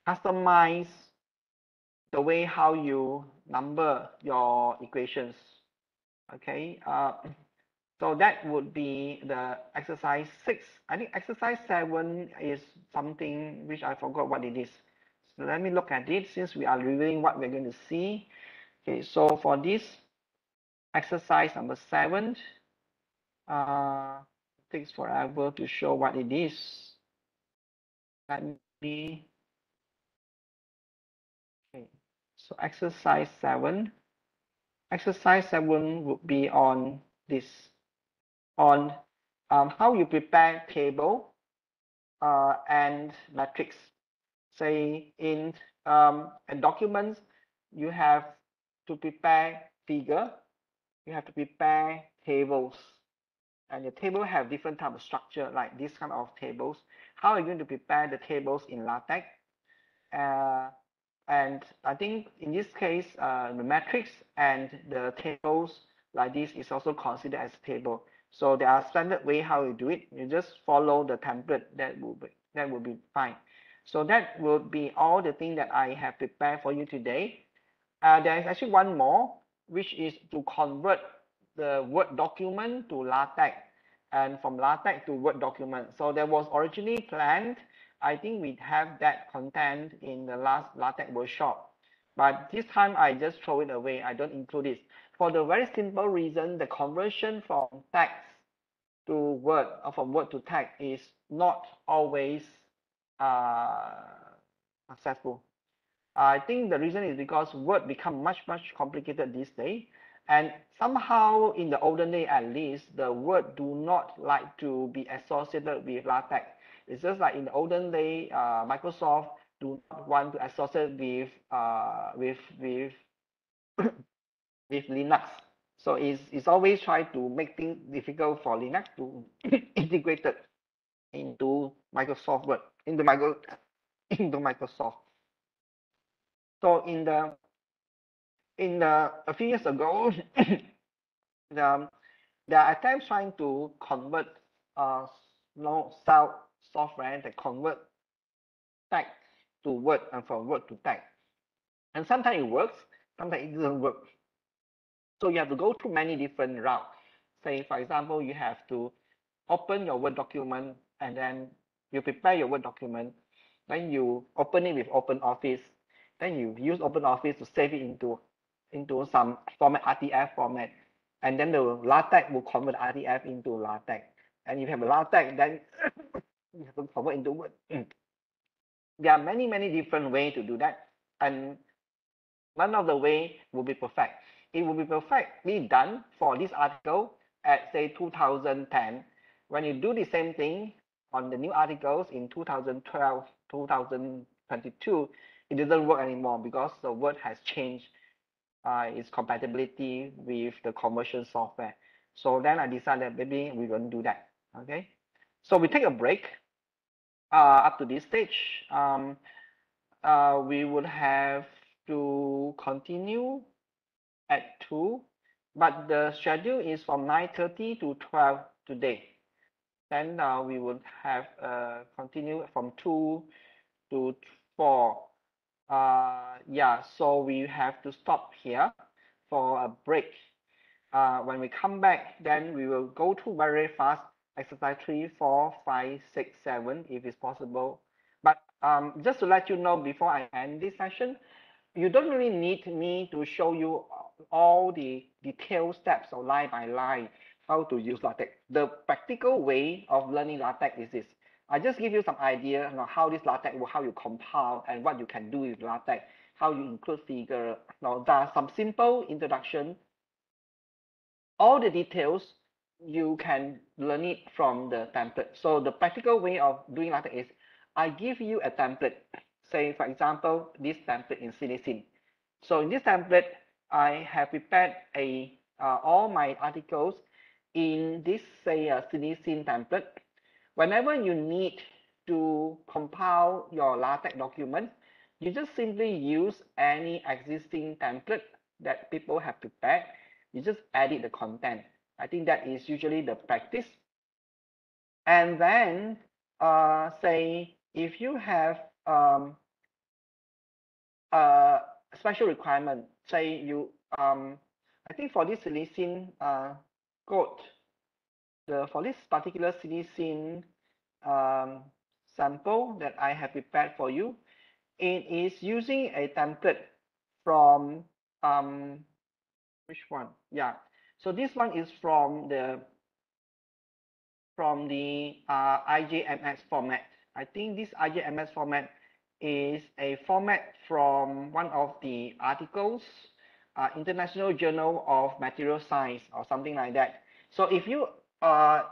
customize the way how you number your equations. Okay, so that would be the exercise 6. I think exercise 7 is something which I forgot what it is. So let me look at it since we are reviewing what we're going to see. Okay, so for this exercise number 7, it takes forever to show what it is. Let me. Okay, so exercise 7. Exercise 7 would be on this, on how you prepare table and matrix. Say in documents, you have to prepare figure, you have to prepare tables, and the table have different type of structure like this kind of tables. How are you going to prepare the tables in LaTeX? And I think in this case, the matrix and the tables like this is also considered as a table. So there are standard way how you do it. You just follow the template. That will be fine. So that will be all the things that I have prepared for you today. There is actually one more, which is to convert the Word document to LaTeX, and from LaTeX to Word document. So that was originally planned. I think we have that content in the last LaTeX workshop, but this time I just throw it away. I don't include it for the very simple reason the conversion from text to Word or from Word to text is not always successful. I think the reason is because Word become much complicated these days, and somehow in the olden day at least, the Word do not like to be associated with LaTeX. It's just like in the olden day, Microsoft do not want to associate with with Linux. So it's always try to make things difficult for Linux to integrate it into Microsoft Word, into Microsoft. So a few years ago, there are attempts trying to convert software that convert text to Word and from Word to text. And sometimes it works, sometimes it doesn't work. So you have to go through many different routes. Say, for example, you have to open your Word document, and then you prepare your Word document, then you open it with OpenOffice, then you use OpenOffice to save it into some format, RTF format, and then the LaTeX will convert RTF into LaTeX. And if you have a LaTeX, then you have to convert into Word. There are many different ways to do that, and none of the way will be perfect. It will be perfectly done for this article at say 2010. When you do the same thing on the new articles in 2012, 2022, it doesn't work anymore because the Word has changed its compatibility with the commercial software. So then I decided maybe we won't do that. Okay, so we take a break. Up to this stage, we would have to continue at 2, but the schedule is from 9:30 to 12 today. Then we would have continue from 2 to 4. Yeah, so we have to stop here for a break. When we come back, then we will go through very fast exercise 3, 4, 5, 6, 7 if it's possible. But just to let you know before I end this session, you don't really need me to show you all the detailed steps or line by line how to use LaTeX. The practical way of learning LaTeX is this. I just give you some idea how this LaTeX how you compile and what you can do with LaTeX, how you include figure. Now, there are some simple introduction. All the details you can learn it from the template. So the practical way of doing LaTeX is I give you a template. Say, for example, this template in Citizen. So in this template, I have prepared all my articles in this, say, Citizen template. Whenever you need to compile your LaTeX document, you just simply use any existing template that people have prepared. You just edit the content. I think that is usually the practice. And then, say, if you have a special requirement, say you, I think for this Citizen code, for this particular Citizen sample that I have prepared for you, it is using a template from which one? Yeah. So this one is from the IJMS format. I think this IJMS format is a format from one of the articles, International Journal of Material Science or something like that. So if you are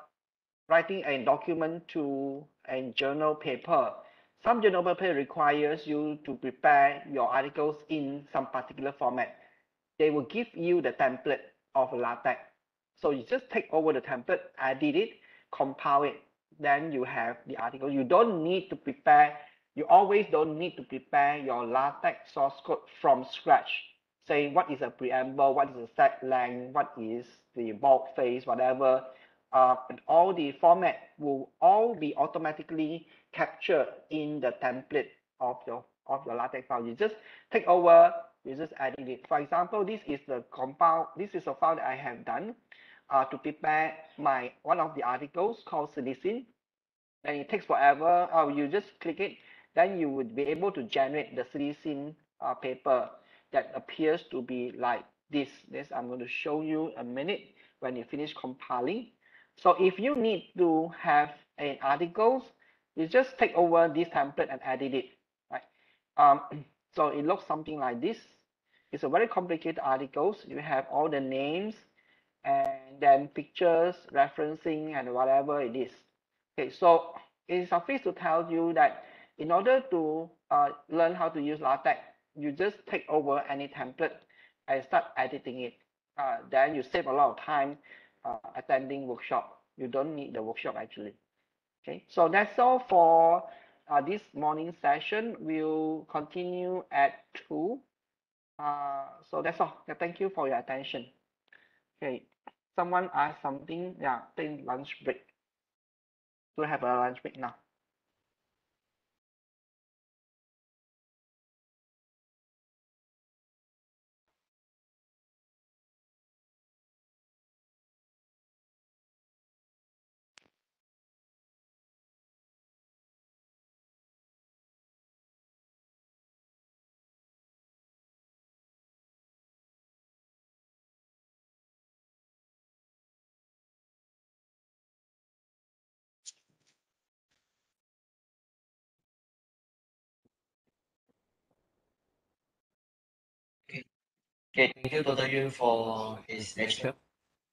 writing a document to a journal paper, some journal paper requires you to prepare your articles in some particular format. They will give you the template of LaTeX. So you just take over the template, edit it, compile it, then you have the article. You don't need to prepare, you always don't need to prepare your LaTeX source code from scratch. Say what is a preamble, what is a set length, what is the boldface, whatever. All the format will all be automatically captured in the template of your LaTeX file. You just take over, you just edit it. For example, this is the compile. This is a file that I have done to prepare one of the articles called Citizen. And it takes forever. You just click it, then you would be able to generate the Citizen paper that appears to be like this. This I'm going to show you a minute when you finish compiling. So if you need to have an articles, you just take over this template and edit it, right? So it looks something like this. It's a very complicated articles. You have all the names and then pictures, referencing, and whatever it is. Okay, so it is suffice to tell you that in order to learn how to use LaTeX, you just take over any template and start editing it. Then you save a lot of time attending workshop. You don't need the workshop actually. Okay, so that's all for this morning session. We'll continue at 2. So that's all. Thank you for your attention. Okay, someone asked something. Yeah, take lunch break. We have a lunch break now. Okay, thank you, Dr. Yoon, for his lecture.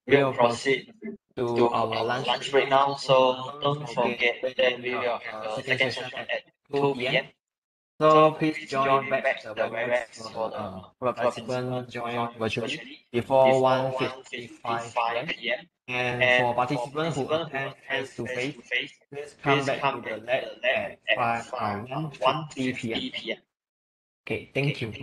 We will proceed to our lunch break now. So don't forget that we will have a second session at 2 p.m. So please join back the Webex for the participant join virtually before 1:55 p.m. And for participants who attend face-to-face, please come back to the lab at 1:50 p.m. Okay, thank you.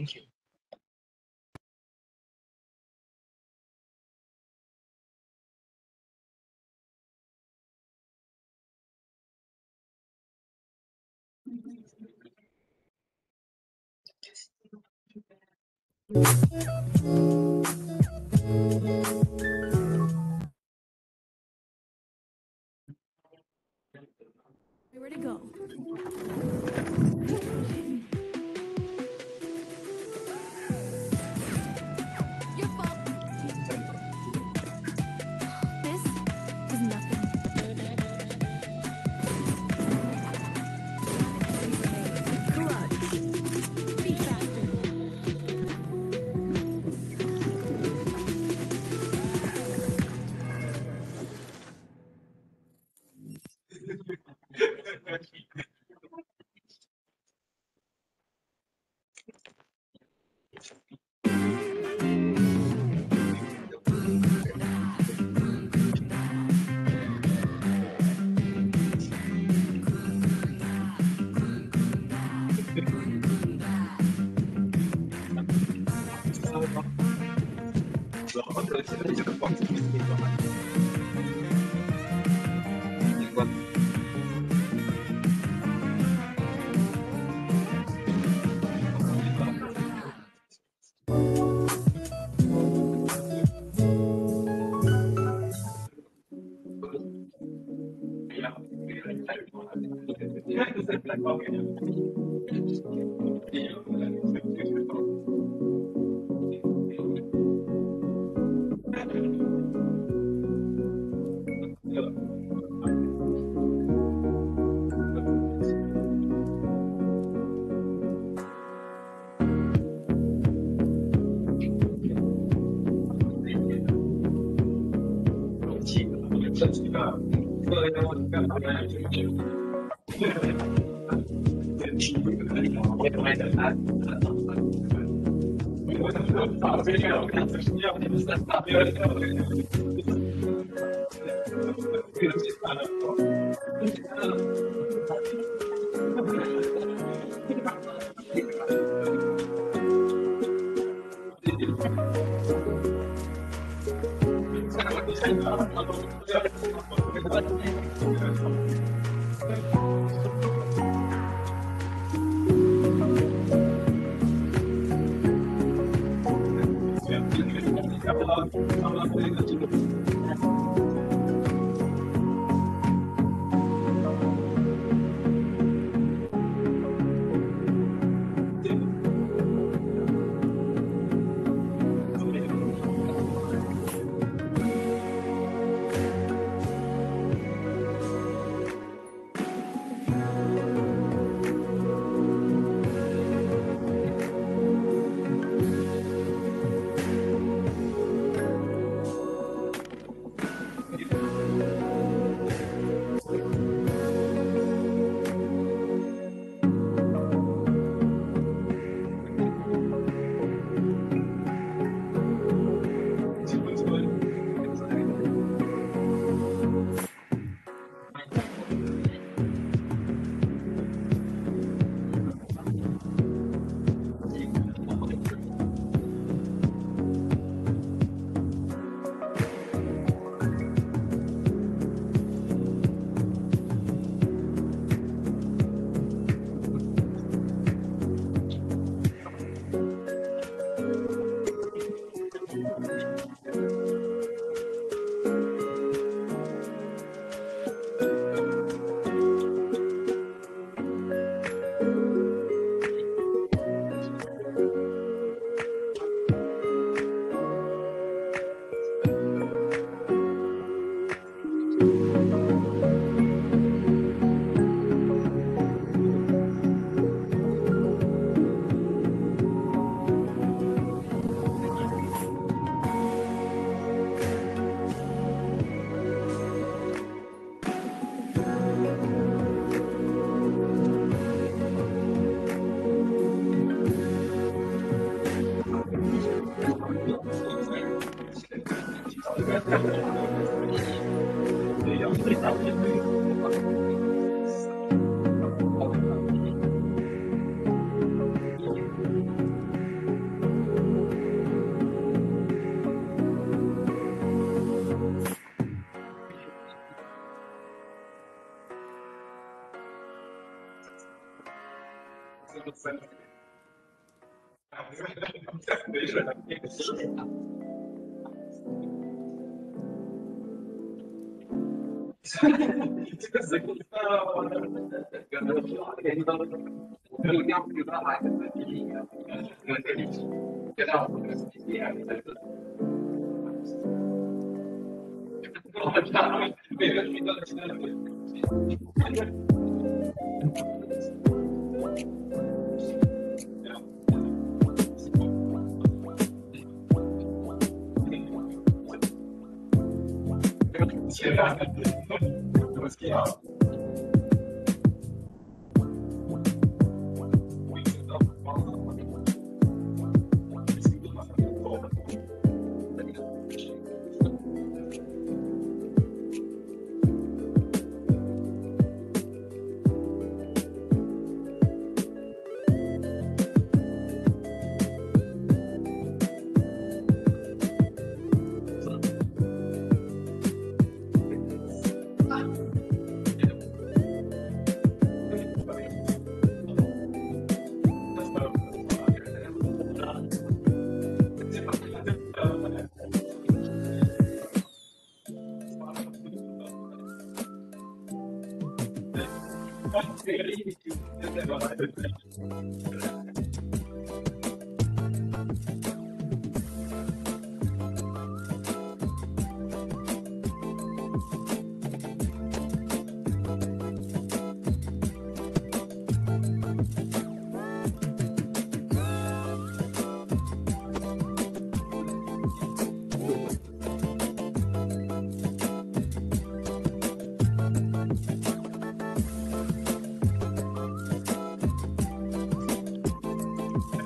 Where to go? Your fault. This is nothing.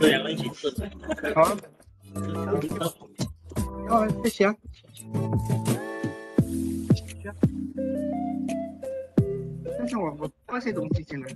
这两个一起吃。好，哦，谢谢啊。但是我放些东西进来。